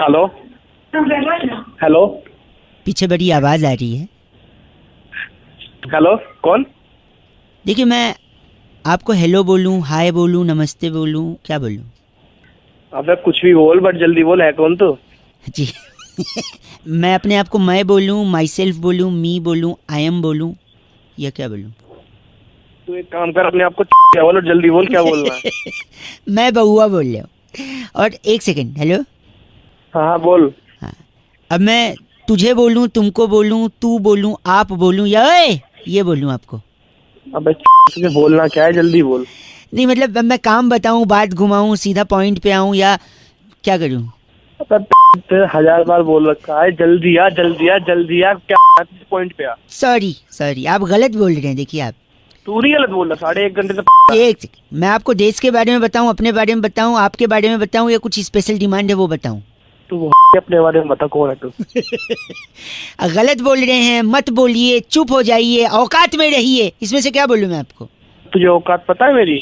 Hello hello पीछे बड़ी आवाज आ रही है। हेलो कौन? देखिए, मैं आपको हेलो बोलूं, हाय बोलूं, नमस्ते बोलूं, क्या बोलूं? अबे कुछ भी बोल, बट जल्दी बोल, है कौन तू? जी मैं अपने आप को मैं बोलूं, माई सेल्फ बोलूं, मी बोलूं, आई एम बोलूं, या क्या बोलूं? तू एक काम कर, अपने आप को क्या बोल और जल्दी बोल, क्या बोलना है? मैं बउआ बोल रहा हूँ। और एक सेकंड, हेलो। हाँ हाँ बोल। हाँ, अब मैं तुझे बोलूं, तुमको बोलूं, तू बोलूं, आप बोलूं, या ओए ये बोलूं आपको? अबे तुझे बोलना क्या है, जल्दी बोल। नहीं मतलब अब मैं काम बताऊं, बात घुमाऊं, सीधा पॉइंट पे आऊं, या क्या करूं? अबे तेरे 1000 बार बोल रखा है, जल्दी आ जल्दी आ जल्दी आ, क्या पॉइंट पे आ। सॉरी सॉरी, आप गलत बोल रहे हैं। देखिए आप, तू नहीं गलत बोल रहा, 1.5 घंटे से एक सेकंड, मैं आपको देश के बारे में बताऊं, अपने बारे में बताऊं, आपके बारे में बताऊं, या कुछ स्पेशल डिमांड है वो बताऊं? तू अपने बारे में बता, कौन है तू? गलत बोल रहे हैं, मत बोलिए, चुप हो जाइए, औकात में रहिए। इसमें से क्या बोलूं मैं आपको? तुझे औकात पता है मेरी?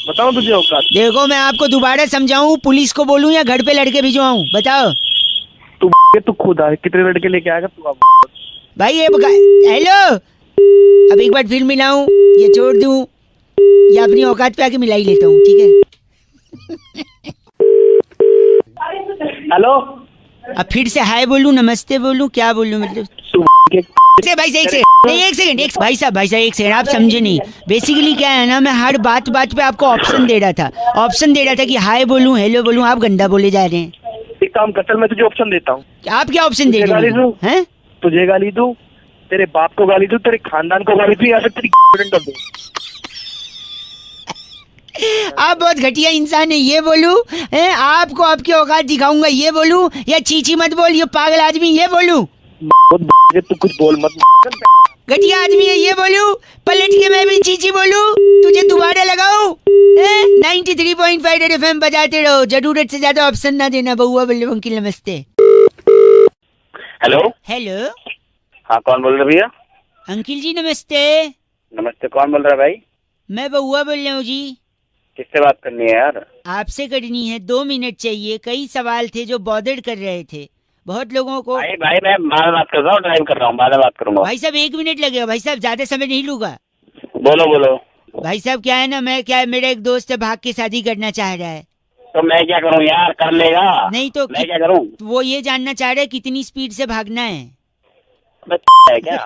बताओ तुझे औकात। देखो, मैं आपको दोबारा समझाऊं, पुलिस को बोलूं या घर पे लड़के भिजवाऊं, बताओ? तू खुद आ, कितने लड़के लेके आएगा तू? अब भाई ये हेलो, अब एक बार फिर मिलाऊं, ये छोड़ दूं, या अपनी औकात पे आके मिला ही लेता हूँ, ठीक है? हेलो, अब फिर से हाय बोलूं, नमस्ते बोलूं, क्या बोलूं मतलब? तू से भाई से एक सेकंड, नहीं एक सेकंड, एक भाई साहब एक सेकंड, आप समझे नहीं। बेसिकली क्या है ना, मैं हर बात बात पे आपको ऑप्शन दे रहा था कि हाय बोलूं, हेलो बोलूं, आप गंदा बोले जा रहे हैं। एक काम कर, चल मैं तुझे ऑप्शन देता हूँ। आप क्या ऑप्शन दे रहे हैं? तुझे गाली दूं, तेरे बाप को गाली दूं, तेरे खानदान को गाली दूं, या फिर तेरी गर्लफ्रेंड कर दूं? आप बहुत घटिया इंसान है, ये बोलूं? आपको आपकी औकात दिखाऊंगा, ये बोलूं? या चीची मत बोल, ये पागल आदमी, ये बोलूं? तू कुछ बोल मत। घटिया आदमी है, ये बोलूं? पलट के मैं भी चीची बोलूं? तुझे दोबारा लगाऊं? 93.5 रेड एफएम बजाते रहो, जरूरत से ज्यादा ऑप्शन ना देना। बउआ बल्लभ अंकिल नमस्ते। हेलो हेलो, हाँ, कौन बोल रहे भैया? अंकिल जी नमस्ते। नमस्ते, कौन बोल रहा है भाई? मैं बउआ बोल रहा हूँ जी। किससे बात करनी है यार? आपसे करनी है, 2 मिनट चाहिए। कई सवाल थे जो बॉदर कर रहे थे बहुत लोगों को। भाई मैं बाद में बात कर रहा हूँ, ड्राइव कर रहा हूँ, बाद में बात करूंगा। भाई साहब 1 मिनट लगेगा, भाई साहब ज्यादा समय नहीं लूंगा। बोलो बोलो। भाई साहब क्या है ना, मेरा एक दोस्त है, भाग के शादी करना चाह रहा है। तो मैं क्या करूँ यार, कर लेगा? नहीं तो मैं क्या करूँ? वो ये जानना चाह रहा है कितनी स्पीड से भागना है। है क्या?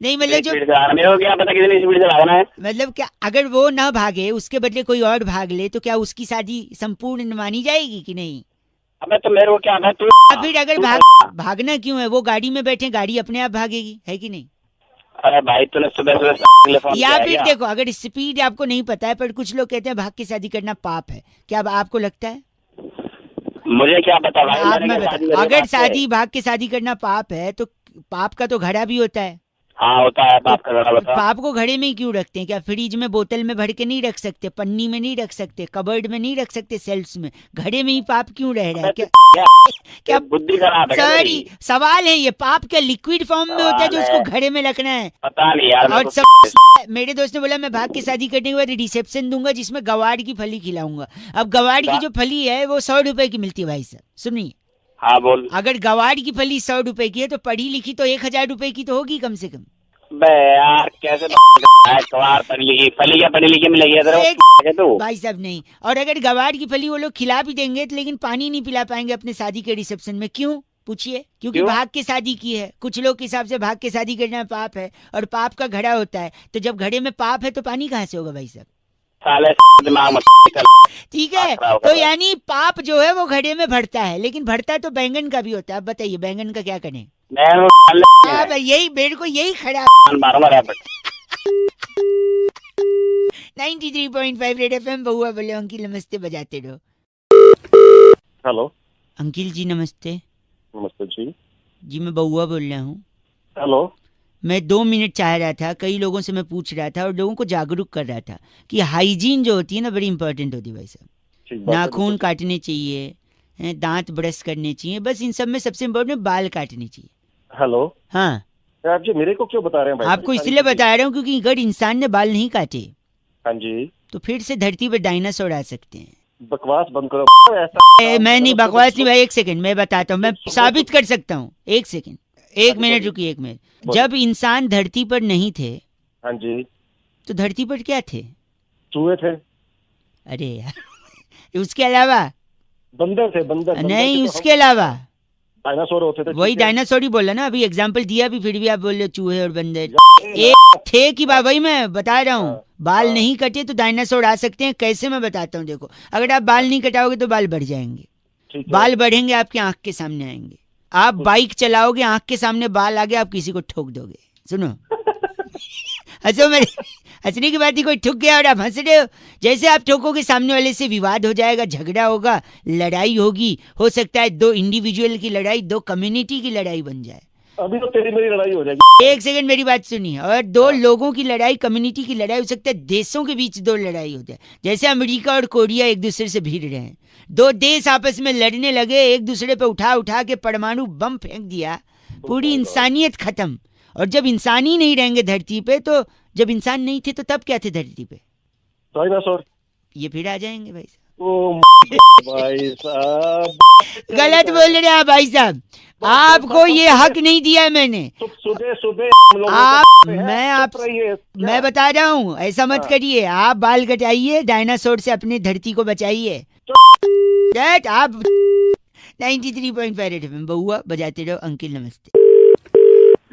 नहीं मतलब जो मेरे को क्या पता कितनी स्पीड से भागना है? मतलब क्या, अगर वो ना भागे, उसके बदले कोई और भाग ले, तो क्या उसकी शादी संपूर्ण मानी जाएगी कि नहीं? अबे तो मेरे को क्या है, तू फिर अगर भागना क्यों है? वो गाड़ी में बैठे, गाड़ी अपने आप भागेगी, है कि नहीं? अरे भाई तूने सुबह सुबह फोन या किया फिर क्या? देखो, अगर स्पीड आपको नहीं पता है, पर कुछ लोग कहते हैं भाग के शादी करना पाप है, क्या आपको लगता है? मुझे क्या पता भाई, आप मैंने मैं क्या बता, शादी करी अगर बात से? शादी भाग के शादी करना पाप है, तो पाप का तो घड़ा भी होता है। हाँ होता है, बाप का घड़ा बता। पाप को घड़े में ही क्यों रखते हैं? क्या फ्रिज में बोतल में भर के नहीं रख सकते? पन्नी में नहीं रख सकते? कबर्ड में नहीं रख सकते? सेल्स में? घड़े में ही पाप क्यों रह रहा है? क्या बुद्धि खराब है? सॉरी, सवाल है ये, पाप क्या लिक्विड फॉर्म में होता है जो उसको घड़े में रखना है? पता नहीं यार। और सब मेरे दोस्त ने बोला मैं भाग के शादी करने के बाद रिसेप्शन दूंगा जिसमें गवार की फली खिलाऊंगा। अब गवार की जो फली है वो 100 रुपए की मिलती है भाई साहब, सुनिए। हाँ बोल। अगर गवार की फली 100 रुपए की है, तो पढ़ी लिखी तो 1000 रुपए की तो होगी कम से कम। बे यार कैसे गवार फली क्या पढ़ी लिखी मिलेगी तू? भाई साहब नहीं, और अगर गवार की फली वो लोग खिला भी देंगे तो लेकिन पानी नहीं पिला पाएंगे अपने शादी के रिसेप्शन में। क्यों पूछिए? क्योंकि भाग के शादी की है। कुछ लोग के हिसाब से भाग के शादी करना पाप है, और पाप का घड़ा होता है। तो जब घड़े में पाप है तो पानी कहाँ से होगा भाई साहब? ठीक है, तो यानी पाप जो है वो घड़े में भरता है, लेकिन भरता तो बैंगन का भी होता है। अब बताइए बैंगन का क्या करें? यही मेरे को यही खड़ा 93.5 रेड एफएम बउआ बोले अंकिल नमस्ते बजाते रहो। हेलो अंकिल जी नमस्ते। नमस्ते जी। जी मैं बउआ बोल रहा हूँ। हेलो। मैं 2 मिनट चाह रहा था, कई लोगों से मैं पूछ रहा था और लोगों को जागरूक कर रहा था कि हाइजीन जो होती है ना, बड़ी इंपॉर्टेंट होती है भाई साहब। नाखून काटने चाहिए, दांत ब्रश करने चाहिए, बस इन सब में सबसे इम्पोर्टेंट बाल काटने चाहिए। हेलो। हाँ, आप जी मेरे को क्यों बता रहे हैं भाई? आपको इसलिए बता रहा हूँ क्योंकि अगर इंसान ने बाल नहीं काटे, हाँ जी, तो फिर से धरती पर डायनासोर आ सकते हैं। बकवास बंद करो ऐसा मैं नहीं बकवास नहीं भाई, एक सेकंड मैं बताता हूँ, मैं साबित कर सकता हूँ। एक सेकंड, एक मिनट रुकिए, एक मिनट। जब इंसान धरती पर नहीं थे हाँ जी तो धरती पर क्या थे? चूहे थे, अरे यार उसके अलावा बंदर थे, बंदर नहीं, उसके अलावा डायनासोर होते थे। वही डायनासोर ही बोला ना, अभी एग्जाम्पल दिया भी, फिर भी आप बोल रहे हो चूहे और बंदर। एक थे कि वही मैं बता रहा हूँ, बाल नहीं कटे तो डायनासोर आ सकते हैं। कैसे मैं बताता हूँ, देखो अगर आप बाल नहीं कटाओगे तो बाल बढ़ जाएंगे, बाल बढ़ेंगे आपके आंख के सामने आएंगे। आप बाइक चलाओगे, आंख के सामने बाल आ गए, आप किसी को ठोक दोगे। सुनो हंसो मेरे, हंसने की बात ही, कोई ठुक गया और आप हंस रहे हो। जैसे आप ठोकोगे सामने वाले से विवाद हो जाएगा, झगड़ा होगा, लड़ाई होगी, हो सकता है दो इंडिविजुअल की लड़ाई, दो कम्युनिटी की लड़ाई बन जाए। अभी तो तेरी मेरी लड़ाई हो जाएगी। एक सेकंड मेरी बात सुनिए, और दो लोगों की लड़ाई, कम्युनिटी की लड़ाई हो सकता है, देशों के बीच दो लड़ाई हो जाए। जैसे अमेरिका और कोरिया एक दूसरे से भिड़ रहे हैं, दो देश आपस में लड़ने लगे, एक दूसरे पे उठा उठा के परमाणु बम फेंक दिया, पूरी इंसानियत खत्म। और जब इंसान ही नहीं रहेंगे धरती पे, तो जब इंसान नहीं थे तो तब क्या थे धरती पे? डायनासोर। ये फिर आ जाएंगे भाई साहब। ओ भाई साहब गलत बोल रहे हैं आप भाई साहब, आपको ये हक नहीं दिया है मैंने। सुबह सुबह आप मैं बता रहा हूँ, ऐसा मत करिए। आप बाल कटाइए, डायनासोर से अपने धरती को बचाइए। आप 93.5 रेड एफएम बहुआ बजाते रहो। अंकिल नमस्ते।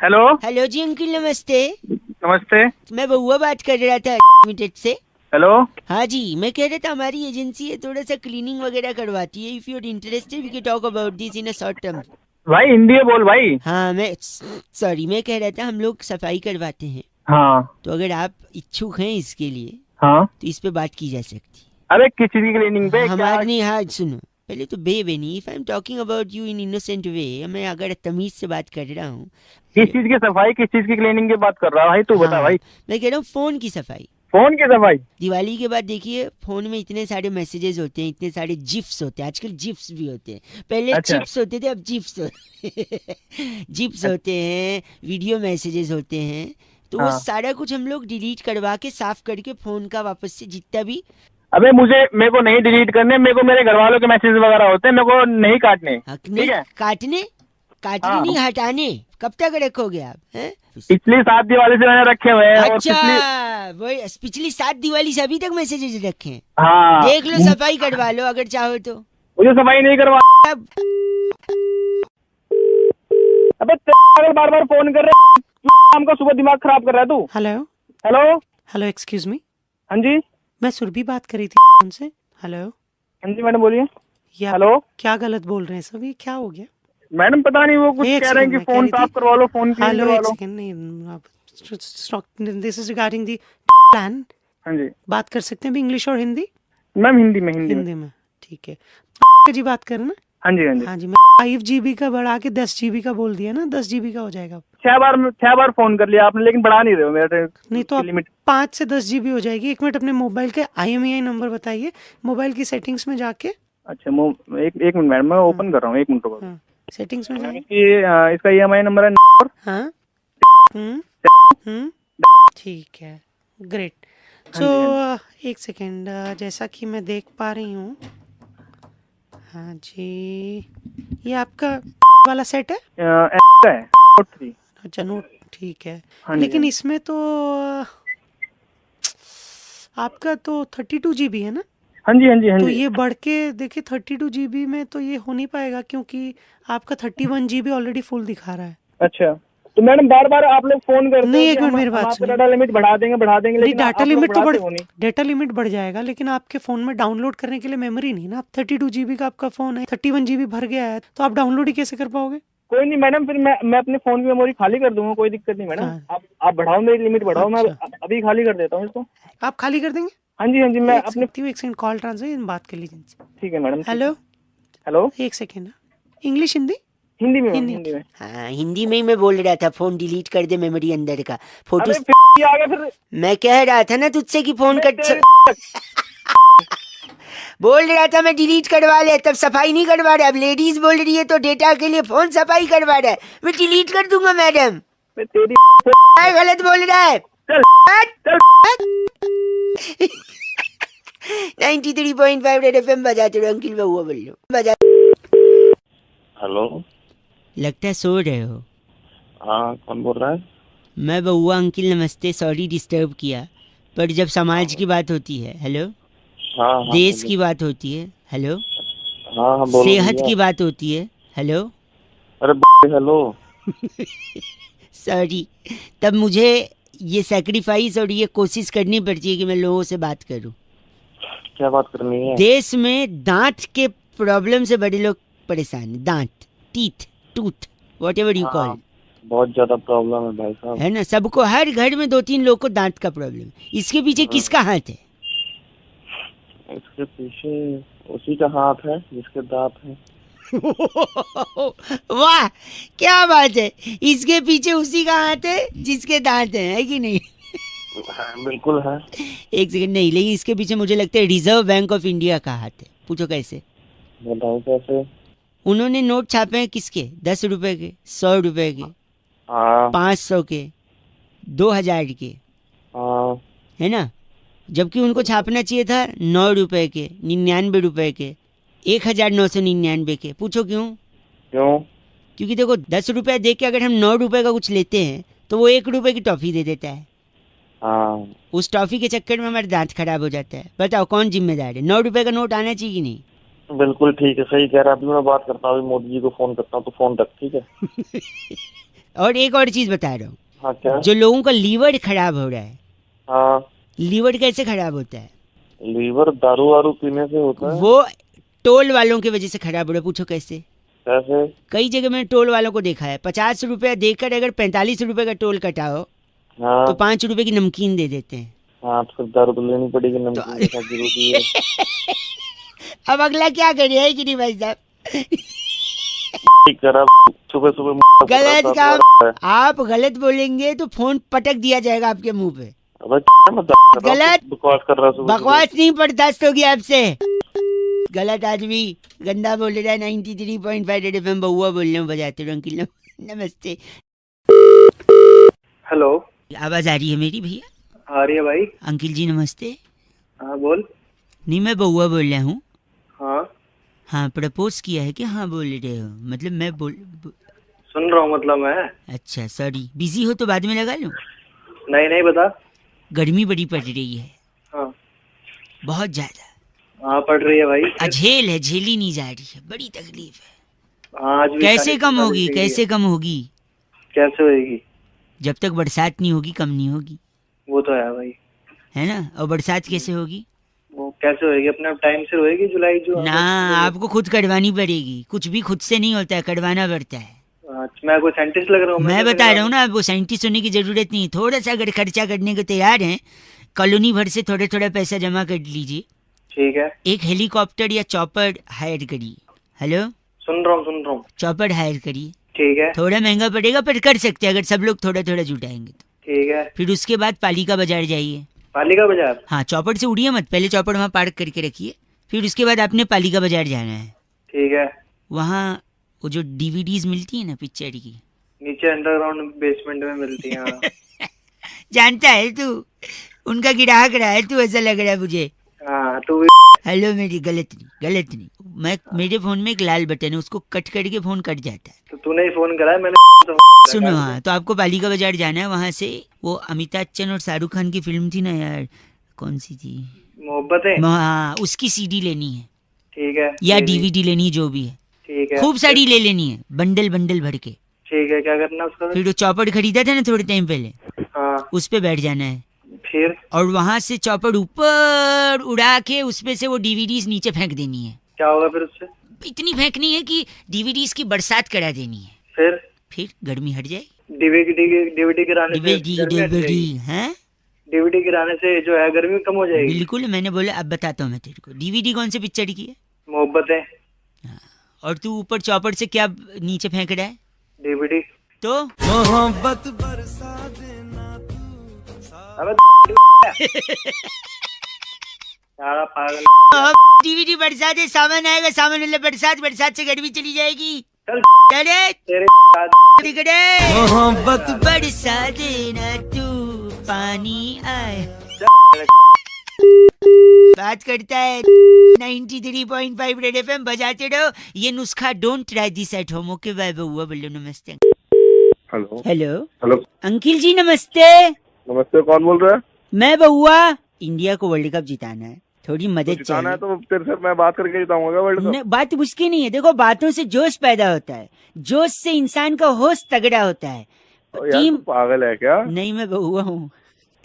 हेलो हेलो जी अंकिल नमस्ते। नमस्ते। मैं बहुआ बात कर रहा था लिमिटेड से। हेलो। हाँ जी, मैं कह रहा था हमारी एजेंसी है, थोड़ा सा क्लीनिंग वगैरह करवाती है। If you are interested we can talk about this in a short term. भाई हिंदी में बोल भाई। हाँ मैं सॉरी, मैं कह रहा था हम लोग सफाई करवाते हैं। हाँ तो अगर आप इच्छुक हैं इसके लिए हाँ तो इस पे बात की जा सकती अरे किस चीज की क्लीनिंग पे? हमारे नहीं। हाँ सुनो, पहले तो बे नहीं, if I am talking about you in innocent way, मैं अगर तमीज से बात कर रहा हूँ। किस चीज की सफाई, किस चीज की क्लीनिंग की बात कर रहा है भाई? तू बता भाई। मैं कह रहा हूँ फोन की सफाई। फोन की सफाई? दिवाली के बाद देखिए फोन में इतने सारे मैसेजेस होते हैं, इतने सारे जिफ्स होते हैं, आजकल जिफ्स भी होते हैं, पहले चिप्स होते थे, अब जिफ्स जिप्स होते हैं, वीडियो मैसेजेस होते हैं। तो वो सारा कुछ हम लोग डिलीट करवा के साफ करके फोन का वापस से जितना भी। अबे मेरे को नहीं डिलीट करने, मेरे को मेरे घर वालों के मैसेज वगैरह होते हैं, मेरे को नहीं काटने। ठीक है? काटने नहीं, हटाने। कब तक रखोगे आप? पिछली 7 दिवाली से मैंने रखे हुए हैं। अच्छा, वही पिछली 7 दिवाली से अभी तक मैसेजेस रखे हैं। हाँ देख लो, सफाई करवा लो अगर चाहो तो। मुझे सफाई नहीं करवा। अबे बार बार फोन कर रहे, शाम का सुबह दिमाग खराब कर रहा है तू। Hello hello hello excuse me. हाँ जी मैं सुरभि बात कर रही थी उनसे। हेलो। हाँ जी मैडम बोलिए। हेलो। क्या गलत बोल रहे हैं सब, ये क्या हो गया? मैडम पता नहीं, वो कुछ कह रहे हैं कि फोन साफ करवा लो, फोन क्लीन करवा लो। This is regarding the plan. हाँ जी बात कर सकते हैं भी इंग्लिश और हिंदी? मैम हिंदी में। ठीक है जी, बात करें ना? हाँ जी हाँ जी। मैं 5 GB का बढ़ा के 10 GB का बोल दिया ना, 10 GB का हो जाएगा। 6 बार फोन कर लिया आपने, लेकिन बढ़ा नहीं रहे हो मेरा। नहीं तो लिमिट 5 से 10 GB हो जाएगी। 1 मिनट अपने मोबाइल के IMEI नंबर बताइए, मोबाइल की सेटिंग्स में जाके। अच्छा एक मिनट मैडम, मैं ओपन कर रहा हूँ, 1 मिनट रुको। सेटिंग्स में जाइए। इसका EMI नंबर है। हाँ ठीक है, ग्रेट। तो 1 सेकेंड, जैसा कि मैं देख पा रही हूँ। हाँ जी, ये आपका वाला सेट है? Note 3। अच्छा नोट, ठीक है। हाँ लेकिन इसमें तो आपका तो 32 GB है ना? हाँ जी तो ये बढ़ के देखिए 32 GB में तो ये हो नहीं पाएगा, क्योंकि आपका 31 GB ऑलरेडी फुल दिखा रहा है। अच्छा तो मैडम बार बार आप लोग फोन करते नहीं, एक मिनट मेरी बात सुनिए। डाटा लिमिट बढ़ा देंगे लेकिन डाटा लिमिट तो डाटा लिमिट बढ़ जाएगा, लेकिन आपके फोन में डाउनलोड करने के लिए मेमोरी नहीं ना। 32 GB का आपका फोन है, 31 GB भर गया है, तो आप डाउनलोड ही कैसे कर पाओगे? कोई नहीं मैडम, फिर मैं अपने फोन की मेमोरी खाली कर दूंगा, कोई दिक्कत नहीं मैडम। आप बढ़ाओ, मेरी लिमिट बढ़ाओ। मैं अभी खाली कर देता हूँ इसको। आप खाली कर देंगे? हाँ जी मैं अपने एक सेकंड कॉल ट्रांसफर बात कर लीजिए। ठीक है madam. Hello 1 second. English Hindi? Hindi में। हाँ हिंदी में ही मैं बोल रहा था, फोन डिलीट कर दे मेमोरी अंदर का। फोटो आ गया फिर। मैं कह रहा था ना तुझसे कि फोन कट बोल रहा था मैं डिलीट करवा ले, तब सफाई नहीं करवा रहा। अब लेडीज बोल रही है तो डेटा के लिए फोन सफाई करवा रहा है। मैं डिलीट कर दूंगा मैडम। तेरी गलत बोल रहा है। चल 93.5 रेड एफएम बजाते रहो अंकिल बउआ बोल लो बजा। हेलो, लगता है सो रहे हो। हाँ कौन बोल रहा है? मैं बउआ अंकिल नमस्ते, सॉरी डिस्टर्ब किया, पर जब समाज की बात होती है, हेलो, हाँ हाँ देश बोलो। की बात होती है, हेलो, हाँ हाँ बोलो सेहत भैया। की बात होती है, हेलो, अरे हेलो। सॉरी, तब मुझे ये सैक्रिफाइस और ये कोशिश करनी पड़ती है कि मैं लोगों से बात करूं। क्या बात करनी है? देश में दांत के प्रॉब्लम से बड़े लोग परेशान हैं। दांत, teeth, tooth, what ever you call, बहुत ज्यादा प्रॉब्लम है भाई साहब। है ना। सबको, हर घर में 2-3 लोग को दांत का प्रॉब्लम। इसके पीछे किसका हाथ है? इसके पीछे उसी का हाथ है जिसके दांत है। वाह, क्या बात है। इसके पीछे उसी का हाथ है जिसके दांत है कि नहीं? हाँ, बिल्कुल है। एक सेकंड, नहीं, लेकिन इसके पीछे मुझे लगता है रिजर्व बैंक ऑफ इंडिया का हाथ है। पूछो कैसे? बताओ कैसे? उन्होंने नोट छापे हैं किसके? 10 रुपए के, 100 रुपए के, हाँ 500 के, 2000 के, हाँ। है ना। जबकि उनको छापना चाहिए था 9 रुपए के, 99 रुपए के, 1999 के। पूछो क्यों? क्यों? क्योंकि देखो, 10 रुपए दे के अगर हम 9 रुपए का कुछ लेते हैं तो वो 1 रुपए की टॉफी दे देता है। हाँ उस टॉफी के चक्कर में हमारा दांत खराब हो जाता है। बताओ कौन जिम्मेदार है? 9 रुपए का नोट आना चाहिए कि नहीं? बिल्कुल ठीक है, सही कह रहा है। अभी मैं बात करता हूँ, अभी मोदी जी को फोन करता हूँ, तो फोन तक ठीक है। और एक और चीज बता रहा हूँ, हाँ क्या? जो लोगों का लीवर खराब हो रहा है, हाँ, लीवर कैसे खराब होता है? लीवर दारू वारू पीने से होता है। वो टोल वालों की वजह से खराब हो रहा है। पूछो कैसे? कैसे? कई जगह मैंने टोल वालों को देखा है, 50 रुपया देकर अगर 45 रुपए का टोल कटाओ हाँ तो 5 रुपए की नमकीन दे देते हैं। हाँ, तो फिर दारू तो लेनी पड़ेगी, नमकीन के साथ जरूरी है। अब अगला क्या करे, है कि नहीं भाई साहब? ठीक करा, सुबह सुबह गलत काम, आप गलत बोलेंगे तो फोन पटक दिया जाएगा आपके मुंह पे। गलत बकवास कर रहा हूँ। बकवास नहीं, बर्दाश्त होगी आपसे। गलत आदमी गंदा बोल रहा है। 93.5 रेड एफएम बउआ बोल रहे हो, बजाते रहो अंकिल नमस्ते। हेलो, आवाज आ रही है मेरी भैया? आ रही है भाई। अंकिल जी नमस्ते। हाँ बोल। नहीं, मैं बउआ बोल रहा हूँ। हाँ हाँ, प्रपोज किया है कि हाँ बोल रहे हो? मतलब मैं सुन रहा हूँ, मतलब मैं। अच्छा सॉरी, बिजी हो तो बाद में लगा लूँ? नहीं नहीं, बता। गर्मी बड़ी पड़ रही है। हाँ बहुत ज्यादा। हाँ पड़ रही है भाई। अझेल है, झेली नहीं जा रही है, बड़ी तकलीफ है। हाँ आज भी कैसे कम शादी होगी, चाहिए। कैसे कम होगी? कैसे होएगी? जब तक बरसात नहीं होगी कम नहीं होगी, वो तो है भाई। है ना। और बरसात कैसे होगी? वो कैसे होएगी? अपने टाइम से होएगी, जुलाई जो ना, आपको खुद करवानी पड़ेगी। कुछ भी खुद से नहीं होता है, करवाना पड़ता है। मैं कोई साइंटिस्ट लग रहा हूँ? मैं बता रहा हूँ ना, वो साइंटिस्ट होने की जरूरत नहीं। थोड़ा सा अगर खर्चा करने को तैयार हैं, कॉलोनी भर से थोड़ा थोड़ा पैसा जमा कर लीजिए। ठीक है। एक हेलीकॉप्टर या चॉपर हायर करिए। हेलो, सुन रहा हूँ। चॉपर हायर करिए। ठीक है। थोड़ा महंगा पड़ेगा पर कर सकते हैं अगर सब लोग थोड़ा थोड़ा जुटाएंगे तो। ठीक है। फिर उसके बाद पालिका बाजार जाइए। पालिका बाजार? हाँ, चौपड़ से उड़िए मत, पहले चौपड़ वहाँ पार्क करके रखिए। फिर उसके बाद आपने पालिका बाजार जाना है। ठीक है। वहाँ वो जो डीवीडीज मिलती है ना पिक्चर की, नीचे अंडरग्राउंड बेसमेंट में मिलती है। हाँ। जानता है तू? उनका ग्राहक रहा है तू, ऐसा लग रहा है मुझे। हाँ तू हेलो, मेरी गलत नहीं। मैं, मेरे फोन में एक लाल बटन है, उसको कट करके फोन कट जाता है। तो तूने ही फोन करा है, मैंने सुनो, हाँ, तो आपको पालिका बाजार जाना है। वहाँ से वो अमिताभ बच्चन और शाहरुख खान की फिल्म थी ना यार, कौन सी थी? मोहब्बतें। हाँ, उसकी सीडी लेनी है। ठीक है। या डीवीडी लेनी, जो भी है। ठीक है। खूब सारी ले लेनी है, बंडल बंडल भर के। ठीक है, क्या करना उसका? फिर वो चौपड़ खरीदा था ना थोड़े टाइम पहले, हाँ। उस पे बैठ जाना है। फिर? और वहां से चौपड़ ऊपर उड़ा के उसपे से वो डीवीडीज नीचे फेंक देनी है। क्या होगा फिर उससे? इतनी फेंकनी है कि डीवीडीज की बरसात करा देनी है। फिर गर्मी हट जाएगी। डीवीडी गिराने से डीवीडी गिराने से जो है गर्मी कम हो जाएगी। बिल्कुल, मैंने बोला। अब बताता हूँ मैं तेरे को, डीवीडी कौन से पिक्चर की है? मोहब्बतें। और तू ऊपर चौपड़ से क्या नीचे फेंक रहा है? डीवीडी। तो मोहब्बत बरसा देना तू। अबे सारा पागल। डीवीडी बरसात है, सामान आएगा, सामान मतलब बरसात से गर्मी चली जाएगी। चल तेरे मोहब्बत बरसा देना तू, पानी आए। बात करता है 93.5 रेड एफएम बजाते रहो। ये नुस्खा don't try this at home. Okay bye बउआ, बोलो नमस्ते। Hello hello hello uncle ji नमस्ते। नमस्ते, कौन बोल रहा है? मैं बउआ, इंडिया को वर्ल्ड कप जिताना है, थोड़ी मदद जिताना है चाहिए। तो तेरे से मैं बात करके जिताऊंगा वर्ल्ड कप। बात उसकी नहीं है, देखो बातों से जोश पैदा होता है, जोश से इंसान का होश तगड़ा होता है। यार तू पागल है क्या? नहीं मैं बउआ हूँ।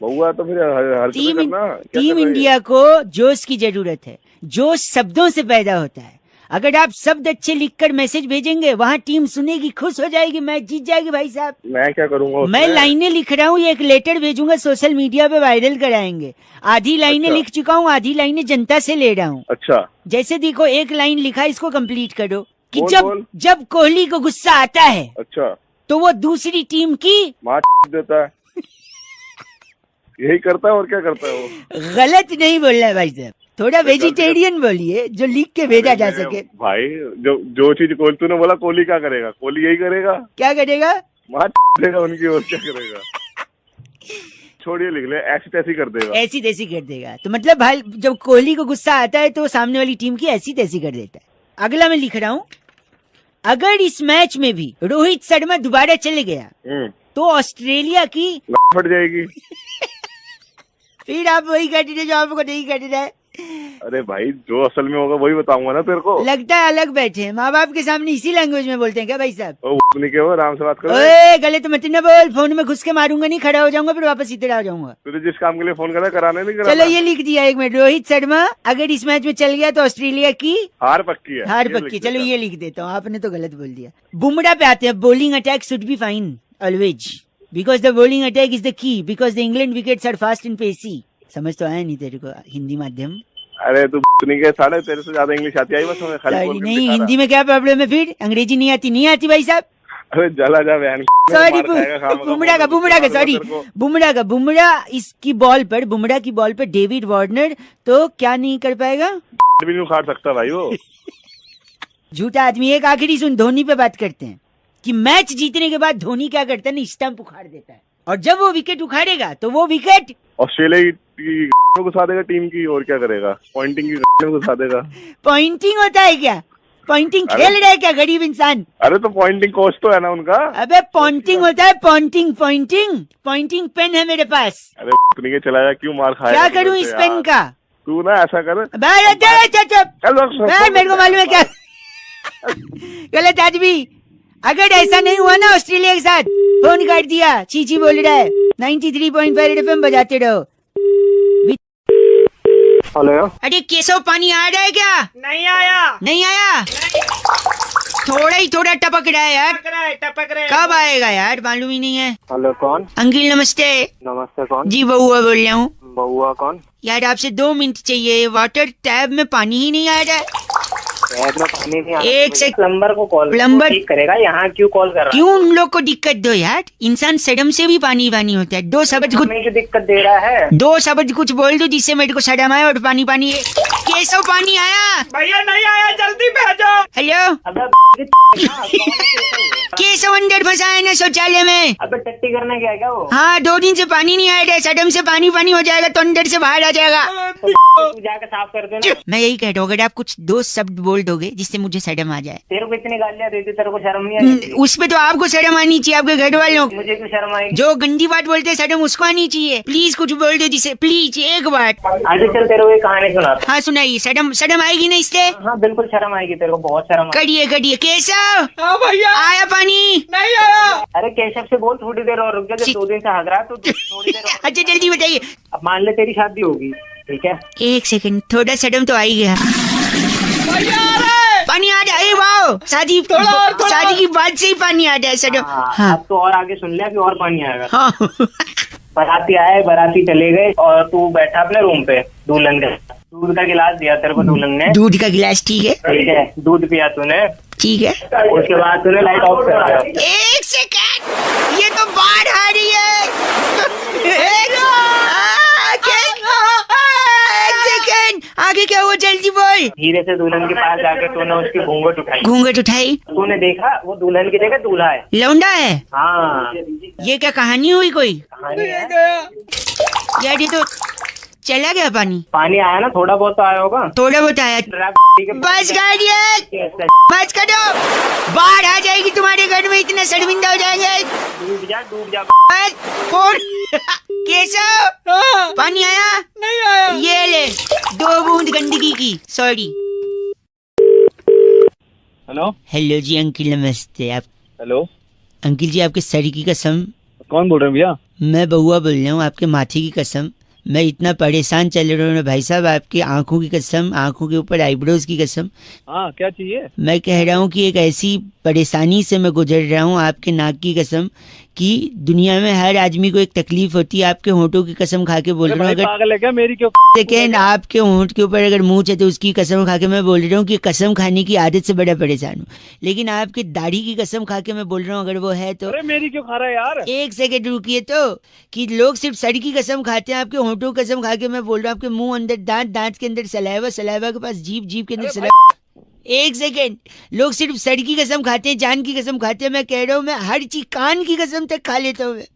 बउआ तो फिर हर टीम करना। क्या टीम कर रही है? इंडिया को जोश की जरूरत है। जोश शब्दों से पैदा होता है। अगर आप शब्द अच्छे लिखकर मैसेज भेजेंगे, वहाँ टीम सुनेगी, खुश हो जाएगी, मैच जीत जाएगी भाई साहब। मैं क्या करूंगा उसमें? मैं लाइनें लिख रहा हूँ, ये एक लेटर भेजूंगा, सोशल मीडिया पे वायरल कराएंगे। आधी लाइनें अच्छा। लिख चुका हूँ, आधी लाइनें जनता से ले रहा हूँ। अच्छा, जैसे देखो, एक लाइन लिखा, इसको कंप्लीट करो कि बोल, जब बोल। जब कोहली को गुस्सा आता है अच्छा, तो वो दूसरी टीम की मार देता है। यही करता है और क्या करता है वो? गलत नहीं बोलना है भाई साहब, थोड़ा वेजिटेरियन बोलिए जो लिख के भेजा जा सके। भाई जो चीज तूने बोला कोहली क्या करेगा? कोहली यही करेगा, क्या करेगा? मार देगा उनकी, और क्या करेगा? छोड़िए, लिख ले, ऐसी तैसी कर देगा। ऐसी तैसी कर देगा। तो मतलब भाई जब कोहली को गुस्सा आता है तो सामने वाली टीम की ऐसी तैसी कर देता है। अगला मैं लिख रहा हूँ, अगर इस मैच में भी रोहित शर्मा दोबारा चले गया तो ऑस्ट्रेलिया की फट जाएगी। फिर आप वही कर रहे जो आपको नहीं करना है। अरे भाई, जो असल में होगा वही बताऊंगा ना तेरे को। लगता है अलग बैठे हैं, माँ बाप के सामने इसी लैंग्वेज में बोलते हैं क्या भाई साहब? नहीं क्या, आराम से बात करो। ओए गलत मत न बोल, फोन में घुस के मारूंगा नहीं, खड़ा हो जाऊंगा, फिर वापस इधर आ जाऊंगा। तुझे जिस काम के लिए फोन करा कराने नहीं करा। चलो ये लिख दिया, एक मिनट। रोहित शर्मा अगर इस मैच में चल गया तो ऑस्ट्रेलिया की हार पक्की है। हार पक्की। चलो ये लिख देता हूँ, आपने तो गलत बोल दिया। बुमराह पे आते हैं। Bowling attack should be fine always because the bowling attack is the key because the England wickets are fast and pacy. समझ तो आया नहीं तेरे को हिंदी माध्यम? अरे तू नहीं के साले, तेरे से ज्यादा इंग्लिश आती आई बस हमें खाली बोल के नहीं, दिखा हिंदी में क्या प्रॉब्लम है? फिर अंग्रेजी नहीं आती? नहीं आती भाई साहब। अरे जला जा बहन। सॉरी बुमराह इसकी बॉल पर, बुमराह की बॉल पर डेविड वार्नर तो क्या नहीं कर पाएगा? भी नहीं उखाड़ सकता भाई वो। झूठा आदमी। एक आखिरी सुन, धोनी पे बात करते हैं कि मैच जीतने के बाद धोनी क्या करता है ना, स्टंप उखाड़ देता है, और जब वो विकेट उखाड़ेगा तो वो विकेट ऑस्ट्रेलिया की घुसा देगा टीम की, और क्या करेगा? पॉइंटिंग की घुसा देगा। पॉइंटिंग होता है क्या? पॉइंटिंग खेल रहा है क्या गरीब इंसान? अरे तो पॉइंटिंग कोच तो है ना उनका। अबे पॉइंटिंग होता है, पॉइंटिंग पेन है मेरे पास। अरे नहीं के चला जा, क्यों मार खाया? क्या करूं इस पेन का? तू ना ऐसा कर। मेरे को मालूम है क्या गलत आदमी। अगर ऐसा नहीं हुआ ना ऑस्ट्रेलिया के साथ, फोन काट दिया, चीची बोल रहा है। 93.5 रेड एफएम बजाते रहो। हेलो, अरे केशव पानी आ रहा है क्या? नहीं आया। नहीं आया? थोड़ा ही थोड़ा टपक रहा है यार। टपक रहा है। कब आएगा यार, मालूम ही नहीं है। हेलो कौन? अंकिल नमस्ते। नमस्ते कौन? जी बउआ बोल रहा हूँ। बउआ कौन? यार आपसे 2 मिनट चाहिए, वाटर टैब में पानी ही नहीं आ रहा है। टैब में पानी नहीं आ रहा। एक से प्लम्बर को कॉल, प्लम्बर ठीक करेगा। यहाँ क्यों कॉल कर रहा है? क्यों उन लोग को दिक्कत दो यार, इंसान शर्म से भी पानी पानी होता है। 2 शब्द कुछ, हमें क्यों दिक्कत दे रहा है? 2 शब्द कुछ बोल दो जिससे मेरे को शर्म आए और पानी पानी है। केशव पानी आया? भैया नहीं आया, जल्दी भेजो। हेलो अबे केशव अंदर फंसा है ना शौचालय में। अबे टट्टी करने गया क्या वो? हाँ 2 दिन से पानी नहीं आया है, शर्म से पानी पानी हो जाएगा तो अंदर से बाहर आ जाएगा। तू जाके साफ कर देना। मैं यही कह रहा हूँ, अगर आप कुछ 2 शब्द बोल दोगे जिससे मुझे शर्म आ जाए। तेरे को इतनी गालियाँ देती, तेरे को शर्म नहीं आई? उसपे तो आपको शर्म आनी चाहिए, आपके घर वालों को। मुझे क्यों शर्म आएगी? जो गंदी बात बोलते हैं शर्म उसको आनी चाहिए। प्लीज कुछ बोल दो जिसे, प्लीज एक बार। आज चल तेरे को एक कहानी सुनाता। हाँ सुनाइए। शर्म आएगी ना इससे? हाँ बिल्कुल शर्म आएगी तेरे को, बहुत शर्म आएगी। करिए केशव। हाँ भैया। आया पानी? नहीं आया। अरे केशव से बोल थोड़ी देर और रुक जा, जब 2 दिन से हग रहा है तो थोड़ी देर और। अच्छा जल्दी बताइए। अब मान ले तेरी शादी होगी, ठीक है? 1 सेकंड, थोड़ा शर्म तो आ ही गया। पानी आ जाए। वाओ, शादी की बात से ही पानी आ जाए शर्म। हाँ अब तो और आगे सुन ले, अभी और पानी आएगा। हाँ बाराती आए, बाराती चले गए और तू बैठा अपने रूम पे, दुल्हन के दूध का गिलास दिया तेरे को दुल्हन ने। दूध का गिलास, ठीक है। ठीक है, दूध पिया तूने, ठीक है। उसके बाद तूने लाइट ऑफ कर दिया। 1 सेकंड, ये तो बाढ़ आ रही है। 1 सेकंड, आगे क्या हुआ जल्दी बोल। धीरे से दुल्हन के पास जाके तूने उसकी घूंघट उठाई। घूंघट उठाई? तूने देखा वो दुल्हन की जगह दूल्हा है। लौंडा है? हाँ ये क्या कहानी हुई कोई? कहानी है। यार ये तो चला गया पानी? पानी आया ना, थोड़ा बहुत तो आया होगा। थोड़ा बहुत आया। बस बस करो, बाढ़ आ जाएगी तुम्हारे घर में, इतना शर्मिंदा हो जाएंगे। डूब जा। बस फोन केशव, पानी आया? नहीं आया। ये ले 2 बूंद गंदगी की, सॉरी। हेलो हेलो जी अंकिल, नमस्ते। आप हेलो अंकिल जी, आपके सर की कसम। कौन बोल रहे हैं भैया? मैं बउआ बोल रहा हूँ, आपके माथे की कसम। मैं इतना परेशान चल रहा हूँ भाई साहब, आपकी आंखों की कसम, आंखों के ऊपर आईब्रोज की कसम। हाँ, क्या चाहिए? मैं कह रहा हूँ कि एक ऐसी परेशानी से मैं गुजर रहा हूँ, आपके नाक की कसम, कि दुनिया में हर आदमी को एक तकलीफ होती है। आपके होंठों की कसम खा के बोल रहा हूँ, अगर पागल है क्या? मेरी क्यों? सेकेंड, आपके होंठ के ऊपर अगर मूंछ है तो उसकी कसम खा के मैं बोल रहा हूँ कि कसम खाने की आदत से बड़ा परेशान हूँ। लेकिन आपकी दाढ़ी की कसम खा के मैं बोल रहा हूँ, अगर वो है तो। अरे मेरी क्यों खा रहा है यार? एक सेकंड रुकिए तो, कि लोग सिर्फ सर की कसम खाते हैं, आपके होंठों की कसम खा के मैं बोल रहा हूँ, आपके मुंह अंदर दांत, दांत के अंदर सलाइवा, सलाइवा के पास जीभ, जीभ के अंदर सलाइवा। एक सेकेंड, लोग सिर्फ सर की कसम खाते हैं, जान की कसम खाते हैं। मैं कह रहा हूँ, मैं हर चीज, कान की कसम तक खा लेता हूँ। मैं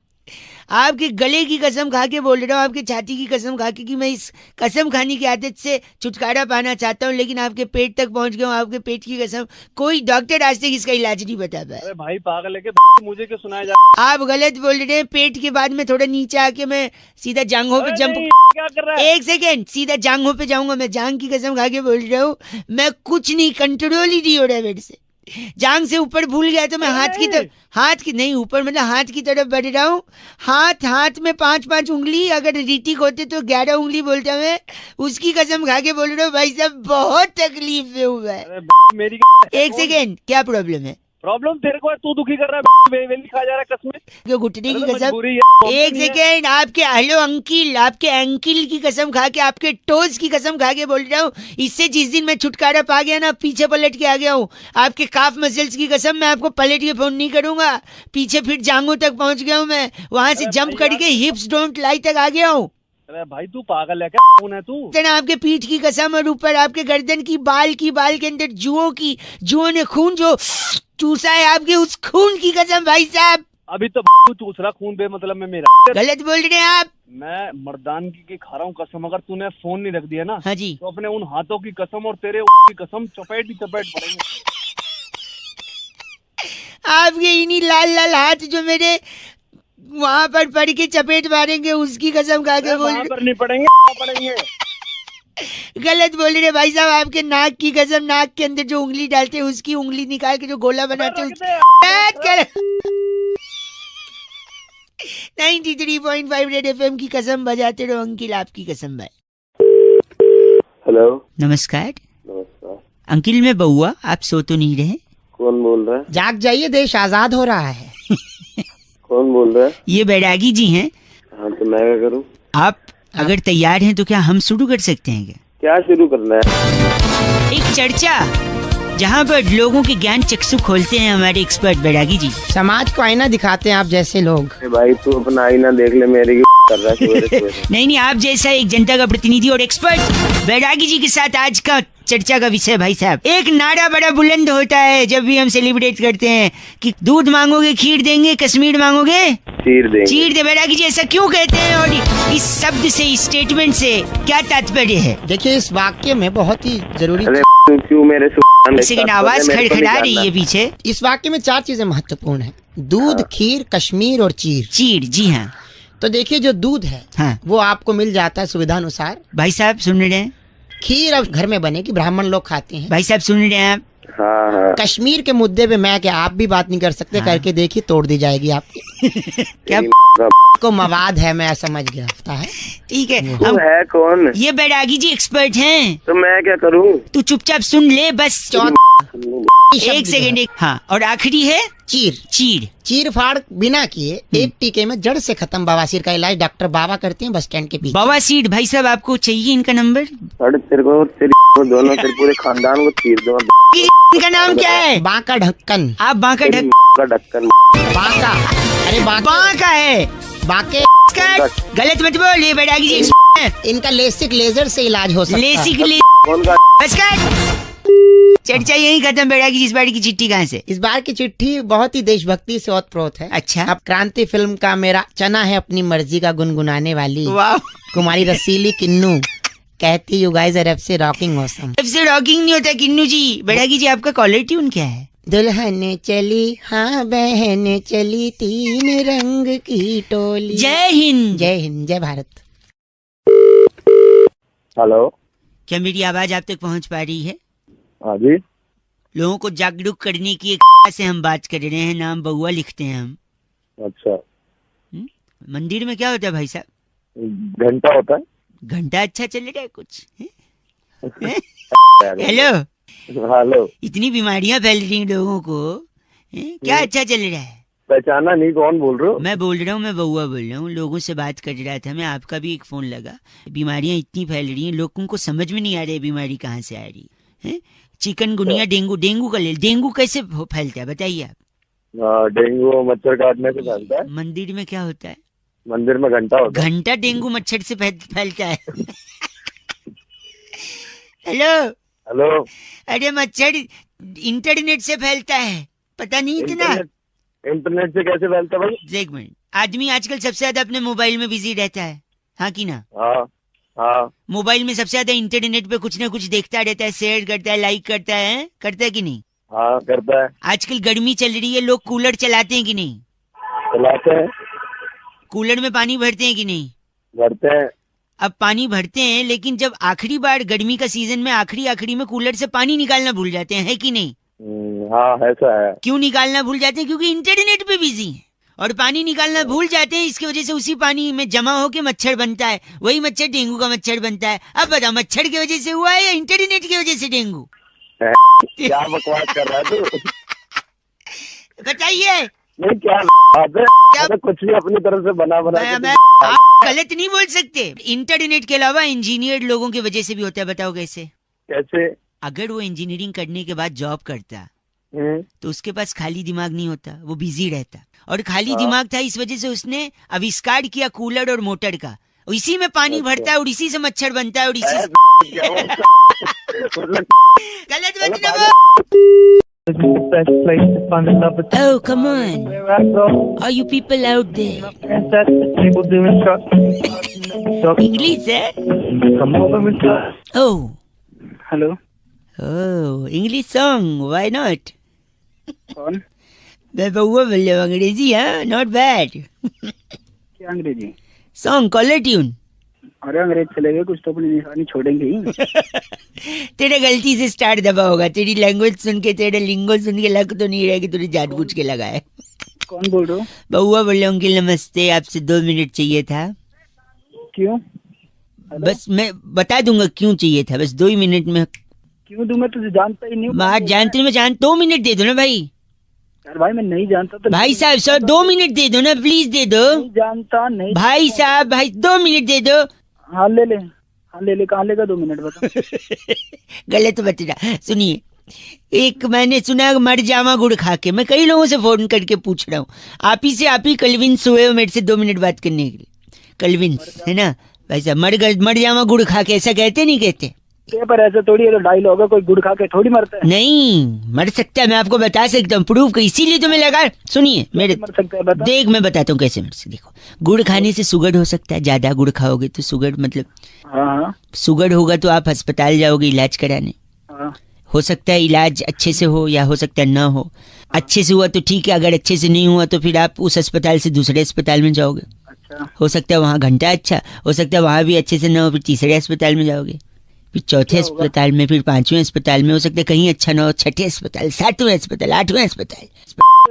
आपके गले की कसम खा के बोल रहा हूँ, आपके छाती की कसम खा के, कि मैं इस कसम खाने की आदत से छुटकारा पाना चाहता हूँ, लेकिन आपके पेट तक पहुंच गया हूँ। आपके पेट की कसम, कोई डॉक्टर आज तक इसका इलाज नहीं बता पाया। अरे भाई पागल है क्या? मुझे क्यों सुनाया जा? आप गलत बोल रहे हैं। पेट के बाद में थोड़ा नीचे आके मैं सीधा जांघों पे जंप। क्या कर रहा है? एक सेकेंड, सीधा जांघों पे जाऊंगा। मैं जांघ की कसम खा के बोल रहा हूँ, मैं कुछ नहीं, कंट्रोल ही नहीं हो रहा है मेरे से। जांघ से ऊपर भूल गया तो मैं हाथ की तरफ, हाथ की नहीं, ऊपर मतलब हाथ की तरफ बढ़ रहा हूँ। हाथ में 5-5 उंगली, अगर रीतिक होते तो 11 उंगली बोलता मैं। उसकी कसम खा के बोल रहा हूँ भाई साहब, बहुत तकलीफ में हुआ है। मेरी एक सेकेंड, क्या प्रॉब्लम है? प्रॉब्लम तेरे को है, तू दुखी कर रहा है, वेली खा जा रहा है कसमें। क्यों घुटने की तो कसम? मजबूरी है। एक सेकेंड, आपके हेलो अंकिल, आपके एंकिल की कसम खा के, आपके टोज की कसम खा के बोल रहा हूँ। इससे जिस दिन मैं छुटकारा पा गया ना, पीछे पलट के आ गया हूँ। आपके काफ मसल्स की कसम, मैं आपको पलट के फोन नहीं करूंगा। पीछे फिर जांघों तक पहुंच गया हूँ मैं, वहां से जंप करके हिप्स डोंट लाई तक आ गया हूँ। अरे भाई तू पागल है क्या? कौन है तू? आपके पीठ की कसम, और ऊपर आपके गर्दन की बाल के अंदर जुओं ने खून जो चूसा है, आपके उस खून की कसम भाई साहब। अभी तो तू चूस रहा खून बे मतलब में मेरा। गलत बोल रहे हैं आप। मैं मर्दानगी की खा रहा हूँ कसम। अगर तूने फोन नहीं रख दिया ना, हाँ जी, तो अपने उन हाथों की कसम और तेरे की कसम चपेट ही चपेट पड़ेंगे। आपके इन्हीं लाल लाल हाथ जो मेरे वहां पर पड़ के चपेट मारेंगे, उसकी कसम खा के बोल। पर नहीं पड़ेंगे, पड़ेंगे। गलत बोल रहे भाई साहब। आपके नाक की कसम, नाक के अंदर जो उंगली डालते हैं, उसकी उंगली निकाल के जो गोला बनाते हैं। 93.5 रेड एफएम की कसम बजाते रहो अंकिल, आपकी कसम भाई। हेलो नमस्कार नमस्कार। अंकिल, मैं बउआ, आप सो तो नहीं रहे? कौन बोल रहा है? जाग जाइए, देश आजाद हो रहा है। कौन बोल रहा है? ये बैरागी जी हैं। हाँ, तो मैं क्या करूँ? आप अगर तैयार हैं तो क्या हम शुरू कर सकते हैं? क्या शुरू करना है? एक चर्चा जहाँ पर लोगों के ज्ञान चक्षु खोलते हैं हमारे एक्सपर्ट बैरागी जी। समाज को आईना दिखाते हैं आप जैसे लोग। भाई तू अपना आईना देख ले, मेरी कर रहा है। नहीं, आप जैसा एक जनता का प्रतिनिधि और एक्सपर्ट बैरागी जी के साथ आज का चर्चा का विषय भाई साहब, एक नारा बड़ा बुलंद होता है जब भी हम सेलिब्रेट करते हैं कि दूध मांगोगे खीर देंगे, कश्मीर मांगोगे चीर दे। बैरागी जी ऐसा क्यों कहते हैं, और इस शब्द से, इस स्टेटमेंट से क्या तात्पर्य है? देखिए, इस वाक्य में बहुत ही जरूरी, क्यों मेरे सेकंड आवाज खड़खड़ा रही है पीछे। इस वाक्य में 4 चीजें महत्वपूर्ण है: दूध, खीर, कश्मीर और चीर। जी हाँ। तो देखिए, जो दूध है हाँ, वो आपको मिल जाता है सुविधा अनुसार। भाई साहब सुन रहे हैं? खीर अब घर में बनेगी, ब्राह्मण लोग खाते हैं। भाई साहब सुन रहे हैं आप? हाँ। कश्मीर के मुद्दे पे मैं क्या आप भी बात नहीं कर सकते? करके देखिए, तोड़ दी जाएगी आपकी। क्या को मवाद है, मैं समझ गया है। ठीक है, तू है कौन? ये बैरागी जी एक्सपर्ट हैं। तो मैं क्या करूँ? तू चुपचाप सुन ले बस। एक सेकेंड। हाँ, और आखिरी है चीर फाड़ बिना किए एक टीके में जड़ से खत्म बवासीर का इलाज डॉक्टर बाबा करते हैं बस स्टैंड के पीछे। बवासीर भाई साहब, आपको चाहिए इनका नंबर? तेरे को दोनों तेरे पूरे खानदान को चीर दो। इनका नाम क्या है? बांका ढक्कन। आप बांका ढक्कन? बांका, अरे बांका है, बांके। गलत मत बोल, ये बैरागी जी। इनका लेसिक लेजर से इलाज हो सकता है। लेसिक कौन का? चर्चा यही खत्म बेटा की इस बार की चिट्ठी कहाँ से? इस बार की चिट्ठी बहुत ही देशभक्ति से ओतप्रोत है। अच्छा। अब क्रांति फिल्म का मेरा चना है अपनी मर्जी का गुनगुनाने वाली वाह। कुमारी रसीली किन्नू कहती you guys are FC rocking awesome. FC rocking नहीं होता किन्नू जी। बेटा की जी आपका कॉलर ट्यून क्या है? दुल्हन चली हाँ बहन चली तीन रंग की टोली। जय हिंद। जय हिंद जय भारत। हेलो। क्या मेरी आवाज आप तक पहुंच पा रही है? हाँ जी। लोगों को जागरूक करने की एक से हम बात कर रहे हैं। नाम बउआ लिखते हैं हम। अच्छा। मंदिर में क्या होता है भाई साहब? घंटा होता है। घंटा अच्छा चल रहा है कुछ? हेलो। हेलो। इतनी बीमारियां फैल रही हैं लोगों को, क्या अच्छा चल रहा है? पहचाना नहीं, कौन बोल रहे हो? मैं बोल रहा हूँ, मैं बउआ बोल रहा हूँ। लोगों से बात कर रहा था मैं, आपका भी एक फोन लगा। बीमारियां इतनी फैल रही हैं, लोगों को समझ में नहीं आ रही बीमारी कहाँ से आ रही है। Chikungunya, dengue. डेंगू का ले, डेंगू कैसे फैलता है बताइए आप? डेंगू मच्छर काटने से फैलता है। मंदिर में क्या होता है? मंदिर में घंटा होता है। घंटा डेंगू मच्छर से फैलता है। हेलो। हेलो। अरे मच्छर इंटरनेट से फैलता है, पता नहीं इतना? इंटरनेट से कैसे फैलता है भाई? एक मिनट। आदमी आजकल सबसे ज्यादा अपने मोबाइल में बिजी रहता है, हाँ की ना? हाँ हाँ। मोबाइल में सबसे ज्यादा इंटरनेट पे कुछ ना कुछ देखता रहता है, शेयर करता है, लाइक करता है, करता है कि नहीं? हाँ करता है। आजकल गर्मी चल रही है, लोग कूलर चलाते हैं कि नहीं? चलाते हैं। कूलर में पानी भरते हैं कि नहीं? भरते हैं। अब पानी भरते हैं, लेकिन जब आखिरी बार गर्मी का सीजन में आखिरी में कूलर से पानी निकालना भूल जाते हैं, है कि नहीं? हाँ ऐसा है। क्यों निकालना भूल जाते हैं? क्योंकि इंटरनेट पे बिजी है और पानी निकालना भूल जाते हैं। इसकी वजह से उसी पानी में जमा होके मच्छर बनता है, वही मच्छर डेंगू का मच्छर बनता है। अब बताओ, मच्छर की वजह से हुआ है या इंटरनेट की वजह से डेंगू? क्या बकवास कर रहा है तू? बताइए। नहीं क्या बात है? तो कुछ भी अपनी तरफ से बना मैं आप गलत नहीं बोल सकते। इंटरनेट के अलावा इंजीनियर लोगों की वजह से भी होता है। बताओ कैसे? कैसे? अगर वो इंजीनियरिंग करने के बाद जॉब करता तो उसके पास खाली दिमाग नहीं होता, वो बिजी रहता। और खाली दिमाग था, इस वजह से उसने आविष्कार किया कूलर और मोटर का। इसी में पानी भरता है और इसी से मच्छर बनता है और इसी से गलत मत ना बोल। Oh, come on. Are you people out there? English, eh? Oh. Hello. Oh, English song. Why not? कौन? मैं बउआ बोल रहा हूँ। अंग्रेजी, हाँ? Not bad. क्या अंग्रेजी? Song, caller tune. अरे अंग्रेज चले गए, कुछ तो अपनी निशानी छोड़ेंगे ही। तेरे गलती से स्टार्ट दबा होगा। तेरी लैंग्वेज सुन के, तेरे लिंगो सुन के लग तो नहीं रहा कि तूने जानबूझ के लगाया। कौन बोल रहे हो? बउआ बोल रहा हूँ। अंकल नमस्ते, आपसे 2 मिनट चाहिए था। क्यों? बस मैं बता दूंगा क्यों चाहिए था, बस 2 मिनट में। क्यों दूं? मैं तुझे जानता ही नहीं हूँ। बात जानते में जान 2 मिनट दे दो ना भाई। यार भाई मैं नहीं जानता तो भाई साहब सर 2 मिनट दे दो ना, प्लीज दे दो। नहीं जानता नहीं। भाई साहब भाई 2 मिनट दे दो। हाँ ले ले, हाँ ले ले। कहाँ लेगा? 2 मिनट बता। गलत बता। सुनिए, एक मैंने सुना मर जावा गुड़ खा के। मैं कई लोगों से फोन करके पूछ रहा हूँ, आप ही कलविंस हुए हो मेरे से 2 मिनट बात करने के लिए। कलविंस है ना भाई साहब? मर जावा गुड़ खा के, ऐसा कहते नहीं कहते? पर ऐसा थोड़ी है, तो डायलॉग है, कोई गुड़ खा के थोड़ी मरता है। नहीं मर सकता है, मैं आपको बता सकता हूँ, प्रूफ कर। इसीलिए तो मैं लगा। सुनिए मेरे, मर सकता है बता। देख मैं बताता हूँ कैसे मर सकता। देखो, गुड़ खाने से शुगर हो सकता है, ज्यादा गुड़ खाओगे तो शुगर, मतलब हाँ शुगर होगा तो आप अस्पताल जाओगे इलाज कराने। हाँ। हो सकता है इलाज अच्छे से हो या हो सकता है ना हो। अच्छे से हुआ तो ठीक है, अगर अच्छे से नहीं हुआ तो फिर आप उस अस्पताल से दूसरे अस्पताल में जाओगे। अच्छा। हो सकता है वहाँ घंटा अच्छा, हो सकता है वहाँ भी अच्छे से ना हो, फिर तीसरे अस्पताल में जाओगे, फिर चौथे अस्पताल में, फिर 5वें अस्पताल में। हो सकता है कहीं अच्छा ना हो, 6ठे अस्पताल, 7वें अस्पताल, 8वें अस्पताल।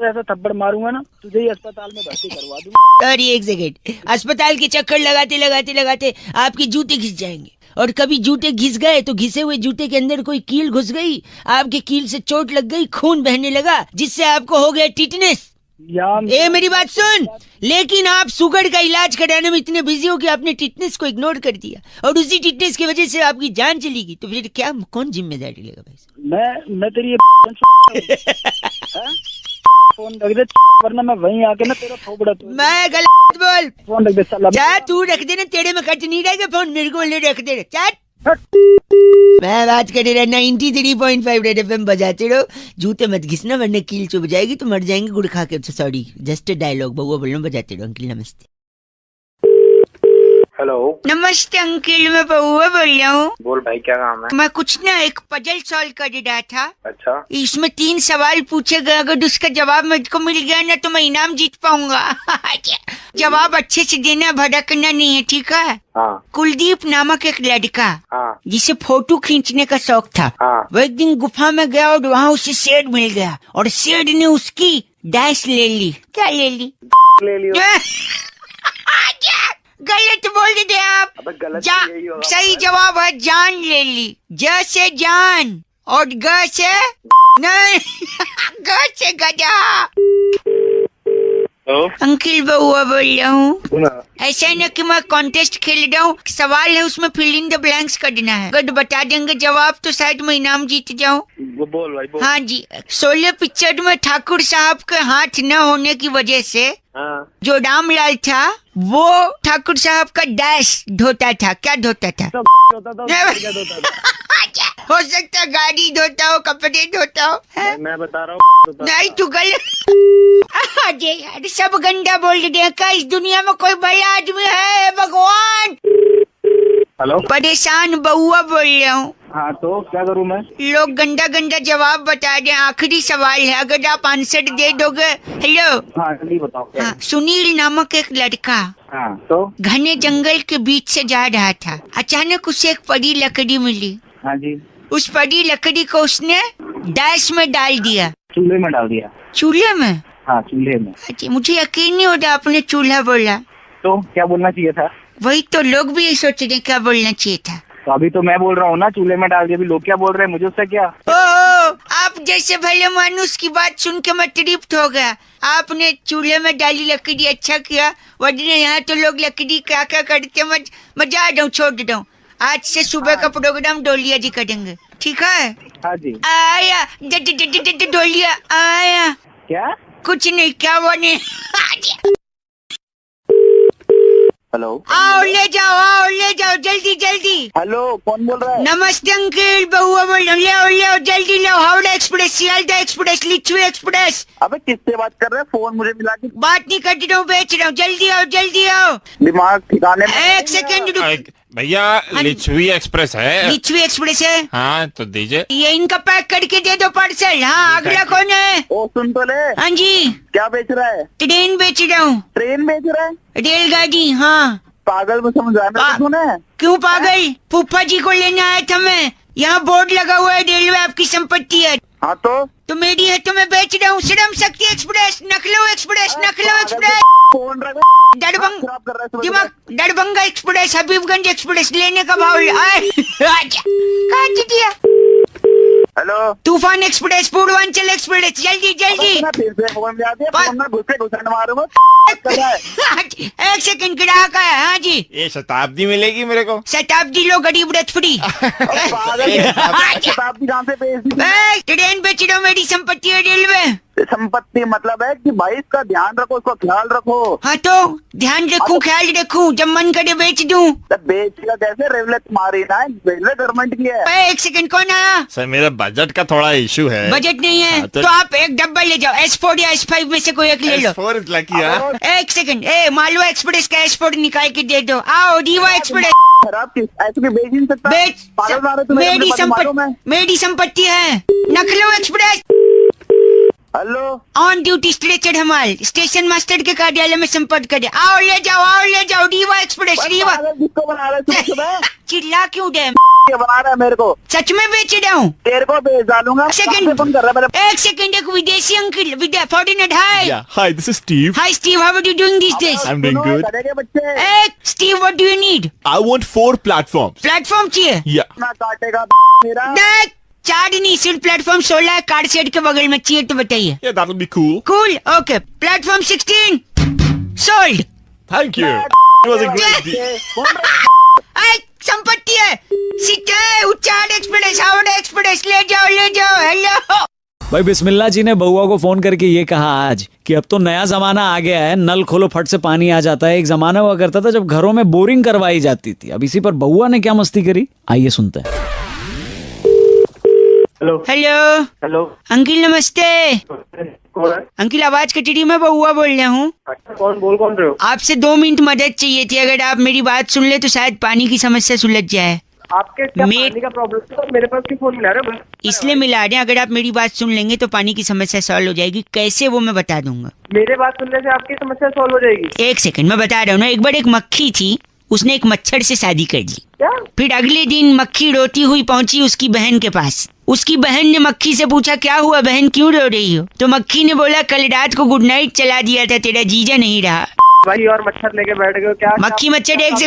ऐसा थप्पड़ मारूंगा ना, तुझे ही अस्पताल में भर्ती करवा दूंगा। अरे एक सेकेंड, अस्पताल के चक्कर लगाते लगाते लगाते आपके जूते घिस जाएंगे। और कभी जूते घिस गए तो घिसे हुए जूते के अंदर कोई कील घुस गई, आपके कील से चोट लग गई, खून बहने लगा, जिससे आपको हो गया टिटनेस। ए मेरी बात सुन, लेकिन आप शुगर का इलाज कराने में इतने बिजी हो कि आपने टिटनेस को इग्नोर कर दिया और उसी टिटनेस की वजह से आपकी जान चली गई। तो फिर क्या, कौन जिम्मेदारी लेगा भाई? मैं तेरी फोन रख दे, वरना मैं वहीं आके ना तेरा थोबड़ा तोड़। मैं गलत बोल। फोन रख दे साला। जा तू रख देना, तेरे में कट नहीं रहेगा फोन, मेरे को ले रख दे। मैं बात कर रहा 93.5 रेड एफएम बजाते रहो, जूते मत घिसना वरना कील चुभ जाएगी तो मर जाएंगे गुड़ खा के। सॉरी, जस्ट डायलॉग बउआ बोल रहा हूँ, बजाते रहो। अंकल नमस्ते। हेलो, नमस्ते अंकल, मैं बउआ बोल रहा हूँ। बोल भाई, क्या काम है? मैं कुछ ना एक पजल सॉल्व कर रहा था। अच्छा, इसमें 3 सवाल पूछे गए, अगर उसका जवाब मुझको मिल गया ना तो मैं इनाम जीत पाऊंगा। जवाब अच्छे से देना, भड़कना नहीं है, ठीक है? हाँ कुलदीप नामक एक लड़का हाँ जिसे फोटो खींचने का शौक था, हाँ वो एक दिन गुफा में गया और वहाँ उसे शेर मिल गया और शेर ने उसकी डैश ले ली। क्या ले ली? ले लियो। गलत बोल दे आप। अबे गलत यही होगा। सही जवाब है जान ले ली। ज से जान और ग से नहीं, ग से गधा। हेलो, अंकिल बउआ बोल रहा हूँ। सुना? ऐसा है ना कि मैं कॉन्टेस्ट खेल रहा हूँ, सवाल है उसमें फिल इन द ब्लैंक्स करना है। अगर बता देंगे जवाब तो शायद मैं इनाम जीत जाऊँ। वो बोल भाई, बोल। हाँ जी, 16 पिक्चर में ठाकुर साहब के हाथ न होने की वजह से हाँ, जो रामलाल था वो ठाकुर साहब का डैश धोता था। क्या धोता था? होता था, क्या होता था? हो सकता है गाड़ी धोता हो, कपड़े धोता हो। हैं? मैं बता रहा हूँ। नहीं तू गलत। अरे यार, सब गंदा बोल दिया। क्या इस दुनिया में कोई बड़ा आदमी है? भगवान। हेलो, परेशान बउआ बोल रहा हूँ। हाँ तो क्या करूँ मैं? लोग गंदा गंदा जवाब बता रहे हैं। आखिरी सवाल है, अगर आप आंसर दे दोगे। हेलो। हाँ जल्दी बताओ क्या? हाँ, सुनील नामक एक लड़का हाँ तो? घने जंगल के बीच से जा रहा था। अचानक उसे एक बड़ी लकड़ी मिली। हाँ जी। उस बड़ी लकड़ी को उसने डैश में डाल दिया। चूल्हे में डाल दिया। चूल्हे में? हाँ चूल्हे में। अच्छा, मुझे यकीन नहीं होता आपने चूल्हा बोला। तो क्या बोलना चाहिए था? वही तो लोग भी यही सोच रहे क्या बोलना चाहिए था। तो अभी तो मैं बोल रहा हूँ ना, चूल्हे में डाल दिया। अभी लोग क्या बोल रहे हैं मुझे, उससे क्या? ओ, आप जैसे भले मानुस की बात सुन के मैं तृप्त हो गया। आपने चूल्हे में डाली लकड़ी, अच्छा किया। वरना यहाँ तो लोग लकड़ी क्या क्या करते, मैं जा रहा हूँ, छोड़ दे रहा हूँ। आज से सुबह का प्रोग्राम डोलिया जी करेंगे, ठीक है? हाँ जी। आया डोलिया आया। क्या? कुछ नहीं, क्या बने? हेलो, आओ ले जाओ जल्दी जल्दी। हेलो, कौन बोल रहा है? नमस्ते अंकल, बउआ बोल रहा हूँ। ले जल्दी लो। Howrah express, Sealdah express, Lichchavi express. अबे किससे बात कर रहे हैं? फोन मुझे मिला के। बात नहीं कर रहा हूँ, बेच रहा हूँ। जल्दी आओ। दिमाग ठिकाने में। एक सेकंड रुक। भैया लिच्छवी एक्सप्रेस है। लिच्छवी एक्सप्रेस है? हाँ तो दीजिए। ये इनका पैक करके दे दो पार्सल। हाँ, अगला कौन है? ओ सुन तो ले। हाँ जी। क्या बेच रहा है? ट्रेन बेच रहा हूँ। ट्रेन बेच रहा है? रेलगाड़ी। हाँ। पागल में समझ आया तूने? क्यों पागल? फूफा जी को लेने आया था मैं। यहाँ बोर्ड लगा हुआ है, रेलवे आपकी संपत्ति है। हाँ तो मेरी है तो मैं बेच रहा हूँ। Shram Shakti express, नखलऊ express, नखलऊ express, phone रख। दिमाग दरभंगा एक्सप्रेस, हबीबगंज एक्सप्रेस। लेने का भाव दिया। हेलो, तूफान एक्सप्रेस, पूर्वांचल एक्सप्रेस। जल्दी फिर से फोन में आती है, फोन में घुसे मारूंगा। एक सेकंड, ग्राहक है। हाँ जी। ये शताब्दी मिलेगी मेरे को? शताब्दी लो, गरीब रथ फ्री। शताब्दी कहाँ से बेच दी? ट्रेन बेच रहा हूँ, मेरी संपत्ति है रेलवे। संपत्ति मतलब है कि भाई इसका ध्यान रखो, उसका ख्याल रखो। हाँ तो ध्यान रखूं, ख्याल रखूं, जब मन करे बेच दूं। बेचेगा कैसे? रेलवे तुम्हारी ना, रेलवे गवर्नमेंट की है। एक सेकंड, कौन आया? सर मेरा बजट का थोड़ा इशू है। बजट नहीं है? हाँ, तो आप एक डब्बा ले जाओ, S4 या S5 में से कोई एक ले लो। S4 is lucky, हाँ? एक सेकंड, मालवा एक्सप्रेस का S4 निकाल के दे दो। आओ, रीवा एक्सप्रेस। खराब किस ऐसे भी बेच नहीं सकता। बेच। पागल मारो तुम, मेरी संपत्ति है। Nakhlau express. Hello, on duty stretcher हमाल, स्टेशन मास्टर के कार्यालय में संपर्क करें। आओ ले जाओ। रीवा एक्सप्रेस, रीवा। किसको बना रहा है? चिल्ला क्यों दे? बना रहा है मेरे को। सच में बेच रहा हूँ। तेरे को बेच डालूंगा। सेकंड, फोन कर रहा है। एक सेकंड, एक विदेशी अंकल, विद्या foreigner. Hi Yeah, hi, this is Steve. Hi Steve, how are you doing this days? I'm doing good. करेंगे बच्चे। एक Steve, what do you need? I want 4 platforms. Platform चाहिए? Yeah. ना काटेगा मेरा। देख, 4 नहीं, सिर्फ प्लेटफॉर्म 16 है, कार शेड के बगल में चाहिए तो बताइए। Yeah, that'll be cool. Cool, okay. Platform 16 sold. Thank you. It was a great deal. संपत्ति है। सीटे उच्चार एक्सप्रेस, हावड़ा एक्सप्रेस, ले जाओ। हेलो। भाई बिस्मिल्लाह जी ने बउआ को फोन करके ये कहा आज कि अब तो नया जमाना आ गया है, नल खोलो फट से पानी आ जाता है। एक जमाना हुआ करता था जब घरों में बोरिंग करवाई जाती थी। अब इसी पर बउआ ने क्या मस्ती करी, आइए सुनते हैं। हेलो हेलो हेलो, अंकिल नमस्ते। कौन है? अंकिल आवाज कटी रही, मैं बउआ बोल रहा हूँ। अच्छा, कौन रहे हो? आपसे 2 मिनट मदद चाहिए थी, अगर आप मेरी बात सुन ले तो शायद पानी की समस्या सुलझ जाए। आपके क्या मे- पानी का प्रॉब्लम है? मेरे पास क्यों फोन मिला रहे हो? इसलिए मिला रहे हैं, अगर आप मेरी बात सुन लेंगे तो पानी की समस्या सॉल्व हो जाएगी। कैसे वो मैं बता दूंगा। मेरे बात सुनने से आपकी समस्या सॉल्व हो जाएगी? 1 सेकंड मैं बता रहा हूँ ना। एक बार एक मक्खी थी, उसने एक मच्छर से शादी कर ली। क्या? फिर अगले दिन मक्खी रोती हुई पहुंची उसकी बहन के पास। उसकी बहन ने मक्खी से पूछा, क्या हुआ बहन, क्यों रो रही हो? तो मक्खी ने बोला, कल रात को गुड नाइट चला दिया था, तेरा जीजा नहीं रहा। भाई और मच्छर लेके बैठ गए हो क्या? मक्खी मच्छर एक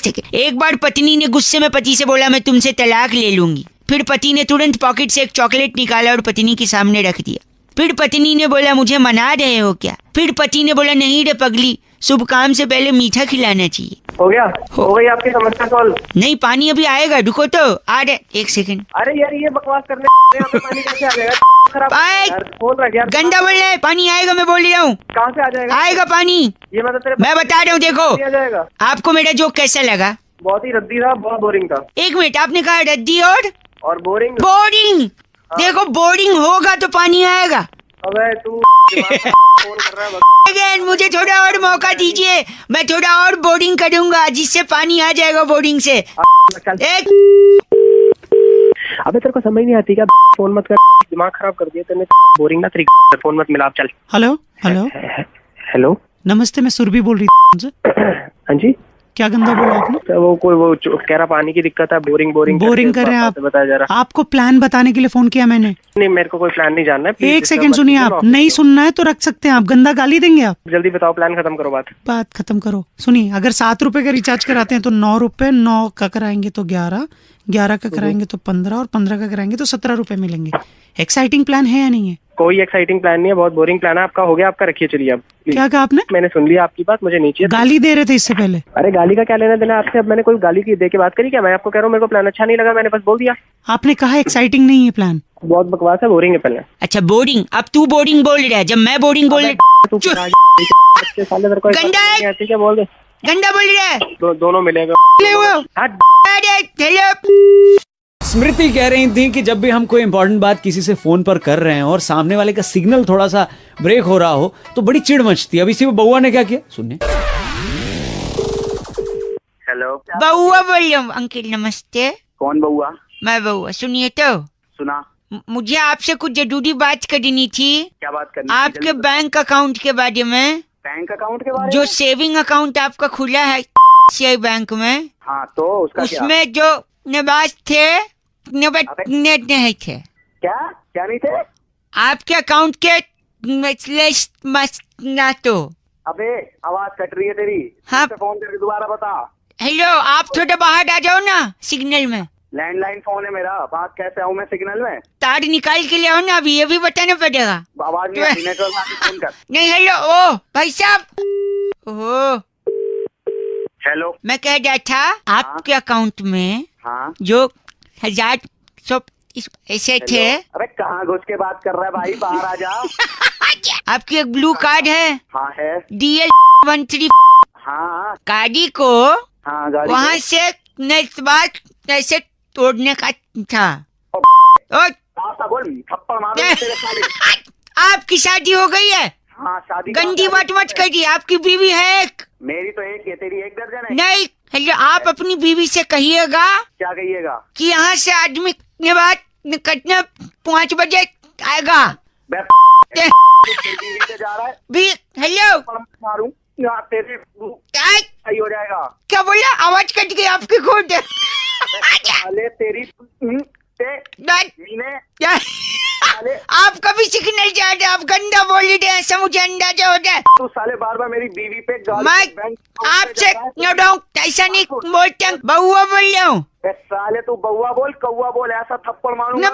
सेकंड। एक बार पत्नी ने गुस्से में पति से बोला, मैं तुमसे तलाक ले लूंगी। फिर पति ने तुरंत पॉकेट से एक चॉकलेट निकाला और पत्नी के सामने रख दिया। फिर पत्नी ने बोला, मुझे मना रहे हो क्या? फिर पति ने बोला, नहीं रे पगली, शुभ काम से पहले मीठा खिलाना चाहिए। हो गया? हो गई आपकी समस्या सॉल्व? नहीं, पानी अभी आएगा, रुको तो आ रहे। 1 सेकंड। अरे यार ये बकवास करने यहाँ पे पानी कैसे आ जाएगा? खराब भाई, यार, बोल रहा यार। गंदा बोल रहा है, पानी आएगा, मैं बोल रहा हूँ। कहाँ से आ जाएगा? आएगा पानी, ये मतलब तेरे मैं बता रहा हूँ। देखो आ जाएगा। आपको मेरा जोक कैसा लगा? बहुत ही रद्दी था, बहुत बोरिंग था। 1 मिनट, आपने कहा रद्दी और बोरिंग। बोरिंग। देखो बोरिंग होगा तो पानी आएगा। अबे तू फोन कर रहा है? अगेन मुझे थोड़ा और मौका दीजिए, मैं थोड़ा और बोरिंग करूंगा जिससे पानी आ जाएगा बोरिंग से। एक अबे तेरे को समझ नहीं आती क्या? फोन मत कर, दिमाग खराब कर दिया तूने। बोरिंग ना तेरी, फोन मत मिला, चल। हेलो हेलो हेलो नमस्ते, मैं सुरभि बोल रही थी उनसे। हाँ जी, क्या गंदा बोला आपने? तो वो कह रहा पानी की दिक्कत है, बोरिंग कर रहे हैं आप? बताया जा रहा। आपको प्लान बताने के लिए फोन किया मैंने। नहीं, मेरे को कोई प्लान नहीं जानना है। 1 सेकंड सुनिए, आप नहीं सुनना है तो रख सकते हैं। आप गंदा गाली देंगे आप? जल्दी बताओ, प्लान खत्म करो। बात खत्म करो। सुनिए, अगर 7 रुपए का रिचार्ज कराते हैं तो 9 रुपए, 9 का कराएंगे तो 11, 11 का कराएंगे तो 15 और 15 का कराएंगे तो 17 रुपए मिलेंगे। एक्साइटिंग प्लान है या नहीं है? कोई एक्साइटिंग प्लान नहीं है, बहुत बोरिंग प्लान है आपका। हो गया आपका, रखिए चलिए। अब क्या कहा आपने? मैंने सुन लिया आपकी बात, मुझे नीचे गाली दे रहे थे इससे पहले। अरे गाली का क्या लेना देना आपसे? अब मैंने कोई गाली की दे के बात करी क्या? मैं आपको कह रहा हूँ मेरे को प्लान अच्छा नहीं लगा, मैंने बस बोल दिया। आपने कहा एक्साइटिंग नहीं है प्लान। बहुत बकवास है, बोरिंग है पहले। अच्छा बोरिंग, अब तू बोरिंग बोल रहा है जब मैं बोरिंग बोल तू गंदा है, क्या बोल दे? गंदा बोल रहा है। दोनों मिलेगा। स्मृति कह रही थी कि जब भी हम कोई इंपॉर्टेंट बात किसी से फोन पर कर रहे हैं और सामने वाले का सिग्नल थोड़ा सा ब्रेक हो रहा हो तो बड़ी चिढ़ मचती है। अब इसी में बउआ ने क्या किया, सुनिए। हेलो, बउआ बोल रहा हूँ। अंकिल नमस्ते। कौन बउआ? मैं बउआ, सुनिए तो। सुना। मुझे आपसे कुछ जरूरी बात करनी थी। क्या बात करनी? आपके बैंक अकाउंट के बारे में। बैंक अकाउंट के बारे में? जो सेविंग अकाउंट आपका खुला है CI बैंक में, हाँ, तो उसका उसमें जो निवास थे नहीं थे। क्या नहीं थे? आपके अकाउंट के ना तो। अबे आवाज कट रही है तेरी। हाँ। फोन करके दोबारा बता। हेलो, आप थोड़ा बाहर आ जाओ ना सिग्नल में। लैंडलाइन फोन है मेरा, बात कैसे आऊँ मैं सिग्नल में? तार निकाल के ले आओ ना, अभी ये भी बताना पड़ेगा। आवाज नहीं आती, नेटवर्क आके फोन कर। नहीं, हेलो, ओ भाई साहब। ओह, हेलो, मैं कह रहा था आपके अकाउंट में हाँ जो 1000 ऐसे थे। अरे कहाँ घुस के बात कर रहा है भाई, बाहर आ जा। आपकी एक ब्लू कार्ड है। हाँ है। DL 13। हाँ गाड़ी को हाँ, गाड़ी वहाँ से नेक्स्ट बार ऐसे तोड़ने का था। रास्ता बोल, थप्पड़ मारो तेरे साले। आपकी शादी हो गई है? हाँ, शादी। गंदी बात मत करिए, आपकी बीवी है एक। मेरी तो एक है, तेरी 1 दर्जन है। नहीं, हेलो, आप अपनी बीवी से कहिएगा क्या कहिएगा? कि यहाँ से आदमी ने बात निकटने 5 बजे आएगा। जा रहा है भी हेलो, मारूं यहाँ तेरे सही हो जाएगा। क्या बोला? आवाज कट गई आपकी खुद। साले तेरी आप कभी सिग्नल जा रहे, आप गंदा बोल रहे हैं, ऐसा मुझे अंदाजा हो जाए। तू साले बार बार मेरी बीवी पे मैं आपसे ऐसा नहीं बोलते, बउआ बोल रहा हूँ। साले तू बउआ बोल, कौआ बोल, ऐसा थप्पड़ मारूंगा।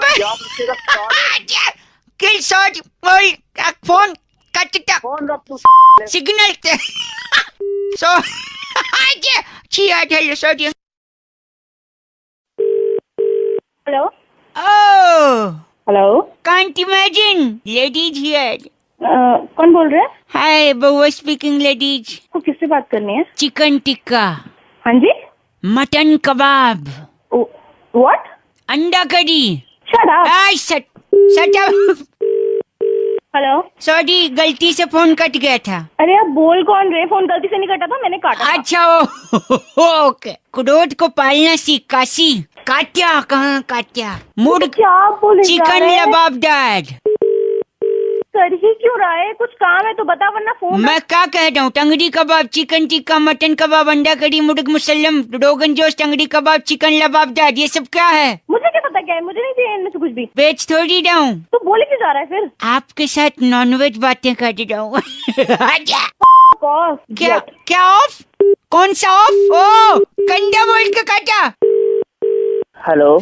किल शॉट बोल, फोन कटता, फोन रख तू। Signal so hello sorry. Hello. Oh hello Can't imagine. Ladies here. कौन बोल रहे हैं? Hi, बउआ speaking ladies. को किससे बात करनी है? चिकन टिक्का, हाँ जी। Mutton kebab, what? अंडा curry. Shut up. I shut up. Hello. Sorry, गलती से फोन कट गया था। अरे आप बोल कौन रहे? फोन गलती से नहीं कटा था, मैंने काटा था। अच्छा ओके। क्रोध को पालना सीख काशी। काट्या कहाँ काट्या? मुर्ग क्या बोले? चिकन लबाबदार। कर ही क्यों रहा है? कुछ काम है तो बता, वरना फोन। मैं क्या कह रहा हूँ? टंगड़ी कबाब, चिकन टिक्का, मटन कबाब, अंडा करी, मुर्ग मुसल्लम, रोगन जोश, टंगड़ी कबाब, चिकन लबाबदार, ये सब क्या है? मुझे क्या पता क्या है? मुझे नहीं चाहिए इनमें से कुछ भी। बेच थोड़ी रहा हूँ। तो बोले क्यों जा रहा है फिर? आपके साथ नॉनवेज बातें कर रहा हूँ। क्या क्या ऑफ? कौन सा ऑफ? ओ कंडा बोल के काटा। हेलो।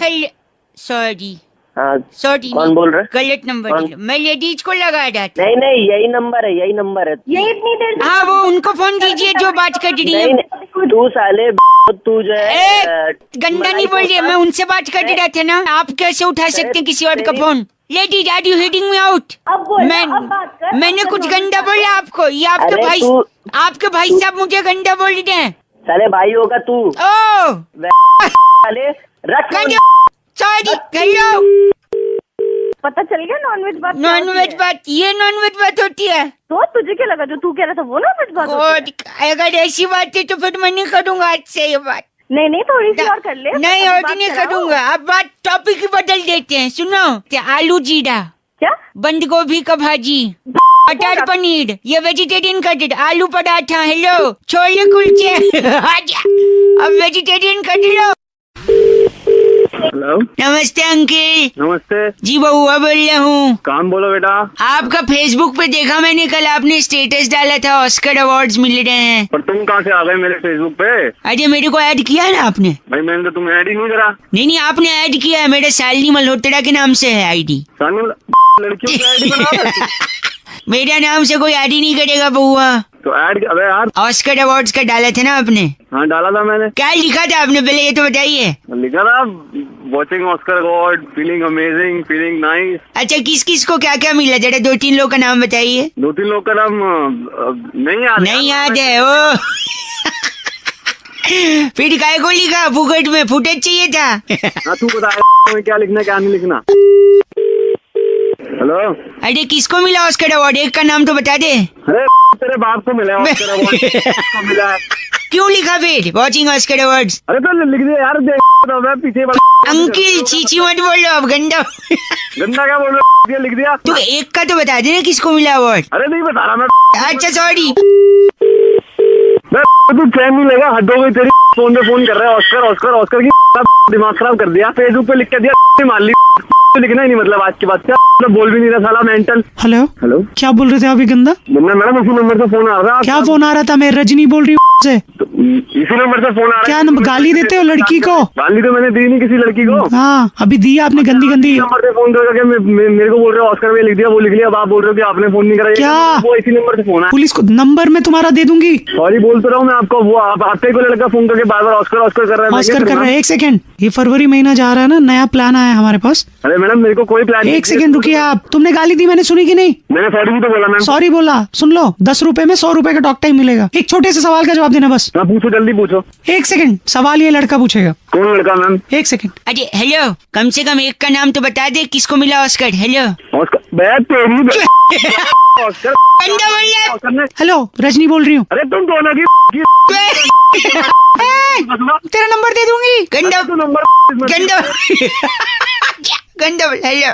सॉरी हाँ सॉरी, कौन बोल रहे? गलत नंबर दिया। मैं लेडीज को लगा रहा था। नहीं नहीं, यही नंबर है, यही नंबर है। यही इतनी देर से- हाँ, वो उनको फोन कीजिए जो बात कर रही है। नहीं, तू साले तू जो है गंदा नहीं बोल रही, मैं उनसे बात कर रहा था ना। आप कैसे उठा सकते हैं किसी और का phone? Ladies are you hitting me out? अब बोल, अब बात कर। मैंने कुछ गंदा बोला आपको? ये आपके अरे भाई, तू- आपके भाई साहब मुझे गंदा बोल रहे हैं। साले भाई होगा तू। ओ साले रख। Sorry, hello. पता चल गया नॉनवेज बात? नॉनवेज बात, ये नॉनवेज बात होती है? तो तुझे क्या लगा जो तू कह रहा था वो नॉनवेज बात होती है? अगर ऐसी बात है तो फिर मैं नहीं करूँगा आज से ये बात। नहीं नहीं, थोड़ी सी और कर ले। नहीं बात और नहीं कराओ। करूँगा। अब बात टॉपिक ही बदल देते हैं। सुनो, क्या आलू जीरा, क्या? बंद गोभी का भाजी, मटर पनीर, ये वेजिटेरियन का डिश, आलू पराठा, हेलो, छोले कुलचे। आजा, अब वेजिटेरियन का लो। हेलो, नमस्ते अंकल। नमस्ते। जी बउआ बोल रहा हूँ। काम बोलो बेटा। आपका फेसबुक पे देखा मैंने, कल आपने स्टेटस डाला था ऑस्कर अवार्ड्स मिल रहे हैं। पर तुम कहाँ से आ गए मेरे फेसबुक पे? अरे मेरे को ऐड किया है ना आपने? भाई मैंने तो तुम्हें ऐड ही नहीं करा। नहीं आपने ऐड किया है, मेरे शालिनी मल्होत्रा के नाम से है आईडी। लड़कियों की ऐड बना रहे हो? मेरा नाम से कोई ऐड ही नहीं करेगा बउआ। तो ऐड अबे यार। ऑस्कर अवार्ड्स का डाला था ना आपने? हाँ डाला था मैंने। क्या लिखा था आपने, पहले ये तो बताइए। लिखा था watching Oscar award, feeling amazing, feeling nice. अच्छा, किस किस को क्या क्या मिला? जरा 2-3 लोग का नाम बताइए। 2-3 लोग का नाम नहीं याद। नहीं याद है ओ। फिर काय को लिखा? फुकट में फुटेज चाहिए था। हाँ तू बता क्या लिखना क्या नहीं लिखना। हेलो। अरे किसको मिला ऑस्कर अवार्ड? एक का नाम तो बता दे। अरे तेरे बाप को मिला ऑस्कर अवार्ड। किसको मिला है? क्यों लिखा फिर वॉचिंग ऑस्कर अवार्ड्स? अरे तो लिख दे यार, देख तो मैं पीछे अंकिल चीची मत बोलो अब, गंदा। गंदा क्या बोल रहा है? लिख दिया। तू एक का तो बता दे ना किसको मिला अवार्ड। अरे नहीं बता रहा मैं। अच्छा सॉरी। तू चैन नहीं लेगा, हद हो गई तेरी। फोन पे फोन कर रहा है ऑस्कर ऑस्कर ऑस्कर की। दिमाग खराब कर दिया। फेसबुक पे लिख के दिया, मार ली। लिखना ही नहीं मतलब आज के बाद। क्या बोल भी नहीं रहा साला मेंटल। हेलो हेलो, क्या बोल रहे थे अभी गंदा? मैडम इसी नंबर से फोन आ रहा था। क्या फोन आ रहा था? मैं रजनी बोल रही हूँ से। तो इसी नंबर से फोन आ रहा है। क्या नंबर? गाली देते हो लड़की को? गाली तो मैंने दी नहीं किसी लड़की को। हाँ अभी दी आपने, गंदी गंदी। नंबर से फोन करके मेरे को बोल रहे हो ऑस्कर में लिख दिया, वो लिख लिया। अब आप बोल रहे हो कि आपने फोन नहीं करा। क्या? वो इसी नंबर से फोन है। पुलिस को नंबर में तुम्हारा दे दूंगी। सॉरी बोल तो रहा हूँ मैं आपको। वो आप आपके को लड़का फोन करके बार बार ऑस्कर ऑस्कर कर रहा है। ऑस्कर कर रहा है। एक सेकंड, ये फरवरी महीना जा रहा है ना, नया प्लान आया हमारे पास। अरे मैडम मेरे को कोई प्लान। एक सेकंड रुकिए आप। तुमने गाली दी, मैंने सुनी कि नहीं? मैंने सॉरी भी तो बोला मैम। सॉरी बोला। सुन लो, 10 रुपए में 100 रुपए का टॉक टाइम मिलेगा। एक छोटे से सवाल का जवाब देना बस। हाँ पूछो, जल्दी पूछो। एक सेकंड, सवाल ये लड़का पूछेगा। कौन लड़का मैम? एक सेकंड। अरे हेलो, कम से कम एक का नाम तो बता दे, किसको मिला ऑस्कर? हेलो। ऑस्कर बैठ तेरी ऑस्कर गंदा बोल रहा है। ऑस्कर ने। हेलो, रजनी बोल रही हूँ। अरे तुम दोनों की तेरा नंबर दे दूंगी। गंदा तो नंबर गंदा गंदा बोल। हेलो।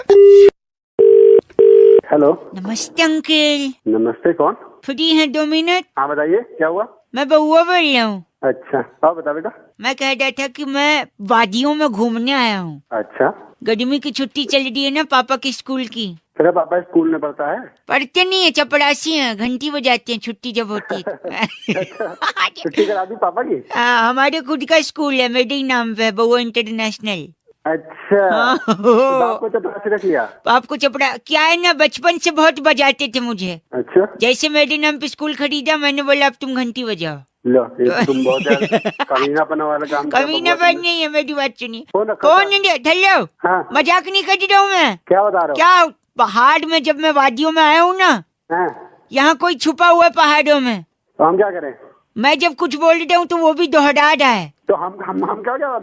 हेलो। नमस्ते अंकल। नमस्ते, कौन? फ्री हैं 2 मिनट? हाँ बताइए क्या हुआ? मैं बउआ बोल रहा हूँ। अच्छा हाँ बता बेटा। मैं कह रहा था कि मैं वादियों में घूमने आया हूँ। अच्छा, गर्मी की छुट्टी चल रही है ना पापा की स्कूल की। तेरा पापा स्कूल में पढ़ता है? पढ़ते नहीं है, चपरासी हैं, घंटी बजाते हैं छुट्टी जब होती है। छुट्टी करा दी पापा की? हाँ, हमारे खुद का स्कूल है, मेरे ही नाम पे, बउआ इंटरनेशनल। अच्छा। हाँ। तो बाप को चपरासी से रख लिया? आपको चपड़ा क्या है ना, बचपन से बहुत बजाते थे मुझे। अच्छा। जैसे मेरे नाम पे स्कूल खरीदा, मैंने बोला अब तुम घंटी बजाओ। लो ये तुम बहुत यार कमीनापना वाला काम कर रहे हो। कमीनापन नहीं है, मेरी बात सुनिए। फोन रखो। फोन नहीं दे, हेलो। हाँ। मजाक नहीं कर रहा हूँ मैं। क्या बता रहे हो? क्या पहाड़ में जब मैं वादियों में आया हूँ ना, हाँ। यहाँ कोई छुपा हुआ है पहाड़ों में। तो हम क्या करें? मैं जब कुछ बोल रहा हूँ तो वो भी दोहरा रहा है। तो हम क्या क्या हम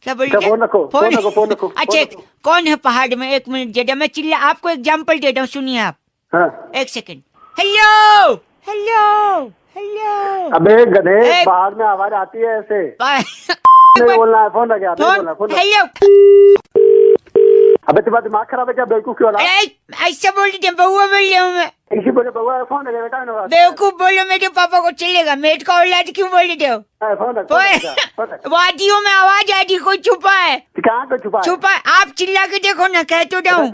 क्या बोल रहे? फोन रखो, फोन रखो, फोन रखो। अच्छा कौन है पहाड़ में? एक मिनट जरा मैं चिल्ला, आपको एग्जाम्पल देता हूँ, सुनिए आप। हाँ। एक सेकंड। Hello hello hello. अबे गधे, पहाड़ में आवाज आती है ऐसे नहीं बोलना है। फोन रख यार, नहीं बोलना। Phone hello. अबे तुम्हारा दिमाग खराब है क्या? बेवकूफ क्यों रहा? ऐसा बोल रही बउआ बोल रहा हूँ मैं। इसी बोले बउआ फोन रख बेटा। बेवकूफ बोलो, मेरे पापा को चलेगा। मेट का औलाद क्यों बोल रहे हो? फोन रख। वादियों में आवाज आ रही, कोई छुपा है। कहाँ पे छुपा है? छुपा है, आप चिल्ला के देखो ना, कह तो रहा हूँ।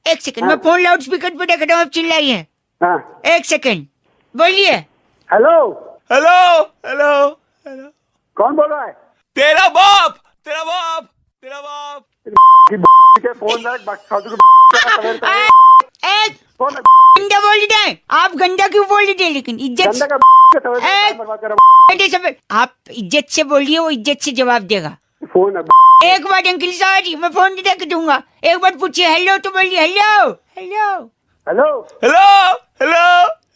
एक सेकंड मैं फोन लाउड स्पीकर पे रख रहा हूँ, आप चिल्लाइए। एक सेकंड बोलिए। Hello hello hello hello. कौन बोल रहा है? तेरा बाप, तेरा बाप, तेरा बाप। फोन गंदा बोल रहे हैं आप। गंदा क्यों बोल रहे हैं? लेकिन इज्जत आप इज्जत से बोलिए, वो इज्जत से जवाब देगा। फोन एक बार अंकिल सॉरी, मैं फोन देख दूंगा। एक बार पूछिए हेलो तो बोलिए hello hello hello hello hello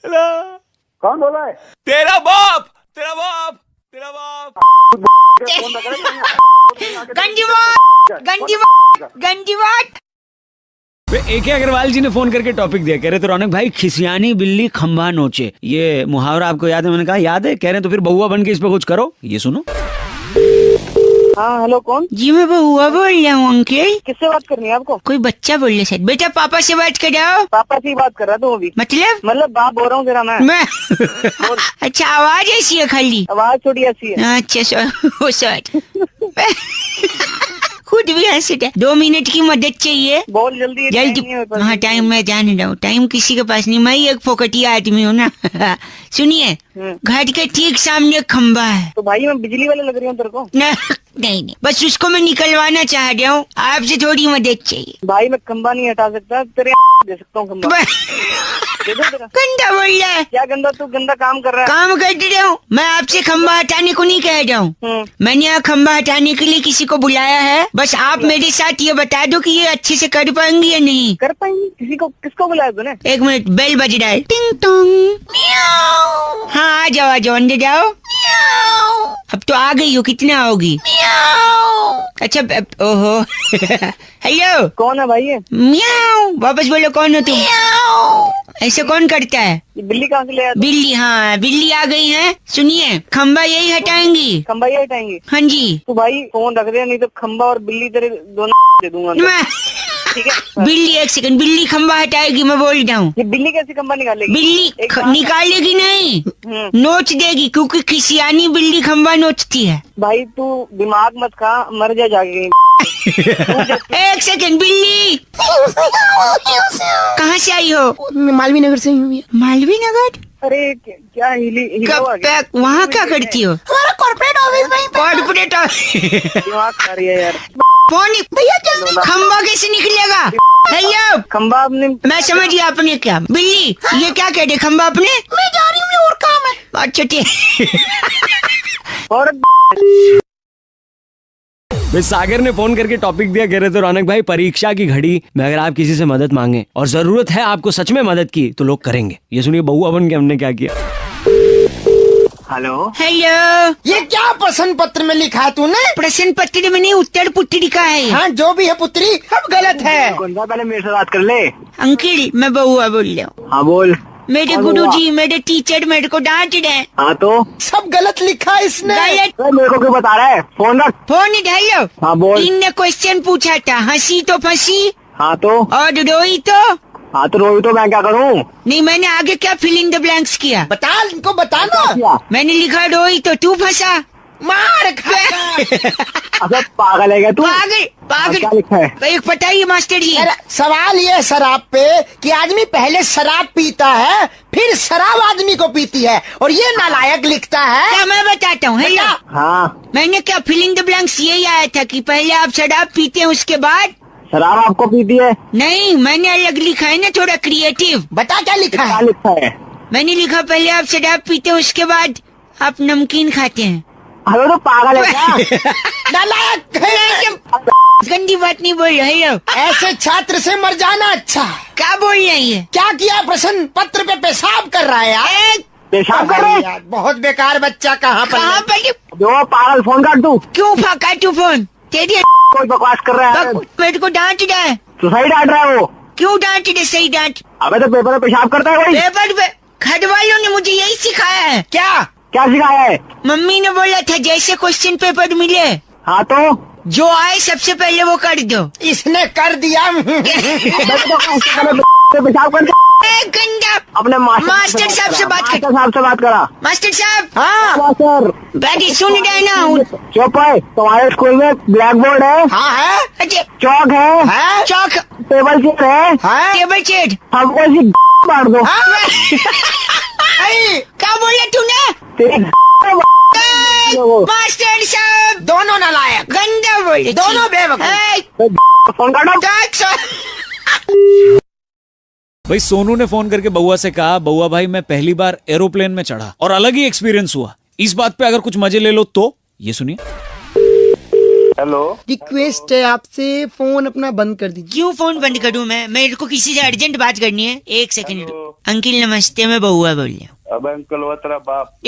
hello. कौन बोल रहा है? तेरा बाप, तेरा बाप, तेरा बाप। गंदी बात। AK अग्रवाल जी ने फोन करके टॉपिक दिया, कह रहे तो रौनक भाई खिसियानी बिल्ली खंभा नोचे, ये मुहावरा आपको याद है? मैंने कहा याद है। कह रहे तो फिर बउआ बन के इस पे कुछ करो। ये सुनो। हाँ हेलो कौन? जी मैं बउआ बोल रहा हूँ अंकल। किससे बात करनी है आपको? कोई बच्चा बोल रहे सर। बेटा पापा से बात कराओ। पापा से ही बात कर रहा था वो भी। मतलब बाप बोल रहा हूँ तेरा मैं। अच्छा आवाज ऐसी है खाली? आवाज थोड़ी ऐसी है। अच्छा सॉरी खुद भी हंस रहा। 2 मिनट की मदद चाहिए। बहुत जल्दी जल्दी। हाँ टाइम मैं जान रहा हूँ, टाइम किसी के पास नहीं। मैं ही एक फोकटिया आदमी हूँ ना। सुनिए, घर के ठीक सामने खंबा है। तो भाई मैं बिजली वाले लग रही हूँ तेरे को? नहीं बस उसको मैं निकलवाना चाह रहा हूँ, आपसे थोड़ी मदद चाहिए। भाई मैं खंबा नहीं हटा सकता, तेरे दे सकता हूँ खंबा। गंदा बोल रहा है। क्या गंदा? तू गंदा काम कर रहा है। काम कर रहा हूँ मैं, आपसे खंबा हटाने को नहीं कह रहा हूँ। मैंने यहाँ खंबा हटाने के लिए किसी को बुलाया है। बस आप मेरे साथ ये बता दो कि ये अच्छे से कर पाएंगी या नहीं। कर पाएंगी? किसको बुलाया तूने? 1 मिनट, बेल बज रहा है। टिंग टोंग। हाँ आ जाओ अंदर जाओ। अब तो आ गई हो, कितना आओगी? अच्छा ओहो हेलो कौन है भाई ये? म्याऊ। वापस बोलो कौन हो तुम? ऐसे कौन करता है? बिल्ली कहाँ से ले आया? बिल्ली? हाँ बिल्ली आ गई है। सुनिए, खंबा यही हटाएंगी। खंबा यही हटाएंगी? हाँ जी। तो भाई फोन रख दे, नहीं तो खंबा और बिल्ली तेरे दोनों दे दूंगा। ठीक है बिल्ली 1 सेकंड, बिल्ली खंबा हटाएगी, मैं बोल रहा हूँ। ये बिल्ली कैसे खंबा निकालेगी? बिल्ली निकालेगी नहीं, नोच देगी, क्योंकि खिसियानी बिल्ली खंबा नोचती है। भाई तू दिमाग मत खा, मर जाएगी। 1 सेकंड, बिल्ली कहाँ से आई हो? मालवीय नगर से ही। मालवीय नगर? अरे क्या वहाँ क्या करती हो? Corporate office. Corporate office. दिमाग खा रही है यार। फोन भैया जल्दी। खंबा कैसे निकलेगा? हेलो खंबा अपने। मैं समझ गया आपने क्या। बिल्ली ये क्या कह रहे? खंबा अपने? मैं जा रही हूँ और काम है। अच्छा ठीक। और सागर ने फोन करके टॉपिक दिया, कह रहे थे रौनक भाई परीक्षा की घड़ी में अगर आप किसी से मदद मांगे और जरूरत है आपको सच में मदद की तो लोग करेंगे। ये सुनिए बउआ बन के हमने क्या किया। Hello hello. ये क्या प्रश्न पत्र में लिखा है तूने? प्रश्न पत्र में नहीं, उत्तर पुत्री का है। हाँ जो भी है पुत्री, सब गलत है। कौन सा? पहले मेरे से बात कर ले। अंकिल मैं बउआ बोल रहा हूँ। हाँ बोल। मेरे गुरुजी, मेरे टीचर मेरे को डांट रहे। हाँ तो सब गलत लिखा है इसने। गलत। मेरे को क्यों बता रहा है? फोन रख। Phone hello. हाँ बोल। इनने क्वेश्चन पूछा था, हंसी तो फंसी। हाँ तो? और रोई तो? हाँ तो रोई तो मैं क्या करूँ? नहीं मैंने आगे क्या फिल इन द ब्लैंक्स किया? बता, इनको बताना। मैंने लिखा रोई तो तू फंसा। मार खा। अबे पागल है क्या तू? पागल क्या लिखा है? एक पता ही मास्टर जी। सवाल ये है शराब पे कि आदमी पहले शराब पीता है, फिर शराब आदमी को पीती है, और ये नालायक लिखता है। क्या मैं बताता हूँ? हाँ मैंने क्या फिल इन द ब्लैंक्स यही आया था कि पहले आप शराब पीते हैं, उसके बाद शराब आपको पीती है? नहीं मैंने अलग लिखा है ना, थोड़ा क्रिएटिव। बता क्या लिखा है? क्या लिखा है? मैंने लिखा पहले आप शराब पीते हैं, उसके बाद आप नमकीन खाते हैं। अरे तो पागल है क्या? नालायक, गंदी बात नहीं बोल रहे हो। ऐसे छात्र से मर जाना अच्छा। क्या बोल रही है? क्या किया? प्रश्न पत्र पे पेशाब कर रहा है यार। पेशाब कर रहे हैं? यार बहुत बेकार बच्चा। कहाँ कहाँ पर? पर? जो पागल, फोन काट तू। क्यों फाका तू फोन? तेरी कोई बकवास कर रहा है। मेरे को डांट रहा है। तो सही डांट रहा है वो। क्यों डांट रहे? सही डांट। अबे तो पेपर में पेशाब करता है कोई? पेपर पे घर वालों ने मुझे यही सिखाया है। क्या? क्या सिखाया है? मम्मी ने बोला था जैसे क्वेश्चन पेपर मिले, हाँ तो जो आए सबसे पहले वो कर दो। इसने कर दिया। पेशाब करके गंदा। अपने मास्टर साहब से बात कर। मास्टर साहब से बात करा। मास्टर साहब, हाँ मास्टर बैठी सुन रहे ना? चुप है। तुम्हारे स्कूल में ब्लैक बोर्ड है, हाँ है, अच्छा, चौक है, चौक, टेबल चेयर है, हाँ? Table chair. हमको ऐसी मार दो। क्या बोला तूने? तेरी मास्टर साहब दोनों नालायक, गंदा बोले। दोनों बेवकूफ। फोन काटो। भाई सोनू ने फोन करके बउआ से कहा, बउआ भाई मैं पहली बार एरोप्लेन में चढ़ा और अलग ही एक्सपीरियंस हुआ, इस बात पे अगर कुछ मजे ले लो तो। ये सुनिए। हेलो, रिक्वेस्ट है आपसे, फोन अपना बंद कर दीजिए। क्यों फोन बंद करूं मैं? मेरे को किसी से अर्जेंट बात करनी है। एक सेकंड। अंकिल नमस्ते, मैं बउआ बोल रहा हूँ। अब अंकल हुआ तेरा बाप।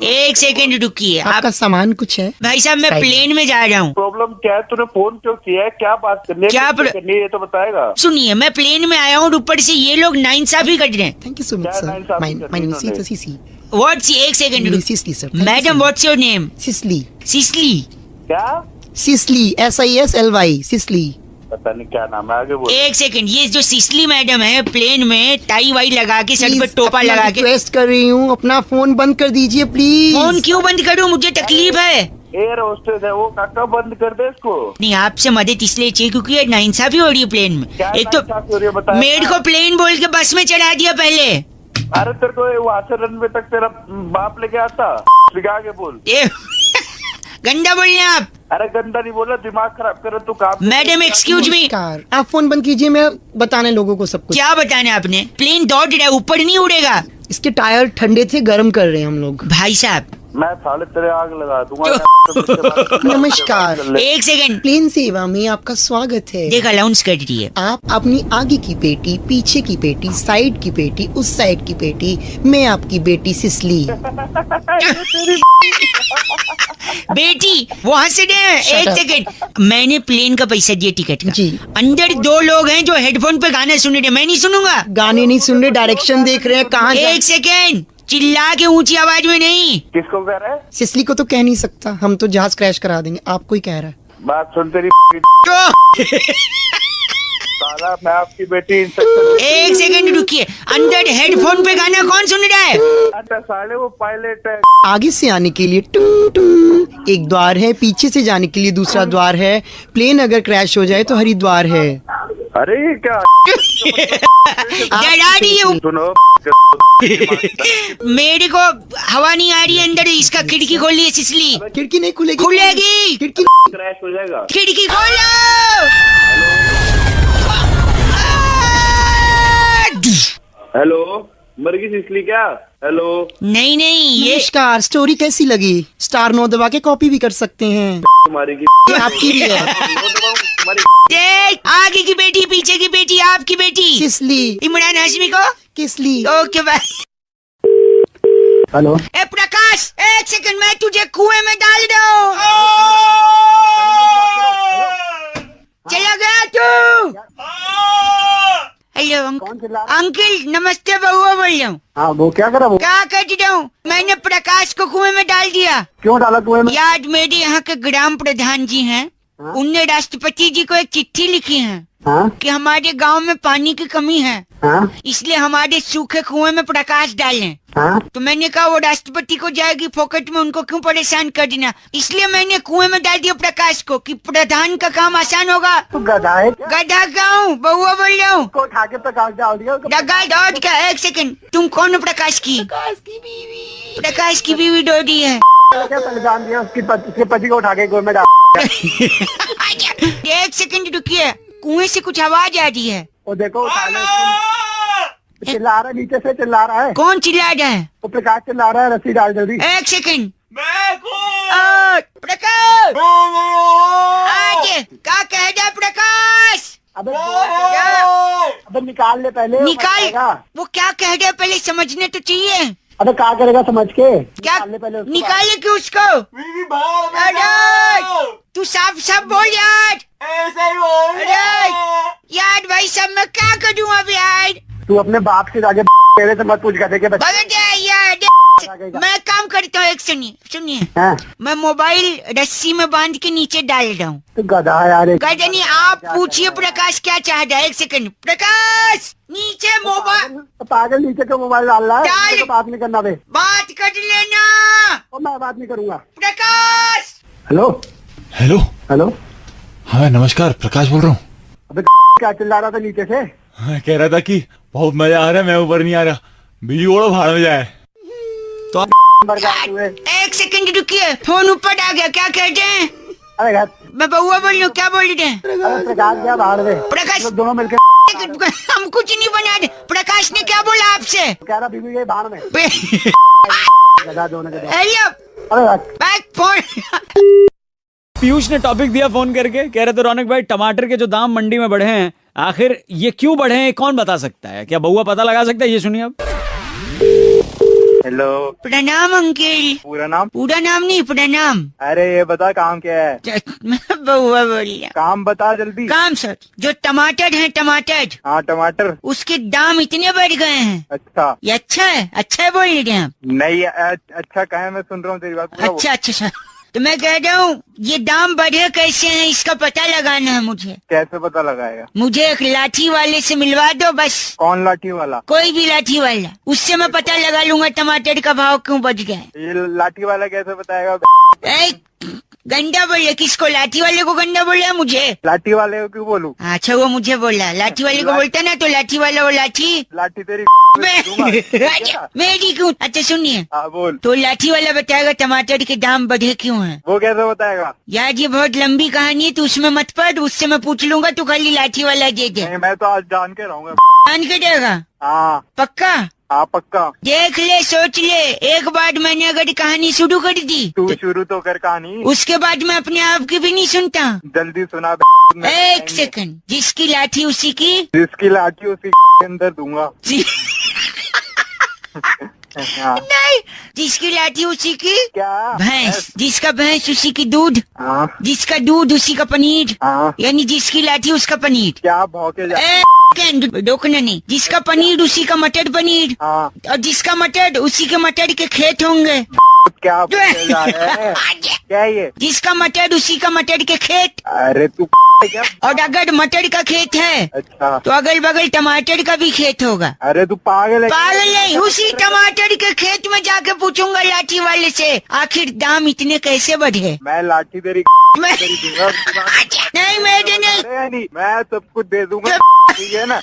एक सेकंड रुकिए। आपका सामान कुछ है? भाई साहब मैं प्लेन में जा रहा हूँ। प्रॉब्लम क्या है? तूने फोन क्यों किया है? क्या बात करनी है? क्या किससे करनी है ये तो बताएगा। सुनिए, मैं प्लेन में आया हूँ, ऊपर से ये लोग नाइंसाफी कर रहे हैं। थैंक यू सो मच क्या सर। नाइंसाफी my name is CC. What's, एक second Sisly sir. Madam, what's your name? Sisly. Sisly. क्या? Sisly, SISLY, Sisly. पता नहीं क्या नाम है, आगे बोल। एक सेकंड, ये जो सिसली मैडम है प्लेन में टाई वाई लगा के, सर पे टोपा लगा के। रिक्वेस्ट कर रही हूँ, अपना फोन बंद कर दीजिए प्लीज। फोन क्यों बंद करूँ? मुझे तकलीफ है। एयर होस्टेस है वो, काका बंद कर दे इसको। नहीं, आपसे मदद इसलिए चाहिए क्योंकि ये नाइंसाफी हो रही है प्लेन में। क्या एक तो नाइंसाफी हो रही है बताया? मेड को प्लेन बोल के बस में चढ़ा दिया पहले। अरे तेरे को वहाँ से रनवे तक तेरा बाप लेके आता। आगे बोल। गंदा बोल रहे हैं आप। अरे गंदा नहीं बोला, दिमाग खराब करे तू काम। Madam excuse me. आप फोन बंद कीजिए, मैं बताने लोगों को सब कुछ। क्या बताने आपने? प्लेन दौड़ रहा है, ऊपर नहीं उड़ेगा। इसके टायर ठंडे थे, गर्म कर रहे हैं हम लोग। भाई साहब मैं साले तेरे आग लगा दूंगा। नमस्कार। एक सेकंड। प्लेन सेवा में आपका स्वागत है। देख अलाउंस कर रही है। आप अपनी आगे की पेटी, पीछे की पेटी, साइड की पेटी, उस साइड की पेटी, मैं आपकी बेटी सिसली। बेटी वो हंस रहे हैं। Shut एक up. सेकंड, मैंने प्लेन का पैसा दिया टिकट का। जी। अंदर दो लोग हैं जो हेडफोन पे गाना सुन रहे हैं, मैं नहीं सुनूंगा। गाने नहीं सुन रहे, डायरेक्शन देख रहे हैं कहाँ जा- एक सेकंड, चिल्ला के ऊंची आवाज में नहीं। किसको कह रहा है? सिसली को तो कह नहीं सकता, हम तो जहाज क्रैश करा देंगे। आपको ही कह रहा है। बात सुन तेरी। तो साला मैं आपकी बेटी इंस्ट्रक्टर। एक सेकंड रुकिए, अंदर हेडफोन पे गाना कौन सुन रहा है? अच्छा साले वो पायलट है। आगे से आने के लिए टुन टुन एक द्वार है, पीछे से जाने के लिए दूसरा द्वार है। प्लेन अगर क्रैश हो जाए तो हरिद्वार है। अरे ये क्या डरा रही है। सुनो। मेरे को हवा नहीं आ रही है अंदर, इसका खिड़की खोलिए सिसली। खिड़की नहीं खुलेगी। खुलेगी। खिड़की क्रैश हो जाएगा। खिड़की खोलो। हेलो, मर गई सिसली क्या? हेलो। नहीं ये नमस्कार। स्टोरी कैसी लगी? स्टार 9 दबा के कॉपी भी कर सकते हैं। तुम्हारी की ये आपकी भी है। तुम्हारी देख, आगे की बेटी, पीछे की बेटी, आपकी बेटी सिसली। इमरान हाशमी को किसली? Okay bye. हेलो। ए प्रकाश, एक सेकंड, मैं तुझे कुएं में डाल दूं। चला गया तू? हेलो अंकल, नमस्ते, बउआ बोल रहा हूँ। हाँ वो क्या करा? वो क्या कर रहा हूँ? मैंने प्रकाश को कुएं में डाल दिया। क्यों डाला कुएं में? याद मेरे यहाँ के ग्राम प्रधान जी हैं, उनने राष्ट्रपति जी को एक चिट्ठी लिखी है हाँ कि हमारे गांव में पानी की कमी है, हाँ इसलिए हमारे सूखे कुएं में प्रकाश डालें। हाँ। तो मैंने कहा वो राष्ट्रपति को जाएगी फोकट में, उनको क्यों परेशान कर देना, इसलिए मैंने कुएं में डाल दिया प्रकाश को कि प्रधान का काम आसान होगा। तू गधा है क्या? गधा गाँव बउआ बोल रहा हूँ। को उठा के प्रकाश डाल दिया। डगा डॉट का। एक सेकंड, तुम कौन हो? प्रकाश की बीवी। प्रकाश की बीवी डोडी है। क्या जान दिया उसके पति को उठा के कुएं में डाल। एक सेकंड रुकिए, कुएं से कुछ आवाज आ रही है। वो देखो उठा ले। चिल्ला रहा है, नीचे से चिल्ला रहा है। कौन चिल्ला रहा है? तो प्रकाश चिल्ला रहा है, रस्सी डाल जल्दी। एक सेकंड। प्रकाश आज क्या कह रहा प्रकाश? अबे निकाल ले पहले। निकाल। वो क्या कह रहा है पहले समझने तो चाहिए। अबे क्या करेगा समझ के? क्या निकाले क्यों उसको? अरे तू साफ साफ बोल यार। अरे यार भाई साहब मैं क्या करूँ अब यार? तू अपने बाप से आगे तेरे से मत पूछ गधे के बच्चे। यार मैं काम करता हूँ, एक सुनिए मैं मोबाइल रस्सी में बांध के नीचे डाल रहा हूँ। तू गधा यार। गधा नहीं, आप पूछिए प्रकाश क्या चाह रहा है। एक सेकंड प्रकाश नीचे मोबाइल। पागल नीचे क्यों मोबाइल डाल रहा है? तो बात नहीं करना बे। बात कर लेना। और मैं बात नहीं करूँगा। प्रकाश हेलो हेलो हेलो। हाँ नमस्कार, प्रकाश बोल रहा हूँ। अबे क्या चिल्ला रहा था नीचे से? हाँ, कह रहा था कि बहुत मजा आ रहा है, मैं ऊपर नहीं आ रहा, बिजली ओढ़ो भाड़ में जाए। तो एक सेकंड रुकिए, फोन ऊपर आ गया। क्या कहते हैं? अरे मैं बउआ बोल रही हूँ। क्या बोल रहे हैं? प्रकाश क्या भाड़ में? प्रकाश दोनों मिलकर हम कुछ नहीं बना रहे। प्रकाश ने क्या बोला आपसे? कह रहा बीबी गई भाड़ में। गधा दोनों के बैक फोन। पीयूष ने टॉपिक दिया फोन करके, कह रहे थे रौनक भाई टमाटर के जो दाम मंडी में बढ़े हैं, आखिर ये क्यों बढ़े हैं, कौन बता सकता है? क्या बउआ पता लगा सकता है? ये सुनिए आप। हेलो। प्रणाम अंकल। पूरा नाम? पूरा नाम नहीं, प्रणाम। अरे ये बता काम क्या है? मैं बउआ बोल रहा। काम बता जल्दी। काम सर, जो टमाटर है टमाटर। हाँ टमाटर। उसके दाम इतने बढ़ गए हैं। अच्छा ये अच्छा है? अच्छा है बोल रहे हैं आप? नहीं अच्छा कहे, मैं सुन रहा हूँ तेरी बात। अच्छा अच्छा सर, तो मैं कह रहा हूँ ये दाम बढ़े कैसे हैं इसका पता लगाना है मुझे। कैसे पता लगाएगा? मुझे एक लाठी वाले से मिलवा दो बस। कौन लाठी वाला? कोई भी लाठी वाला, उससे मैं पता लगा लूंगा टमाटर का भाव क्यों बढ़ गया है। ये लाठी वाला कैसे बताएगा? गंदा बोले? किसको? लाठी वाले को गंदा बोला? मुझे लाठी वाले को क्यों बोलूं? अच्छा वो मुझे बोला। लाठी वाले को बोलता ना तो लाठी वाला वो लाठी तेरी मेरी क्यों? अच्छा सुनिए। बोल। तो लाठी वाला बताएगा टमाटर के दाम बढ़े क्यों हैं। वो कैसे बताएगा? यार ये बहुत लंबी कहानी है, तो उसमें मत पड़, उससे मैं पूछ लूंगा। तू खाली लाठी वाला दे दे। मैं तो आज जान के रहूंगा। जान के देगा? हाँ पक्का? हाँ पक्का। देख ले, सोच ले, एक बार मैंने अगर कहानी शुरू कर दी तू शुरू तो कर कहानी, उसके बाद मैं अपने आप की भी नहीं सुनता। जल्दी सुना। एक सेकंड। जिसकी लाठी उसी की, जिसकी लाठी उसी के अंदर दूंगा। नहीं, जिसकी लाठी उसी की क्या? भैंस। जिसका भैंस उसी की दूध। हाँ। जिसका दूध उसी का पनीर। हाँ। यानी जिसकी लाठी उसका पनीर। क्या भौके रोकना नहीं। जिसका पनीर उसी का मटर पनीर। हाँ। और जिसका मटर उसी के मटर के खेत होंगे। क्या क्या ये? जिसका मटर उसी का मटर के खेत। अरे तू क्या? और अगर मटर का खेत है अच्छा तो अगल बगल टमाटर का भी खेत होगा। अरे तू पागल है? पागल नहीं, उसी टमाटर के खेत में जाके पूछूंगा लाठी वाले से आखिर दाम इतने कैसे बढ़े। मैं लाठी तेरी नहीं नहीं, मैं सब कुछ दे दूंगा। ठीक है ना?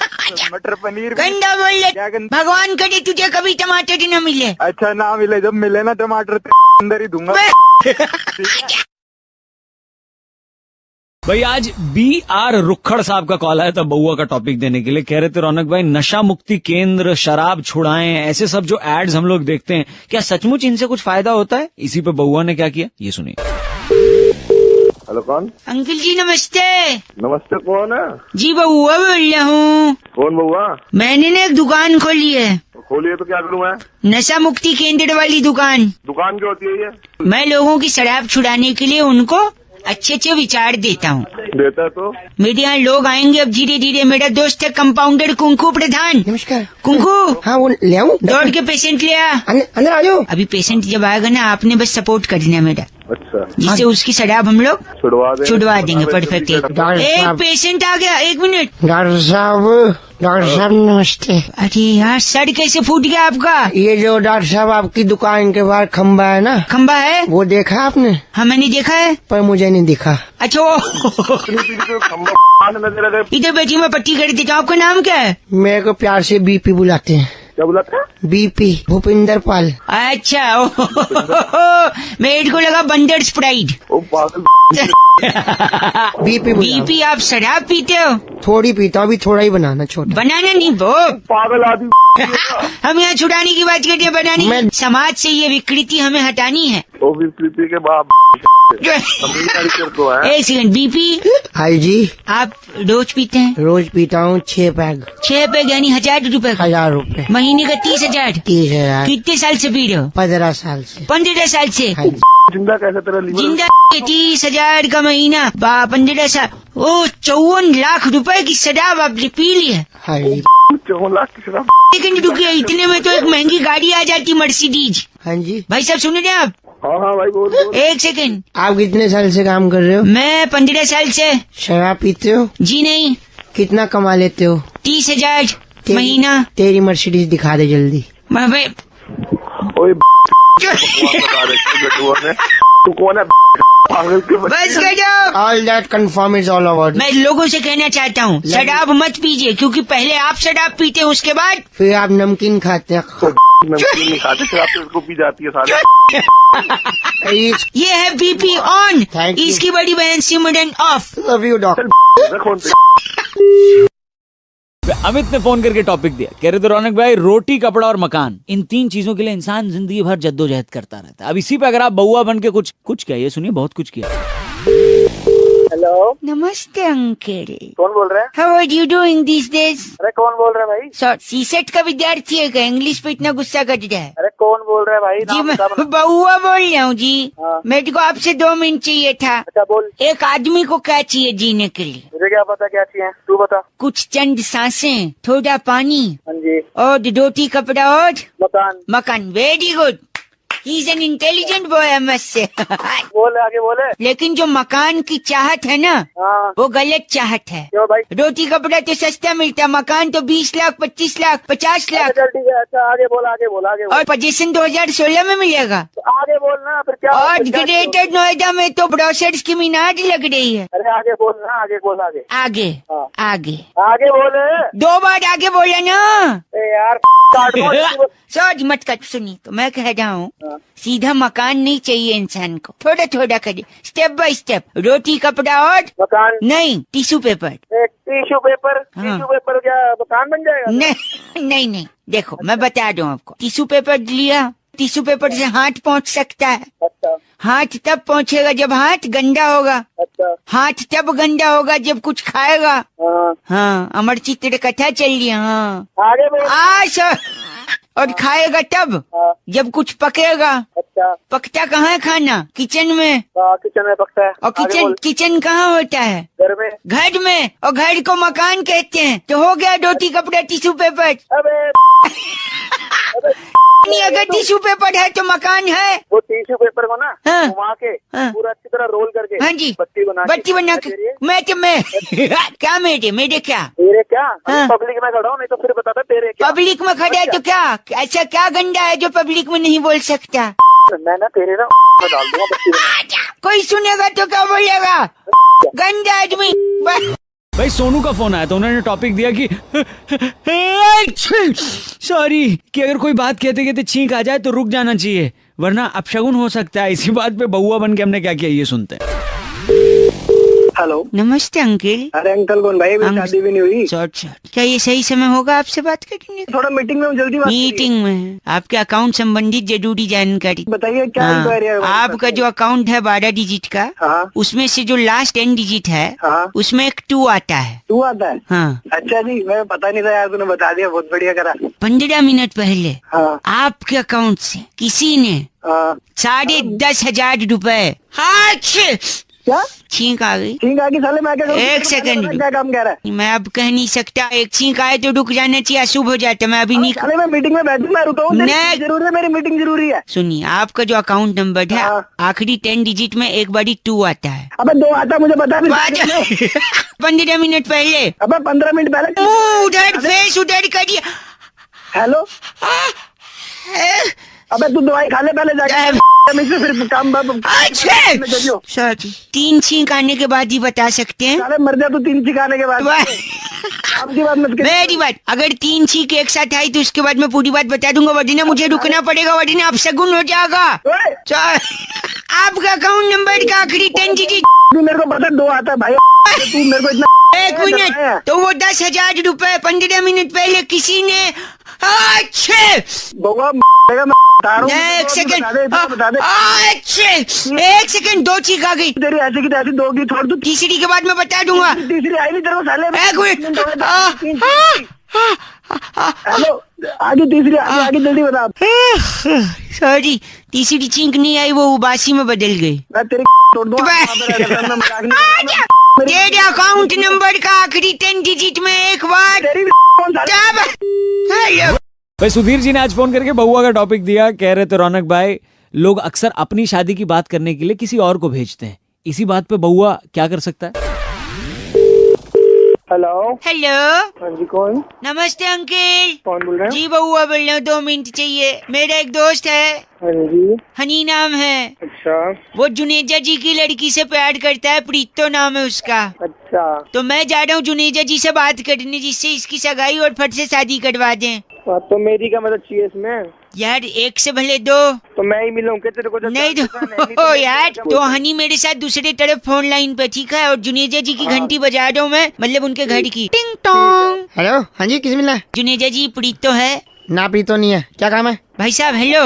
मटर पनीर गंदा बोल ले। भगवान करे तुझे कभी टमाटर न मिले। अच्छा ना मिले, जब मिले ना टमाटर अंदर ही दूंगा। भाई आज BR रुखड़ साहब का कॉल आया था बउआ का टॉपिक देने के लिए। कह रहे थे रौनक भाई नशा मुक्ति केंद्र, शराब छुड़ाएं, ऐसे सब जो एड्स हम लोग देखते हैं, क्या सचमुच इनसे कुछ फायदा होता है? इसी पे बउआ ने क्या किया ये सुनिए। हेलो कौन? अंकल जी नमस्ते। नमस्ते, कौन है? जी बउआ बोल रहा हूँ। कौन बउआ? मैंने ना एक दुकान खोली है। खोली है तो क्या करूँ मैं? नशा मुक्ति केंद्र वाली दुकान। दुकान क्या होती है ये? मैं लोगों की शराब छुड़ाने के लिए उनको अच्छे अच्छे विचार देता हूँ। देता है तो? मेरे यहाँ लोग आएंगे अब धीरे धीरे। मेरा दोस्त है कंपाउंडर कुंकू प्रधान। नमस्कार। कुंकू। हाँ वो ले आऊं? दौड़ के पेशेंट ले आ। अंदर आ जाओ। अभी पेशेंट जब आएगा ना आपने बस सपोर्ट करना है मेरा। अच्छा। जिससे उसकी शराब हम लोग छुड़वा देंगे। परफेक्ट। एक पेशेंट आ गया, 1 मिनट। डॉक्टर साहब नमस्ते। अरे यार सर कैसे फूट गया आपका? ये जो डॉक्टर साहब आपकी दुकान के बाहर खम्बा है ना? खम्बा है? वो देखा आपने? हाँ मैंने देखा है, पर मुझे नहीं दिखा। अच्छा इधर बैठी मैं पट्टी कर देता हूँ। आपका नाम क्या है? मेरे को प्यार से BP बुलाते हैं। क्या बुलाते हैं? BP भूपिंदर पाल। अच्छा मेरे को लगा बंदर स्प्राइट। बीपी बीपी आप शराब पीते हो? थोड़ी पीता हूँ, अभी थोड़ा ही बनाना छोटा। बनाना नहीं वो पागल आदमी। हम यहाँ छुड़ाने की बात करते हैं, बनाने। समाज से ये विकृति हमें हटानी है। वो विकृति के बाप एक सेकंड, बीपी हाँ जी। आप रोज पीते हैं? रोज पीता हूँ 6 पैग। 6 पैग यानी 1000 रुपए का? 1000 रुपए। महीने का 30,000? 30,000। कितने साल से पी रहे हो? 15 साल से। 15 साल से? हाँ जी। जिंदा कैसे तेरा लीवर? जिंदा 30,000 का महीना, 15 साल। ओ 54 लाख रुपए की शराब आपने पी ली है? हाँ जी। 54 लाख की शराब? लेकिन रुकिए, इतने में तो एक महंगी गाड़ी आ जाती, मर्सिडीज। हाँ जी। भाई साहब सुन रहे हैं आप? हाँ भाई बोल। एक सेकंड। आप कितने साल से काम कर रहे हो? मैं 15 साल से। शराब पीते हो? जी नहीं। कितना कमा लेते हो? 30,000 महीना। तेरी मर्सिडीज दिखा दे जल्दी। ओए तू कौन है? पागल के बस कर जाओ। All that confirm is all about। मैं लोगों से कहना चाहता हूँ, शराब मत पीजिए, क्योंकि पहले आप शराब पीते हैं, उसके बाद फिर आप नमकीन खाते हैं। नमकीन नहीं खाते, शराब तो इसको पी जाती है सारे। ये है बीपी ऑन, Thank you। इसकी बड़ी बहन Simran off. Love you doctor. Amit ने फोन करके टॉपिक दिया, कह रहे थे रौनक भाई रोटी, कपड़ा और मकान, इन 3 चीजों के लिए इंसान जिंदगी भर जद्दोजहद करता रहता है। अब इसी पे अगर आप बउआ बन के कुछ क्या, ये सुनिए बहुत कुछ किया। हेलो, नमस्ते अंकल। कौन बोल रहे हैं? How are you doing this days? अरे कौन बोल रहे हैं भाई? सीसेट का विद्यार्थी है क्या? इंग्लिश पे इतना गुस्सा कर रहा है। अरे कौन बोल रहे हैं भाई? जी नाम मैं बता। बउआ बोल रहा हूँ जी। हाँ। मेरे को आपसे 2 मिनट चाहिए था। अच्छा बोल। एक आदमी को क्या चाहिए जीने के लिए? मुझे क्या पता क्या चाहिए, तू बता। कुछ चंद सांसें, थोड़ा पानी, हाँ जी। और रोटी, कपड़ा और मकान। मकान। Very good, he is an intelligent boy I must say. बोले आगे बोले। लेकिन जो मकान की चाहत है ना, हाँ। वो गलत चाहत है। क्यों भाई? रोटी कपड़ा तो सस्ता मिलता है, मकान तो 20 लाख, 25 लाख, 50 लाख। चल ठीक है, अच्छा आगे बोल आगे बोल आगे बोल। और पोजीशन 2016 में मिलेगा। आगे बोलना फिर क्या? और ग्रेटर नोएडा में तो ब्रोशर्स की मीनार लग रही है। अरे आगे बोलना, आगे बोल आगे। आगे हाँ। आगे आगे बोले। 2 बार आगे बोला ना। ए यार काट दो। सोच मत कर, सुनी तो मैं कह रहा हूँ, हाँ। सीधा मकान नहीं चाहिए इंसान को, थोड़ा थोड़ा करिए, स्टेप बाय स्टेप। रोटी, कपड़ा और मकान नहीं, टिश्यू पेपर। Tissue paper? हाँ। टिश्यू पेपर क्या मकान बन जाएगा? नहीं नहीं, देखो मैं बता दूं आपको। टिश्यू पेपर लिया, टिश्यू पेपर से हाथ पहुंच सकता है। अच्छा। हाथ तब पहुंचेगा जब हाथ गंदा होगा। अच्छा। हाथ तब गंदा होगा जब कुछ खाएगा। हाँ। हाँ, अमर चित्र कथा चल रही है। हाँ आगे बोल। और खाएगा तब हाँ। जब कुछ पकेगा। अच्छा। पकता कहाँ है खाना? किचन में। किचन में पकता है। और किचन कहाँ होता है? घर में। घर में, और घर को मकान कहते हैं। तो हो गया रोटी, कपड़ा, टिश्यू पेपर। अबे नहीं, अगर टिश्यू पेपर है तो मकान है। वो टिश्यू पेपर को ना हाँ। घुमा के हाँ। पूरा अच्छी तरह रोल करके। हाँ जी, बत्ती बना के मैं क्या मेरे क्या तेरे क्या? हाँ। पब्लिक में खड़ा हूँ, नहीं तो फिर बताता तेरे क्या? पब्लिक में खड़ा है तो क्या? ऐसा क्या गंदा है जो पब्लिक में नहीं बोल सकता? मैं ना तेरे ना डाल दूंगा बत्ती बना। कोई सुनेगा तो क्या बोलेगा? गंदा आदमी। भाई सोनू का फोन आया तो उन्होंने टॉपिक दिया कि सॉरी, कि अगर कोई बात कहते कहते छींक आ जाए तो रुक जाना चाहिए, वरना अपशगुन हो सकता है। इसी बात पे बउआ बन के हमने क्या किया, ये सुनते हैं। हेलो, नमस्ते अंकल। अरे अंकल कौन भाई? मेरी शादी भी नहीं हुई। शॉर्ट क्या ये सही समय होगा आपसे बात करने? थोड़ा मीटिंग में जल्दी बात मीटिंग में आपके अकाउंट संबंधित जरूरी जानकारी बताइए। क्या इंक्वायरी है? आपका जो अकाउंट है 12 डिजिट का, हाँ। उसमें से जो लास्ट 10 डिजिट है, हाँ। उसमें एक 2 आता है। 2 आता है? हाँ। अच्छा जी, मैं पता नहीं था यार, तूने बता दिया, बहुत बढ़िया करा। 15 मिनट पहले हाँ। आपके अकाउंट से किसी ने 10,500 रुपए क्या छींक आ गई। छींक आ गई साले? मैं क्या करूं? एक सेकंड, क्या काम कह रहा है? मैं अब कह नहीं सकता। एक छींक आए तो रुक जाना चाहिए, अशुभ हो जाता। मैं अभी नहीं। साले मैं मीटिंग में बैठू, मैं रुका हूँ। जरूरी है, मेरी मीटिंग जरूरी है। सुनिए, आपका जो अकाउंट नंबर है, हाँ। आखिरी 10 डिजिट में एक बारी 2 आता है। अबे 2 आता, मुझे बता। 15 मिनट पहले। अबे 15 मिनट पहले। उधर फेस उधर करिए। हेलो, अबे तू दवाई खा ले पहले जाके, फिर काम। अच्छा 3 छींक आने के बाद ही बता सकते हैं। साले मर जा तू 3 छींक आने के बाद। काम की बात मत कर। मेरी बात, अगर 3 छींक एक साथ आई तो उसके बाद मैं पूरी बात बता दूंगा, वरना मुझे रुकना पड़ेगा, वरना अपशगुन हो जाएगा। आपका अकाउंट नंबर का आखिरी 10 डिजिट। तू मेरे को बता, 2 आता है भाई, तू मेरे को इतना 1 मिनट, तो वो 10,000 रुपए 15 मिनट पहले किसी ने अच्छे बउआ एक सेकंड, अच्छे 1 सेकंड, 2 चीख आ गई तेरी ऐसी की तैसी 2 की छोड़, तू तीसरी के बाद मैं बता दूंगा। तीसरी आई नहीं तेरे को साले। 1 मिनट, हेलो, आगे तीसरी, आगे जल्दी बता। सॉरी, तीसरी चीख नहीं आई, वो उबासी में बदल गई। मैं तेरी तोड़ दूंगा। तेरे अकाउंट नंबर का आखिरी 10 डिजिट में एक बार भाई सुधीर जी ने आज फोन करके बहुआ का टॉपिक दिया। कह रहे थे रौनक भाई, लोग अक्सर अपनी शादी की बात करने के लिए किसी और को भेजते हैं। इसी बात पे बहुआ क्या कर सकता है? हेलो। हेलो, हाँ जी, कौन? नमस्ते अंकल। कौन बोल रहे हैं? जी बहुआ बोल रहा हूँ, 2 मिनट चाहिए। मेरा एक दोस्त है, हाँ जी। हनी नाम है। अच्छा वो जुनेजा जी की लड़की से प्यार करता है, प्रीतो नाम है उसका। अच्छा। तो मैं जा रहा हूँ जुनेजा जी से बात करने, जिससे इसकी सगाई और फट से शादी करवा दें। तो मेरी क्या मदद चाहिए इसमें? यार 1 से भले 2। तो मैं ही मिलूं क्या तेरे को? नहीं तो यार, तो हनी मेरे साथ दूसरे तरफ फोन लाइन पे, ठीक है? और जुनेजा जी की घंटी बजा दो मैं, मतलब उनके घर की। टिंग टोंग। हेलो, हाँ जी, किसे मिलना है? जुनेजा जी, प्रीतो है ना, प्रीतो नहीं है। क्या काम है? भाई साहब? हेलो,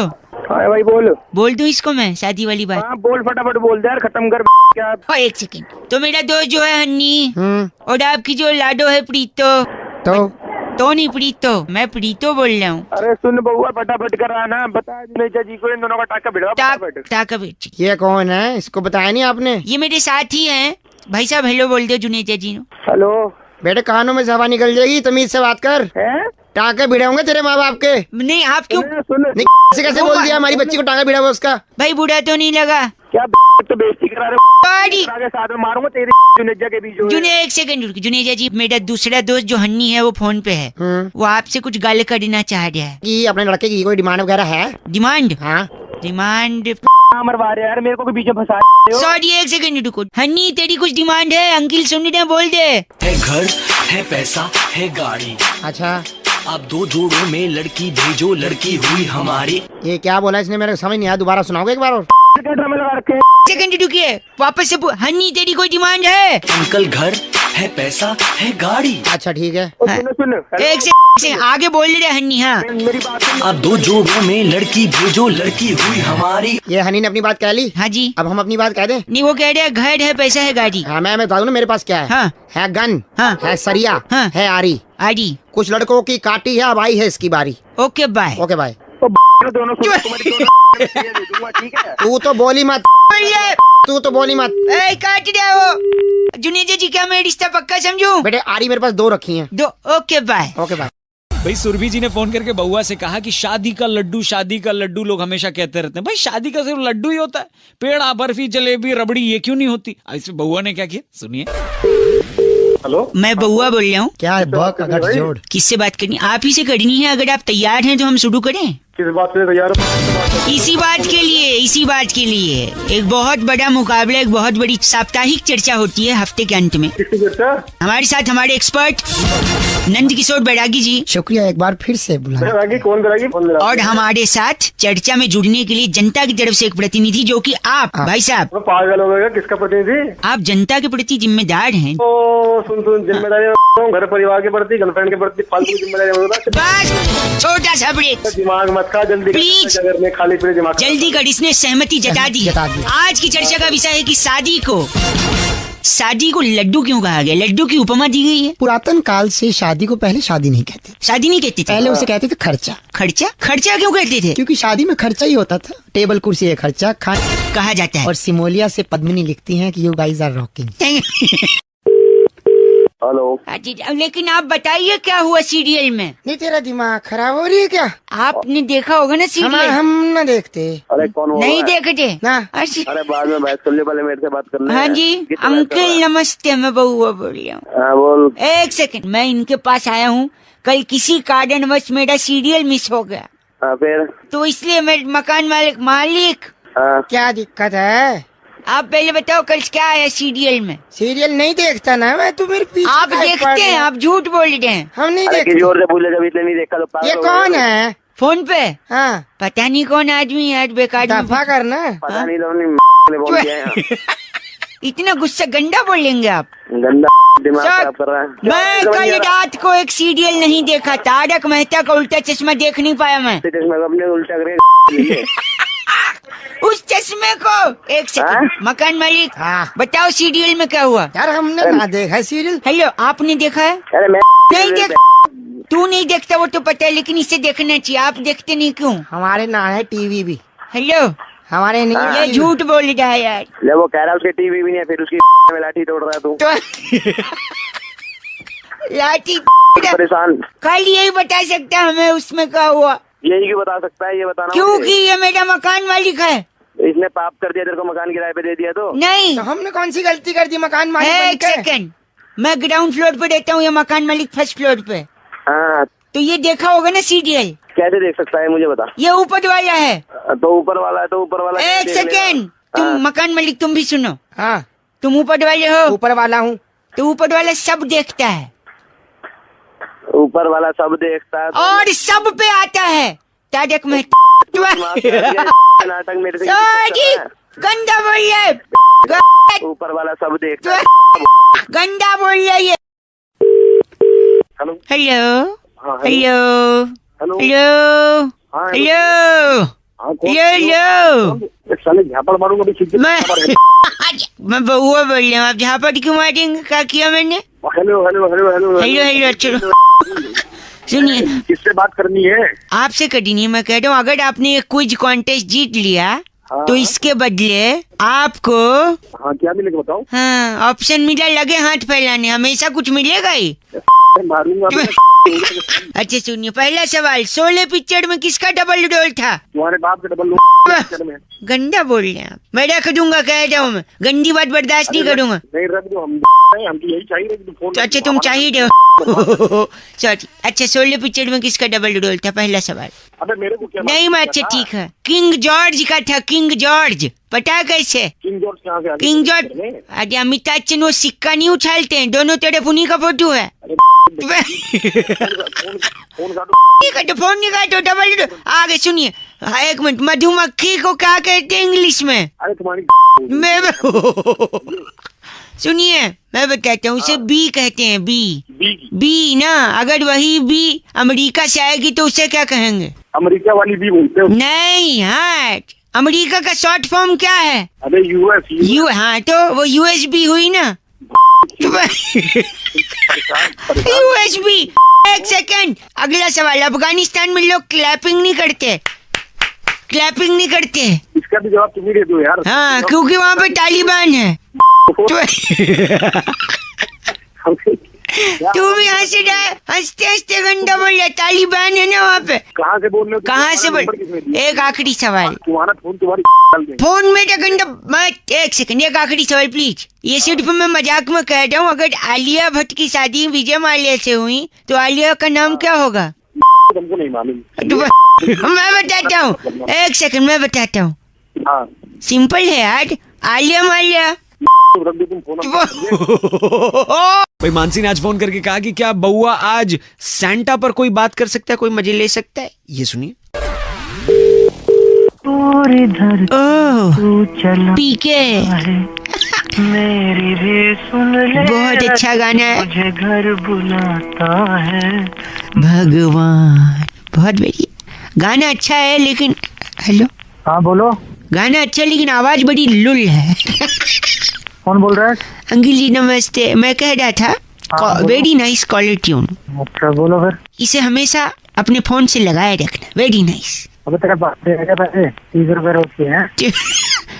हाँ भाई बोल दूं इसको मैं शादी वाली बात? हाँ बोल, फटाफट बोल दे यार, खत्म कर क्या। 1 सेकंड। तो मेरा दोस्त जो है हन्नी, और आपकी जो लाडो है प्रीतो, तो नहीं प्रीतो, मैं प्रीतो बोल रहा हूँ। अरे सुन बउआ, फटाफट कर आना, बता जुनेजा जी को इन दोनों का टाका भिड़वा फटाफट। टाका बेच। ये कौन है? इसको बताया नहीं आपने? ये मेरे साथी हैं। भाई साहब हेलो बोल दो जुनेजा जी। हेलो बेटे, कानों में से हवा निकल जाएगी, तमीज से बात कर। टाके भिड़े होंगे तेरे माँ बाप के। नहीं, आप क्यों? सुन, से कैसे बोल दिया हमारी बच्ची को टाका भिड़ा हुआ उसका? भाई बुरा तो नहीं लगा क्या? तो बेइज्जती करा रहे हो, साथ में मारूंगा तेरे जुनेजा के बीच। जुने 1 सेकंड रुक। जुनेजा जी, मेरा दूसरा दोस्त जो हन्नी है वो फोन पे है, वो आपसे कुछ गाल करना चाह रहा है। कि अपने लड़के की कोई डिमांड वगैरह है? डिमांड? हाँ, डिमांड मरवा रहे यार मेरे को, बीच में फंसा। सॉरी 1 सेकंड रुको। हन्नी तेरी कुछ डिमांड है? अंकिल सुन रहे हैं, बोल दे। है घर, है पैसा, है गाड़ी। अच्छा, आप 2 जोड़ों में लड़की भेजो, लड़की हुई हमारी। ये क्या बोला इसने? मेरे को समझ नहीं आया, दोबारा सुनाओगे एक बार और? सेकंड रुकिए, वापस से हन्नी तेरी कोई डिमांड है? अंकल घर, है पैसा, है गाड़ी। अच्छा ठीक है। सुन 1 से आगे बोल रहे हन्नी। हाँ, मेरी बात सुन। आप 2 जोड़ों में लड़की भेजो, लड़की हुई हमारी। ये हनी ने अपनी बात कह ली। हाँ जी। अब हम अपनी बात कह दें? नहीं, वो कह रहे हैं घर है, पैसा है, गाड़ी। हाँ, मैं बता दूं ना मेरे पास क्या है। हाँ। है गन, हाँ। है सरिया, हाँ। है आरी। आड़ी। कुछ लड़कों की काटी है, अब आई है इसकी बारी। Okay bye. Okay bye. दोनों तुम्हारी दूंगा, ठीक है? तू तो बोली मत, तू तो बोली मत। काट दिया वो। जुनेजा जी, क्या मैं रिश्ता पक्का समझूं? बेटे आरी मेरे पास 2 रखी हैं। 2। Okay bye. Okay bye. भाई सुरभि जी ने फोन करके बहुआ से कहा कि शादी का लड्डू लोग हमेशा कहते रहते हैं। भाई शादी का सिर्फ लड्डू ही होता है, पेड़ा, बर्फी, जलेबी, रबड़ी ये क्यों नहीं होती? इसमें बहुआ ने क्या किया, सुनिए। हेलो, मैं बहुआ बोल रहा हूँ। क्या है बक अगर जोड़? किससे बात करनी? आप ही से करनी है। अगर आप तैयार हैं तो हम शुरू करें। किस बात से तैयार हो? इसी बात के लिए एक बहुत बड़ा मुकाबला, एक बहुत बड़ी साप्ताहिक चर्चा होती है हफ्ते के अंत में। किसकी चर्चा? हमारे साथ हमारे एक्सपर्ट नंद किशोर बैरागी जी। शुक्रिया, एक बार फिर से बुला। कौन करेगी? और हमारे साथ चर्चा में जुड़ने के लिए जनता की तरफ से एक प्रतिनिधि, जो कि आप भाई साहब। पागल हो गया? किसका प्रतिनिधि? आप जनता के प्रति जिम्मेदार हैं। सुन जिम्मेदारी, घर परिवार के प्रति, गर्लफ्रेंड के प्रति फालतू जिम्मेदारी। बस छोटा सा ब्रेक, दिमाग मत खा, जल्दी प्लीज खाली फिर दिमाग जल्दी कर। इसने सहमति जता दी। आज की चर्चा का विषय है कि शादी को लड्डू क्यों कहा गया? लड्डू की उपमा दी गई है। पुरातन काल से शादी को पहले शादी नहीं कहते। शादी नहीं कहते थे पहले उसे कहते थे खर्चा। खर्चा क्यों कहते थे? क्योंकि शादी में खर्चा ही होता था। टेबल कुर्सी है खर्चा कहा जाता है। और सिमोलिया से पद्मिनी लिखती हैं कि you guys are rocking. Hello. लेकिन आप बताइए क्या हुआ सीरियल में? नहीं, तेरा दिमाग खराब हो रही है क्या? आपने देखा होगा ना सीरियल? हम न देखते। अरे कौन? नहीं देखते ना। अरे बाद में बात कर ले, पहले मेरे से बात कर ले। हाँ जी अंकल नमस्ते, मैं बहुआ बोल रही हूँ। हाँ बोल। 1 सेकंड, मैं इनके पास आया हूँ। कल किसी कारणवश मेरा सीरियल मिस हो गया। हाँ फिर? तो इसलिए मेरे मकान मालिक। हाँ। क्या दिक्कत है? आप पहले बताओ कल क्या आया सीरियल में? सीरियल नहीं देखता ना मैं, तो मेरे पीछे आप देखते हैं, आप झूठ बोल रहे हैं। हम नहीं देखते। जोर से बोले, जब इतने नहीं देखा तो ये कौन है? फोन पे हाँ पता नहीं कौन आदमी है बेकार दफा करना। पता नहीं तो ने बोल दिया है। इतना गुस्सा गंदा बोलेंगे आप। गंदा दिमाग सर, खराब कर रहा है। मैं कल रात को एक सीरियल नहीं देखा, तारक मेहता का उल्टा चश्मा देख नहीं पाया मैं। अपने उल्टा करे उस चश्मे को एक सेकंड मकान मालिक बताओ सीरियल में क्या हुआ? यार हमने ना देखा सीरियल। हेलो आपने देखा है? अरे मैं नहीं देख तू नहीं देखता वो तो पता है, लेकिन इसे देखना चाहिए। आप देखते नहीं क्यों? हमारे ना है टीवी भी, हेलो हमारे नहीं। ये झूठ बोल रहा है यार। ले वो कह रहा उसके टीवी भी नहीं है, फिर उसकी में लाठी तोड़ रहा है तू। लाठी परेशान कल यही बता सकता है हमें उसमें क्या हुआ? यही क्यों बता सकता है, ये बताना क्योंकि ये मेरा मकान मालिक है। इसने पाप कर दिया, तेरे को मकान किराए पे दे दिया तो नहीं तो हमने कौन सी गलती कर दी मकान मालिक एक बनकर? सेकंड, मैं ग्राउंड फ्लोर पे रहता हूँ, ये मकान मालिक फर्स्ट फ्लोर पे। हाँ तो ये देखा होगा ना सीरियल? कैसे देख सकता है मुझे बता। ये ऊपर वाला है। तो ऊपर वाला है तो ऊपर वाला एक सेकंड, तुम मकान मालिक तुम भी सुनो। हाँ तुम ऊपर वाले हो? ऊपर वाला हूँ। तो ऊपर वाला सब देखता है ऊपर वाला सब देखता है और सब पे आता है। तारक मेहता नाटक मेरे से सॉरी गंदा बोल रहा है, ऊपर वाला सब देखता है। गंदा बोल रहा है ये। हेलो हेलो हाँ, हेलो हेलो हेलो हाँ, हेलो हाँ, कौन- हेलो साले झापड़ मारूंगा अभी सीधे। मैं बउआ बोल रहा हूँ, आप झापड़ क्यों मारेंगे? क्या किया मैंने? Hello hello hello hello hello hello चलो सुनिए, किससे बात करनी है? आपसे कटी नहीं, मैं कह रहा हूँ अगर आपने एक क्विज कॉन्टेस्ट जीत लिया हाँ, तो इसके बदले आपको हाँ क्या मिलेगा बताओ? हाँ ऑप्शन मिला लगे हाथ फैलाने, हमेशा कुछ मिलेगा ही। मारूंगा अच्छा सुनिए, पहला सवाल, शोले पिक्चर में किसका डबल रोल था? तुम्हारे बाप के डबल में। गंदा बोल रहे हैं आप। मैं रख दूंगा, कह रहा हूँ मैं, गंदी बात बर्दाश्त नहीं करूंगा। नहीं रख दो, हम तो यही चाहिए कि फोन। तो अच्छा तुम चाहिए हो सॉरी। अच्छा शोले पिक्चर में किसका डबल रोल था? पहला सवाल। अबे मेरे को क्या नहीं मैं अच्छा ठीक है, किंग जॉर्ज का था। किंग जॉर्ज पता है कैसे? किंग जॉर्ज कहाँ से आ गया? किंग जॉर्ज अरे अमिताभ बच्चन वो सिक्का नहीं उछालते हैं, दोनों तरफ उन्हीं का फोटो है। फोन काटो। ठीक है तो फोन नहीं काटो, डबल रोल। आगे सुनिए, हाँ, एक मिनट, मधुमक्खी को क्या कहते हैं इंग्लिश में? अरे तुम्हारी मैं सुनिए मैं बताता हूँ, उसे बी कहते हैं, बी। बी ना, अगर वही बी अमेरिका से आएगी तो उसे क्या कहेंगे? अमेरिका वाली भी बोलते हो? नहीं हाँ, अमेरिका का शॉर्ट फॉर्म क्या है? अबे यूएस। हाँ तो वो यूएसबी हुई ना। यूएसबी। एक सेकंड, अगला सवाल, अफगानिस्तान में लोग क्लैपिंग नहीं करते, क्लैपिंग नहीं करते। इसका भी जवाब तुम ही दे दो यार। हाँ क्योंकि वहाँ पे तालिबान है। तू भी हंस रहा है, हंसते हंसते गंदा बोल रहा है, तालिबान है ना वहाँ पे। कहाँ से बोल रहे हो? कहाँ से बोल? एक आखिरी सवाल, तुम्हारा फोन तुम्हारी फोन में तो गंदा मत। एक सेकंड, एक आखिरी सवाल प्लीज। ये सिर्फ मैं मजाक में कह रहा हूँ, अगर आलिया भट्ट की शादी विजय माल्या से हुई तो आलिया का नाम क्या होगा? तुमको नहीं मालूम? मैं बताता हूँ, एक सेकंड मैं बताता हूँ। हाँ सिंपल है यार, आलिया माल्या। तुम फोन भाई मानसी ने आज फोन करके कहा कि क्या बउआ आज सैंटा पर कोई बात कर सकता है, कोई मजे ले सकता है? ये सुनिए। पीके मेरी भी सुन ले, बहुत अच्छा गाना है। मुझे घर बुलाता है भगवान, बहुत बढ़िया गाना, अच्छा है लेकिन। हेलो हाँ बोलो। गाना अच्छा लेकिन आवाज बड़ी लुल है। कौन बोल रहा है? अंकिल जी नमस्ते, मैं कह रहा था वेरी नाइस कॉलर ट्यून। अच्छा बोलो फिर। इसे हमेशा अपने फोन से लगाए रखना, वेरी नाइस। अबे तेरे पास पैसे 30 रुपए रोज के हैं।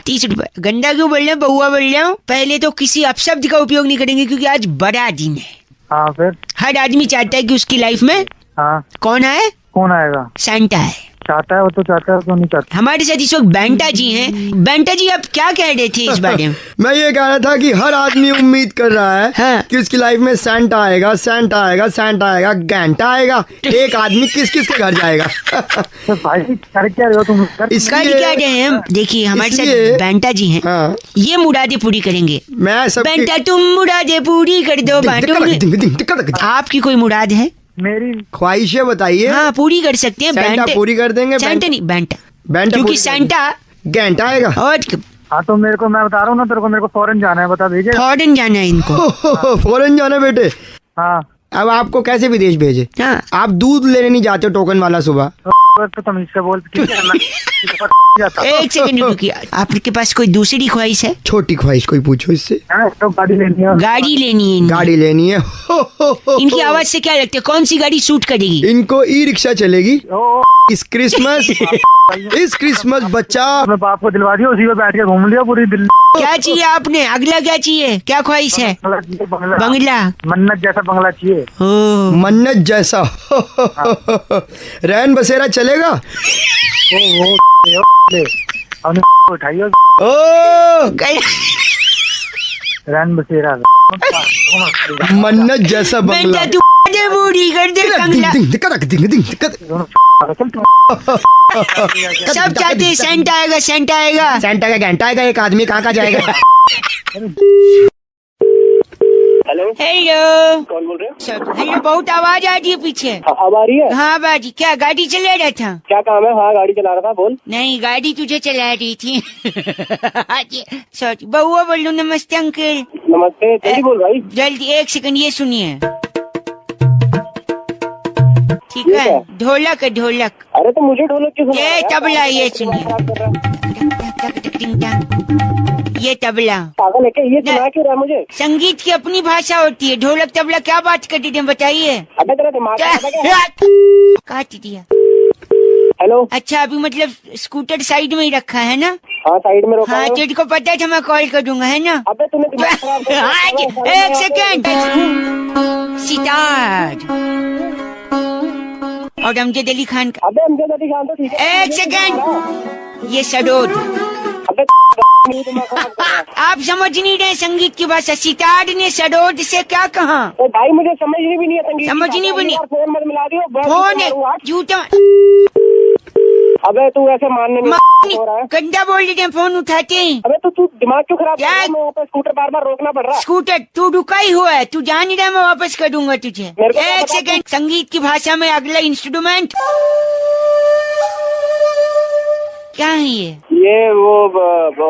30 रुपए? गंदा क्यों बोल रहे हैं, बउआ बोल रहा हूँ। पहले तो किसी अपशब्द का उपयोग नहीं करेंगे क्योंकि आज बड़ा दिन है। हाँ फिर? हर आदमी चाहता है कि उसकी लाइफ में हाँ कौन आए? कौन आएगा? सैंटा है। चाहता है वो तो चाहता है, तो नहीं चाहता। हमारे साथ इस वक्त बैंटा जी हैं। बैंटा जी आप क्या कह रहे थे इस बारे में? मैं ये कह रहा था कि हर आदमी उम्मीद कर रहा है हाँ। कि उसकी लाइफ में सैंटा आएगा, सैंटा आएगा, सैंटा आएगा, घंटा आएगा। एक आदमी किस किस के घर जाएगा? तो भाई कर क्या रहे हो तुम? कर क्या रहे हैं? देखिए हमारे साथ बैंटा जी हैं। हाँ। ये मुरादे पूरी करेंगे। मैं सब बैंटा तुम मुरादे पूरी कर दो। आपकी कोई मुराद है? मेरी ख्वाहिशें बताइए। हाँ पूरी कर सकते हैं। सेंटा पूरी कर देंगे। सेंटा नहीं बेंटा, बेंटा क्योंकि सेंटा घंटा आएगा। और हाँ तो मेरे को, मैं बता रहा हूँ ना तेरे को, मेरे को फॉरेन जाना है, बता दीजिए। फॉरेन जाना है इनको। फॉरेन जाना है बेटे। हाँ अब आपको कैसे विदेश भेजे? हाँ। आप दूध लेने नहीं जाते टोकन वाला सुबह? तो तमीज से बोल। एक सेकंड रुकिए, आपके पास कोई दूसरी ख्वाहिश है? छोटी ख्वाहिश कोई पूछो इससे। तो गाड़ी लेनी है। गाड़ी लेनी है। गाड़ी लेनी है। इनकी आवाज से क्या लगता है कौन सी गाड़ी सूट करेगी? इनको ई रिक्शा चलेगी इस क्रिसमस बच्चा। अपने बाप को दिलवा दिया, उसी पे बैठ के घूम लिया पूरी दिल्ली। क्या चाहिए आपने? अगला क्या चाहिए? क्या ख्वाहिश है? बंगला। मन्नत जैसा बंगला चाहिए। मन्नत जैसा। रैन बसेरा चलेगा? उठाइए रैन बसेरा। मन्नत जैसा बंगला। पूरी कर दे। सब चाहते हैं सेंटा आएगा, सेंटा आएगा। सेंटा का घंटा आएगा, एक आदमी कहाँ जाएगा? हेलो हेलो, कौन बोल रहे हो? हेलो, बहुत आवाज आ रही है पीछे। अब आ रही है? हाँ बाजी, क्या गाड़ी चला रहा था? क्या काम है? हाँ गाड़ी चला रहा था, बोल। नहीं, गाड़ी तुझे चला रही थी। सॉरी, बउआ बोलो। नमस्ते अंकल। नमस्ते, जल्दी बोल भाई। जल्दी, एक सेकंड, ये सुनिए। ठीक है, ढोलक है, ढोलक। अरे तो मुझे ढोलक क्यों सुना? ये तबला, ये सुनिए। ये तबला। पागल है क्या? ये सुना क्यों रहा है मुझे? संगीत की अपनी भाषा होती है। ढोलक तबला क्या बात करती थे बताइए? अबे तेरा दिमाग काट दिया। हेलो। अच्छा, अभी मतलब स्कूटर साइड में ही रखा है ना? हाँ साइड में रोका। हाँ, तुझको पता था मैं कॉल कर दूंगा, है ना? अबे तूने दिमाग खराब कर दिया। एक सेकंड। सितार और अमजद अली खान का। अबे अमजद अली खान तो ठीक है। एक सेकंड, ये सरोद। अबे आप समझ नहीं रहे संगीत की भाषा। सितार ने सरोद से क्या कहा? तो भाई मुझे समझनी भी नहीं है संगीत। समझनी भी नहीं। फोन मत मिला दियो। फोन है झूठा। अबे तू ऐसे मानने में हो रहा है। गंदा बोल रहे हैं, फोन उठाते हैं। अबे तो तू दिमाग क्यों खराब कर रहा है? वहाँ पे स्कूटर बार बार रोकना पड़ रहा है। स्कूटर तू रुका ही हुआ है, तू जान ही रहा है, मैं वापस कर दूंगा तुझे। एक सेकंड, संगीत की भाषा में अगला इंस्ट्रूमेंट क्या है? ये वो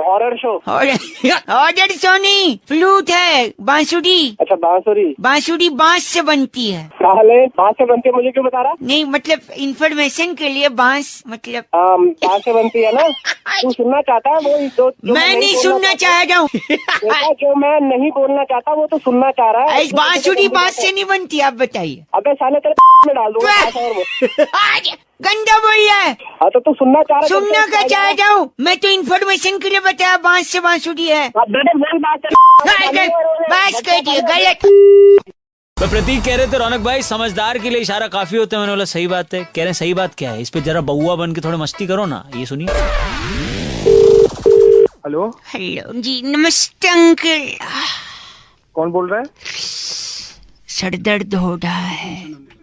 हॉरर शो। हॉरर शो नहीं, फ्लूट है, बांसुरी। अच्छा बांसुरी। बांसुरी बांस से बनती है। साले बांस से बनती है, मुझे क्यों बता रहा? नहीं मतलब इंफॉर्मेशन के लिए, बांस मतलब बांस से बनती है ना। तू सुनना चाहता है वो मैं नहीं सुनना चाह रहा हूँ। जो मैं नहीं बोलना चाहता वो तो सुनना चाह रहा है। बांसुरी बांस से नहीं बनती, आप बताइए। अबे साले तेरे में डाल दूंगा। गंदा बोल रहा है। हाँ तो तू सुनना चाह रहा है? सुनना क्या चाह रहा हूँ मैं तो इन्फॉर्मेशन के लिए बताया, बांस से बांसुरी है। बात कर दिए गलत। तो प्रतीक कह रहे थे रौनक भाई समझदार के लिए इशारा काफी होता है। मैंने बोला सही बात है। कह रहे हैं सही बात क्या है? इस पे जरा बउआ बन के थोड़ा मस्ती करो ना। ये सुनिए। हेलो। हेलो जी, नमस्ते अंकल। कौन बोल रहा है? सर दर्द हो रहा है।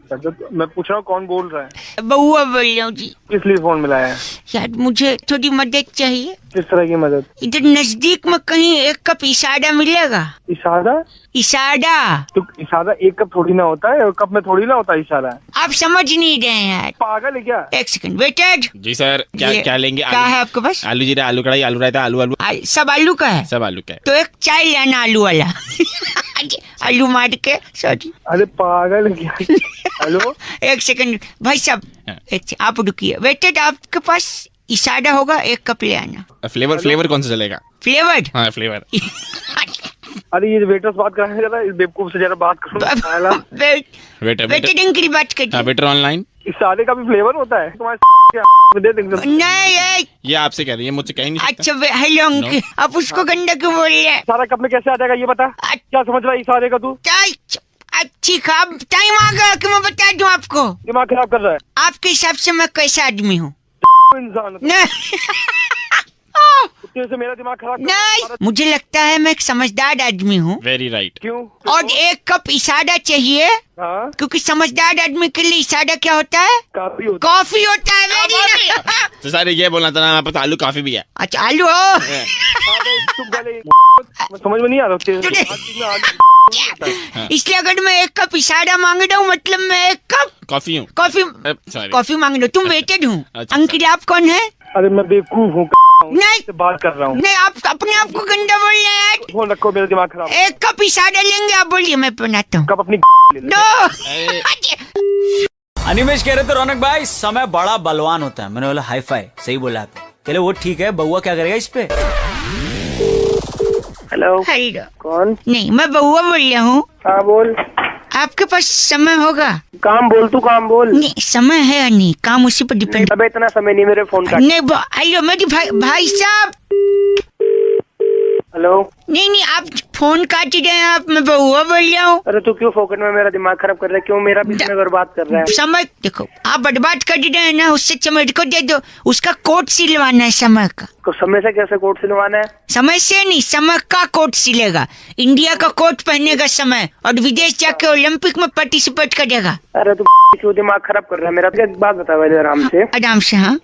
मैं पूछ रहा हूँ कौन बोल रहा है? बउआ बोल रहा हूँ जी। किस लिए फोन मिलाया है? यार मुझे थोड़ी मदद चाहिए। किस तरह की मदद? इधर नजदीक में कहीं एक कप इशारा मिलेगा? इशारा? इशारा तो इशारा एक कप थोड़ी ना होता है, कप में थोड़ी ना होता है इशारा। आप समझ नहीं रहे हैं यार। पागल है क्या? एक सेकंड वेटेड। जी सर, क्या लेंगे? क्या है आपके पास? आलू जीरा, आलू कढ़ाई, आलू रायता, आलू सब आलू का है? सब आलू का है। तो एक चाय लेना आलू वाला। आलू मार के। सॉरी। अरे पागल क्या? हेलो। एक सेकंड भाई साहब, आप रुकिए। वेटेड, आपके पास इशारा होगा, एक कप ले आना। फ्लेवर कौन सा चलेगा? फ्लेवर्ड? हाँ फ्लेवर। अरे ये वेटर से बात कराने जरा, इस बेवकूफ से जरा बात करो। वेटेड अंकल बात कर। Waiter online. इशारे का भी फ्लेवर होता है तुम्हारे? दे देंगे। नहीं ये आपसे कह रही है, मुझसे कह ही नहीं। अच्छा हेलो अंकल, आप उसको गंदा क्यों बोल रहे हैं? इशारा कप में कैसे आ जाएगा ये बता। क्या समझ रहा है इशारे का तू? ठीक है, अब टाइम आ गया कि मैं बता दूं आपको। दिमाग खराब कर रहा है। आपके हिसाब से मैं कैसा आदमी हूँ? इंसान से मेरा दिमाग खराब नहीं, मुझे लगता है मैं एक समझदार आदमी हूँ। Very right. क्यों? और एक कप इशारा चाहिए। हाँ? क्योंकि समझदार आदमी के लिए इशारा क्या होता है? कॉफी होता है। वेरी। तो सर ये बोलना था ना, हमारे पास आलू काफी भी है। अच्छा आलू हो। समझ में नहीं आ रहा। इसलिए अगर मैं एक कप इशारा मांग रहा हूँ मतलब मैं एक कप कॉफी हूँ कॉफी मांग रहा हूँ। तुम वेटेड हूँ। अंकित आप कौन है? अरे मैं बेवकूफ हूँ, नहीं से बात कर रहा हूँ। नहीं, आप अपने आप को गंदा बोल रहे हैं। फोन रखो, मेरा दिमाग खराब। एक कप इशारा लेंगे, आप बोलिए, मैं बनाता हूँ। कप अपनी अनिमेश कह रहे थे रौनक भाई समय बड़ा बलवान होता है। मैंने बोला हाई फाई, सही बोला आप। चलो वो ठीक है, बउआ क्या करेगा इस पे? हेलो, हेलो, कौन? नहीं मैं बउआ बोल रहा हूँ। हाँ बोल। आपके पास समय होगा? काम बोल, तू काम बोल। नहीं समय है या नहीं, काम उसी पर डिपेंड। अबे इतना समय नहीं मेरे फोन का। नहीं हेलो मेरी भाई साहब। हेलो। नहीं आप फोन काट रहे हैं आप, मैं बउआ बोल रहा हूँ। अरे तू क्यों फोकट में मेरा दिमाग खराब कर रहा है? क्यों मेरा भी समय बर्बाद कर रहा है? समय देखो आप बर्बाद कर रहे हैं ना, उससे समय को दे दो। उसका कोट सिलवाना है समय का। समय से कैसे कोट सिलवाना है? समय से नहीं, समय का कोट सिलेगा। इंडिया का कोट पहनेगा समय, और विदेश जाके ओलंपिक में पार्टिसिपेट करेगा। अरे तू क्यों दिमाग खराब कर रहा है मेरा? एक बात बता भाई आराम से। आराम से। हाँ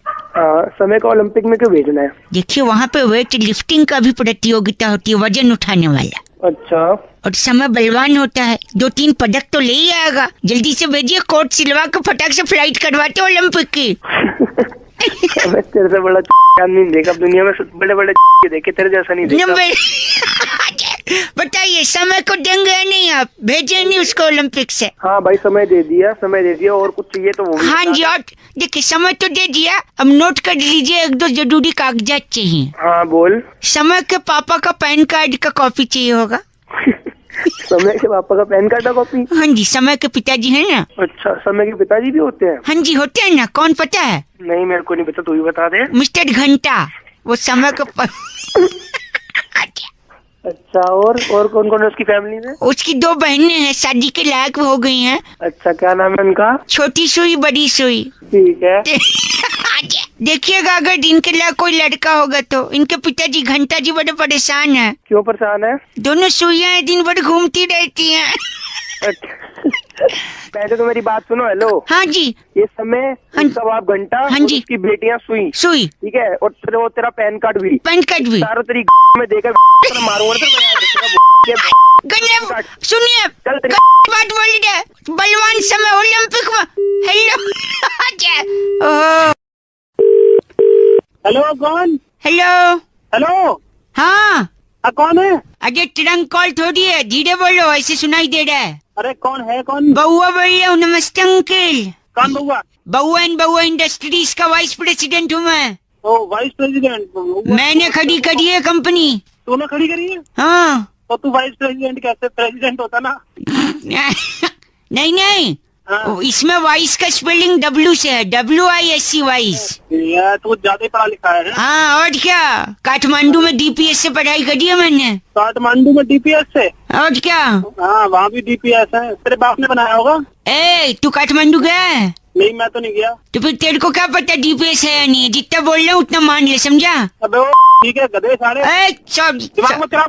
समय का ओलंपिक में क्यों भेजना है? देखिए वहाँ पे वेट लिफ्टिंग का भी प्रतियोगिता होती है, वजन उठाने वाला। अच्छा। और समय बलवान होता है, 2-3 पदक तो ले ही आएगा। जल्दी से भेजिए, कोट सिलवा के फटाक से फ्लाइट करवाते ओलंपिक की। तेरे से बड़ा आदमी देखा दुनिया में, बड़े बड़े देखे, तेरे जैसा नहीं देखा। बताइए समय को देंगे या नहीं? आप भेजे नहीं उसको ओलंपिक से? हाँ भाई समय दे दिया और कुछ चाहिए तो वो। हाँ जी, और देखिए समय तो दे दिया, अब नोट कर लीजिए, 1-2 जरूरी कागजात चाहिए। हाँ बोल। समय के पापा का पैन कार्ड का कॉपी चाहिए होगा। समय के पापा का पैन कार्ड का कॉपी? हाँ जी, समय के पिताजी है ना। अच्छा, समय के पिताजी भी होते हैं? हाँ जी होते हैं ना। कौन पता है? नहीं मेरे को नहीं पता, तू ही बता दे। मिस्टर घंटा, वो समय का अच्छा, और कौन कौन है उसकी फैमिली में? उसकी 2 बहनें हैं, शादी के लायक हो गई हैं। अच्छा, क्या नाम है उनका? छोटी सुई बड़ी सुई। ठीक है। देखिएगा अगर इनके लायक कोई लड़का होगा तो। इनके पिताजी घंटा जी बड़े परेशान हैं। क्यों परेशान है? दोनों सुइयां दिन भर घूमती रहती हैं। पहले तो मेरी बात सुनो। हेलो। हाँ जी। ये समय, सब आप घंटा। हाँ जी। उसकी बेटियां सुई। ठीक है, और फिर वो तेरा पैन कार्ड भी। सारों तरीके में देखा मारूंगा। सुनिए बात बोल रहे, बलवान समय ओलंपिक में। हेलो कौन? हेलो। हाँ कौन है? अजय ट्रंक कॉल थोड़ी है, धीरे बोलो, ऐसे सुनाई दे रहा है। अरे कौन है? कौन? बउआ बोल रहा हूँ। नमस्ते अंकल। कौन बउआ? बउआ इंडस्ट्रीज का वाइस प्रेसिडेंट हूँ मैं। ओ वाइस प्रेसिडेंट? मैंने खड़ी करी है कंपनी। तूने खड़ी करी है? हाँ। तो तू वाइस प्रेसिडेंट कैसे? प्रेसिडेंट होता ना। नहीं हाँ। इसमें वाइस का स्पेलिंग W से है, WISC वाइस। तू ज्यादा पढ़ा लिखा है। हाँ और क्या, काठमांडू में DPS से पढ़ाई करी है मैंने। काठमांडू में DPS से? और क्या। हाँ वहाँ भी DPS है। तेरे बाप ने बनाया होगा। तू काठमांडू गया है? नहीं मैं तो नहीं गया। तो फिर तेरे को क्या पता DPS है या नहीं? जितना बोल रहा हूँ उतना मान ले, समझा? अबे ठीक है गधे सारे। दिमाग में तेरा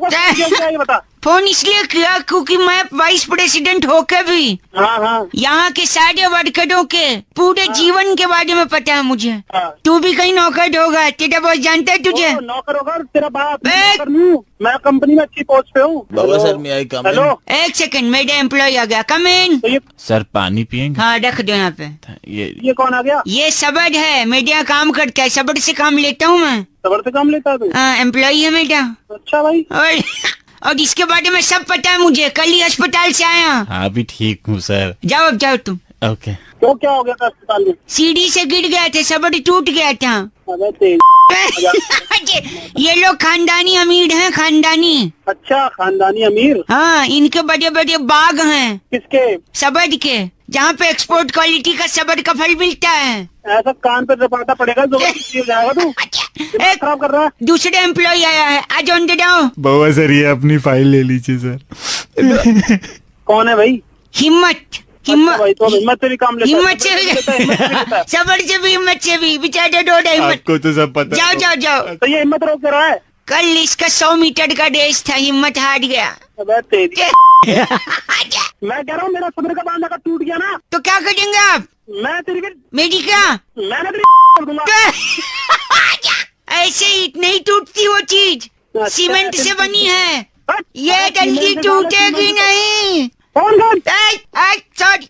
बता। फोन इसलिए किया क्योंकि मैं वाइस प्रेसिडेंट होकर भी हाँ। यहाँ के सारे वर्करों के पूरे जीवन के बारे में पता है मुझे। तू भी कहीं नौकर होगा, तेरा बॉस जानता है तुझे। नौकर होगा तेरा बाप। मैं कंपनी में अच्छी पोस्ट पे हूँ। बाबा सर मैं आई कम। हेलो 1 सेकंड, मेरा एम्प्लॉय आ गया। कम इन। सर पानी पियेंगे? हाँ रख दो यहाँ पे। ये कौन आ गया? ये सबड़ है, मेरे यहाँ काम करता है। सबड़ से काम लेता हूँ मैं। सबड़ से काम लेता है? हाँ एम्प्लॉय है मेरा। अच्छा भाई। और इसके बारे में सब पता है मुझे, कल ही अस्पताल से आया। हाँ भी ठीक हूँ सर। जाओ अब जाओ तुम। ओके। तो क्या हो गया था अस्पताल में? सीढ़ी से गिर गया था, सबड़ टूट गया था। ये लोग खानदानी अमीर हैं, खानदानी। अच्छा खानदानी अमीर? हाँ इनके बड़े बड़े बाग हैं। किसके? सबड़ के, जहाँ पे एक्सपोर्ट क्वालिटी का सबड़ का फल मिलता है। ऐसा कान पे रपाटा पड़ेगा जो जाएगा तू। खराब कर रहा है। दूसरे एम्प्लॉय आया है, आज ऑन जाओ। बाबा सर ये अपनी फाइल ले लीजिए सर। कौन है भाई? हिम्मत भाई तो हिम्मत से भी काम लेता है। हिम्मत से भी, सबड़ से भी, हिम्मत से भी, बेचारे डोडा हिम्मत। आपको तो सब पता। जाओ। तो ये हिम्मत रोक रहा है। कल इसका 100 मीटर का रेस था, हिम्मत हार गया। मैं कह रहा हूँ मेरा सब्र का बांधा का टूट गया ना, तो क्या करेंगे आप? मैं तेरी मेरी क्या? मैंने तेरी दूंगा। ऐसे ही नहीं टूटती वो चीज, सीमेंट से बनी है, ये टंकी टूटेगी नहीं। सॉरी।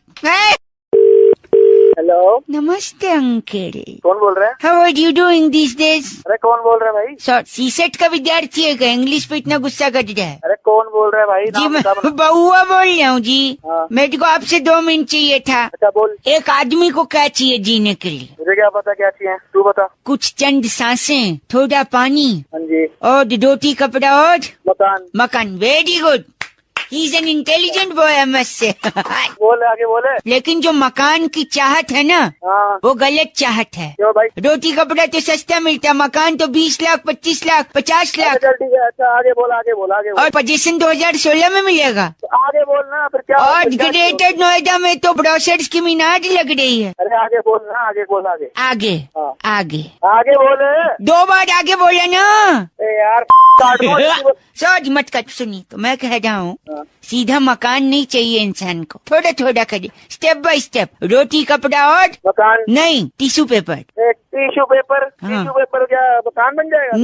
हेलो, नमस्ते अंकल। कौन बोल रहे हैं? How are you doing this days? अरे कौन बोल रहे हैं भाई? सीसेट का विद्यार्थी है क्या? इंग्लिश पे इतना गुस्सा कर रहा है। अरे कौन बोल रहे हैं भाई? जी मैं बउआ बोल रहा हूँ जी। हाँ। मेरे को आपसे 2 मिनट चाहिए था। अच्छा बोल। एक आदमी को क्या चाहिए जीने के लिए? मुझे क्या पता क्या चाहिए, तू बता। कुछ चंद सांसें, थोड़ा पानी, हाँ जी। और रोटी कपड़ा और मकान। मकान। Very good, he is an intelligent boy I must say. बोले आगे बोले। लेकिन जो मकान की चाहत है ना, हाँ। वो गलत चाहत है। क्यों भाई? रोटी कपड़ा तो सस्ता मिलता, मकान तो 20 लाख 25 लाख 50 लाख। चल ठीक है, अच्छा आगे बोल आगे बोल आगे बोल। और पोजीशन 2016 में मिलेगा। आगे बोलना फिर क्या? और ग्रेटर नोएडा में तो ब्रोशर्स की मीनार लग रही है। अरे आगे बोलना, आगे बोल आगे। आगे हाँ। आगे आगे बोले। 2 बार आगे बोला ना यार सॉरी मत कर। सुनी तो मैं कह रहा हूँ, सीधा मकान नहीं चाहिए इंसान को, थोड़ा थोड़ा करिए, स्टेप बाय स्टेप। रोटी कपड़ा और मकान नहीं, टिश्यू पेपर। Tissue paper? हाँ। टिश्यू पेपर क्या मकान बन जाएगा?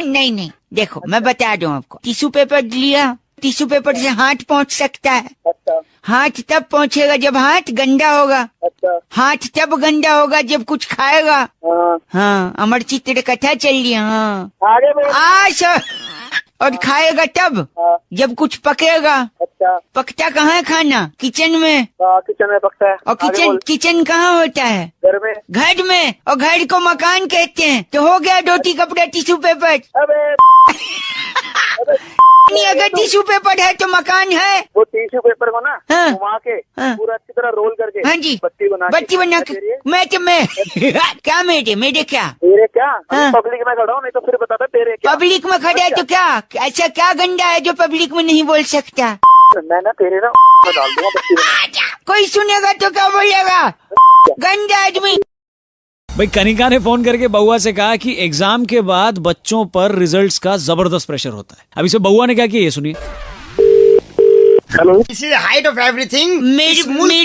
नहीं देखो मैं बता दूं आपको। टिश्यू पेपर लिया, टिश्यू पेपर से हाथ पहुंच सकता है। अच्छा। हाथ तब पहुंचेगा जब हाथ गंदा होगा। अच्छा। हाथ तब गंदा होगा जब कुछ खाएगा। हाँ। अमर चित्र कथा चल रही है। हाँ आगे बोल। और खाएगा तब जब कुछ पकेगा। अच्छा। पकता कहाँ है खाना? किचन में। किचन में पकता है। और किचन कहाँ होता है? घर में। घर में, और घर को मकान कहते हैं। तो हो गया रोटी कपड़ा टिश्यू पेपर। नहीं, अगर टिश्यू पेपर है तो मकान है। वो टिश्यू पेपर को ना हाँ। घुमा के पूरा अच्छी तरह रोल करके। हाँ जी। बत्ती बना के मैं क्या मेरे क्या तेरे क्या? पब्लिक में खड़ा हूँ, नहीं तो फिर बताता तेरे क्या। पब्लिक में खड़ा है तो क्या? ऐसा क्या गंदा है जो पब्लिक में नहीं बोल सकता? मैं ना तेरे ना डाल दूंगा बत्ती बना। कोई सुनेगा तो क्या बोलेगा? गंदा आदमी। भाई कनिका ने फोन करके बउआ से कहा कि एग्जाम के बाद बच्चों पर रिजल्ट्स का जबरदस्त प्रेशर होता है। अभी से बउआ ने क्या किया ये सुनिए। Hello, this is height of everything. मेरे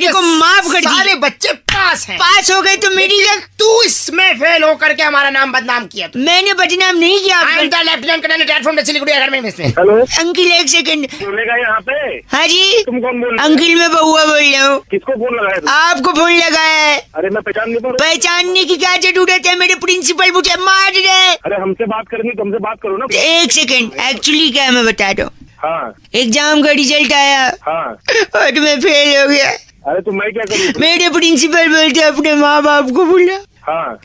को माफ कर दीजिए। सारे बच्चे पास हैं। पास हो गए तो मेरी तू इसमें फेल हो करके हमारा नाम बदनाम किया। मैंने बदनाम नहीं किया। I am the lieutenant colonel retired from Siliguri academy में। हेलो अंकिल, एक सेकंड बोलेगा यहाँ पे। हाँ जी। तुम कौन बोल रहे? अंकिल मैं बउआ बोल रहा हूँ। किसको फोन लगाया तुम? आपको फोन लगाया है। अरे मैं पहचान नहीं पा रहा। पहचानने की क्या जरूरत है? मेरे प्रिंसिपल मुझे मार रहे। अरे हमसे बात करनी तो हमसे बात करो ना। एक सेकंड, एक्चुअली क्या है मैं बता रहा हूँ। हाँ। एग्जाम का रिजल्ट आया। हाँ। और मैं फेल हो गया। अरे तो मैं क्या करूँ? मेरे प्रिंसिपल बोलते अपने माँ बाप को बुला। हाँ।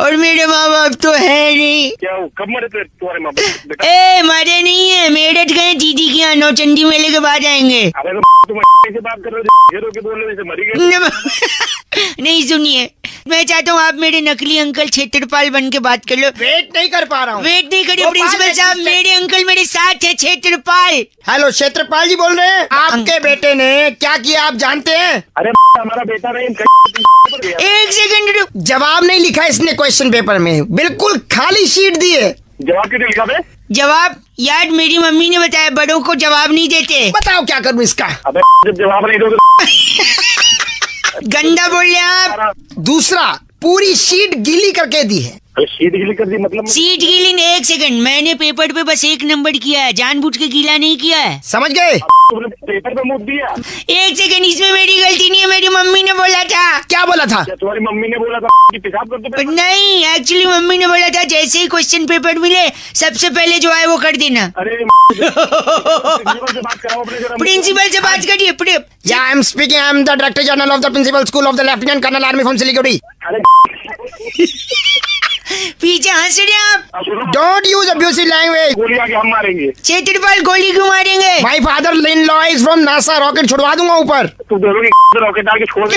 और मेरे माँ बाप तो है नहीं। क्या हो, कब मरे थे तुम्हारे माँ बाप? मरे नहीं है, मेरठ गए दीदी की यहाँ नौचंदी मेले के बाद आएंगे। अरे तो तुम ऐसे बात कर रहे हो के बोल रहे हो मरी गए। नहीं सुनिए, मैं चाहता हूँ आप मेरे नकली अंकल क्षेत्रपाल बन के बात कर लो। वेट नहीं कर पा रहा हूँ। वेट नहीं करिए प्रिंसिपल साहब, मेरे अंकल मेरे साथ है क्षेत्रपाल। हेलो क्षेत्रपाल जी बोल रहे हैं। आपके बेटे ने क्या किया आप जानते हैं? अरे हमारा बेटा नहीं। एक सेकंड रुक। जवाब नहीं लिखा इसने क्वेश्चन पेपर में, बिल्कुल खाली शीट दी है। जवाब क्यों लिखा है? जवाब यार मेरी मम्मी ने बताया, बड़ों को जवाब नहीं देते। बताओ क्या करूँ इसका? अबे जब जवाब नहीं दोगे गंदा बोल रहे आप। दूसरा, पूरी शीट गीली करके दी है। शीट गीली कर दी मतलब? सीट गीली नहीं। एक सेकंड, मैंने पेपर पे बस 1 नंबर किया है, जानबूझ के गीला नहीं किया है। समझ गए? तुमने पेपर पे मुँह दिया। एक सेकंड, इसमें मेरी गलती नहीं है, मेरी मम्मी ने बोला था। क्या बोला था? तुम्हारी मम्मी ने बोला था कि पेशाब कर दो? नहीं, एक्चुअली मम्मी ने बोला था जैसे ही क्वेश्चन पेपर मिले सबसे पहले जो है वो कर देना। अरे प्रिंसिपल से बात करिए। Yeah, I am speaking. I am the Director General of the Principal School of the Lieutenant Colonel Army from Siliguri. पीछे हंस रहे आप। Don't use abusive language. गोली आके हम मारेंगे। क्षेत्रपाल गोली क्यों मारेंगे? My father-in-law is from NASA. Rocket छुड़वा दूंगा ऊपर। तू दोनों की रॉकेट आके छोड़ दे।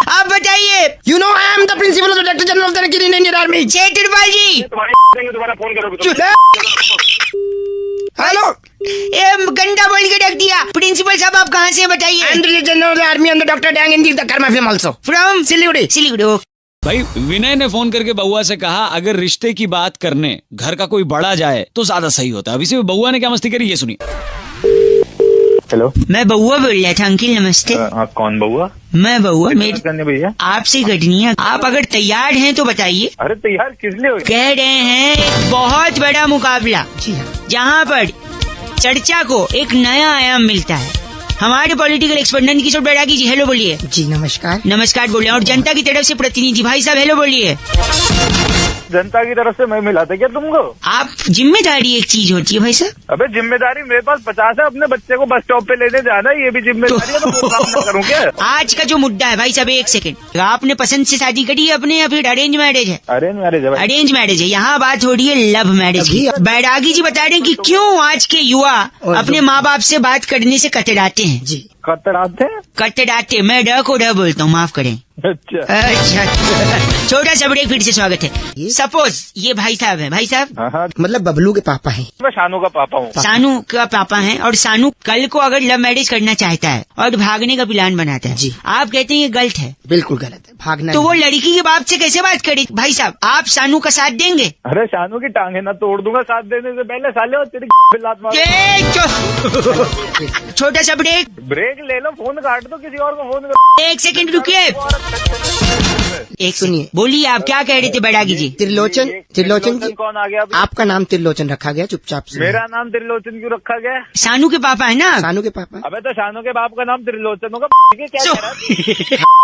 आप बताइए। You know I am the Principal of the Director General of the Indian Army. क्षेत्रपाल जी। तुम्हारा फोन करोगे? हेलो, ये गंदा बोल के रख दिया। प्रिंसिपल साहब आप कहाँ से बताइए? I am the General of the Army and the Dr. Dang in the Karma film also. From Siliguri. भाई विनय ने फोन करके बउआ से कहा अगर रिश्ते की बात करने घर का कोई बड़ा जाए तो ज्यादा सही होता है। अभी से बउआ ने क्या मस्ती करी ये सुनिए। हेलो, मैं बउआ बोल रहा था। अंकिल नमस्ते। कौन बउआ? मैं बउआ। मेरी करने भैया आपसे घटनी है, आप अगर तैयार हैं तो बताइए। अरे तैयार किस लिए हो? कह रहे हैं एक बहुत बड़ा मुकाबला जहाँ पर चर्चा को एक नया आयाम मिलता है। हमारे पॉलिटिकल एक्सपर्ट नंदकिशोर बैरागी जी हेलो बोलिए। जी नमस्कार। नमस्कार बोलिए। और जनता की तरफ से प्रतिनिधि भाई साहब हेलो बोलिए। जनता की तरफ से मैं मिला था क्या तुमको? आप जिम्मेदारी एक चीज होती है भाई साहब। अबे जिम्मेदारी मेरे पास 50 है, अपने बच्चे को बस स्टॉप पे लेने जाना है, ये भी जिम्मेदारी है, तो वो काम ना करूँ क्या? आज का जो मुद्दा है भाई साहब, एक सेकंड, आपने पसंद से शादी करी है अपने या फिर अरेंज मैरिज है? अरेंज मैरिज है। अरेंज मैरिज है। यहाँ बात हो रही है लव मैरिज की। बैरागी जी बता रहे हैं कि क्यों आज के युवा अपने माँ बाप से बात करने से कतराते हैं। जी कतराते, मैं ड को ड बोलता हूँ, माफ करें। अच्छा छोटा सा ब्रेक, फिर से स्वागत है। सपोज ये भाई साहब है, भाई साहब मतलब बबलू के पापा हैं। मैं शानू का पापा हूँ। सानू का पापा हैं और सानू कल को अगर लव मैरिज करना चाहता है और भागने का प्लान बनाता है जी। आप कहते हैं ये गलत है? बिल्कुल गलत है, भागना तो वो लड़की के बाप से कैसे बात करे? भाई साहब आप सानू का साथ देंगे? अरे शानू की टांगे ना तोड़ दूंगा साथ देने से पहले, साले और तेरी लात मार। छोटा सा ब्रेक ले लो, फोन काट दो, किसी और को फोन करो। एक सेकंड रुकिए, एक सुनिए, बोलिए आप क्या कह रहे थे बैरागी जी? त्रिलोचन जी, कौन आ गया? आपका नाम त्रिलोचन रखा गया, चुपचाप से। मेरा नाम त्रिलोचन क्यों रखा गया? सानू के पापा है ना? सानू के पापा। अबे तो शानू के बाप का नाम त्रिलोचन होगा, क्या कह रहा है?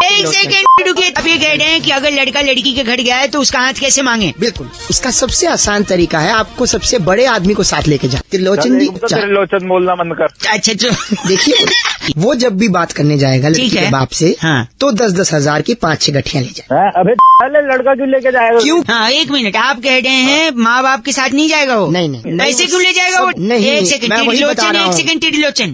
एक सेकंड रुकिए, आप ये कह रहे हैं कि अगर लड़का लड़की के घर गया है तो उसका हाथ कैसे मांगे? बिल्कुल, इसका सबसे आसान तरीका है, आपको सबसे बड़े आदमी को साथ लेके जाए। त्रिलोचन जी, त्रिलोचन बोलना मन कर। अच्छा देखिए, वो जब भी बात करने जाएगा लड़की के बाप से, हाँ। तो 10-10 हजार की 5-6 गठियां ले जाए। अबे लड़का क्यों लेके जाएगा? क्यों? हाँ एक मिनट, आप कह रहे हैं माँ बाप के साथ नहीं जाएगा वो? नहीं। ऐसे क्यों ले जाएगा वो? नहीं, एक सेकंड, त्रिलोचन, एक सेकंड,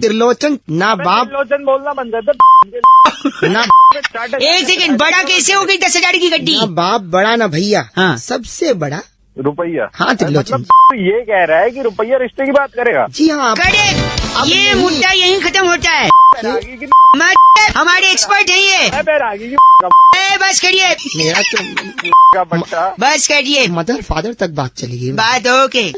त्रिलोचन ना बाप, त्रिलोचन बोलना बंद कर ना एक सेकंड, बड़ा कैसे हो गई 10,000 की गड्डी? ना बाप बड़ा ना भैया, हाँ। सबसे बड़ा रुपया। हाँ त्रिलोचन, मतलब ये कह रहा है कि रुपया रिश्ते की बात करेगा? जी हाँ। करेक्ट, ये मुद्दा यहीं खत्म होता है। हमारे एक्सपर्ट है ये। बैरागी की बस करिए, मेरा का बच्चा, बस करिए, मदर फादर तक बात चली गई। बात ओके।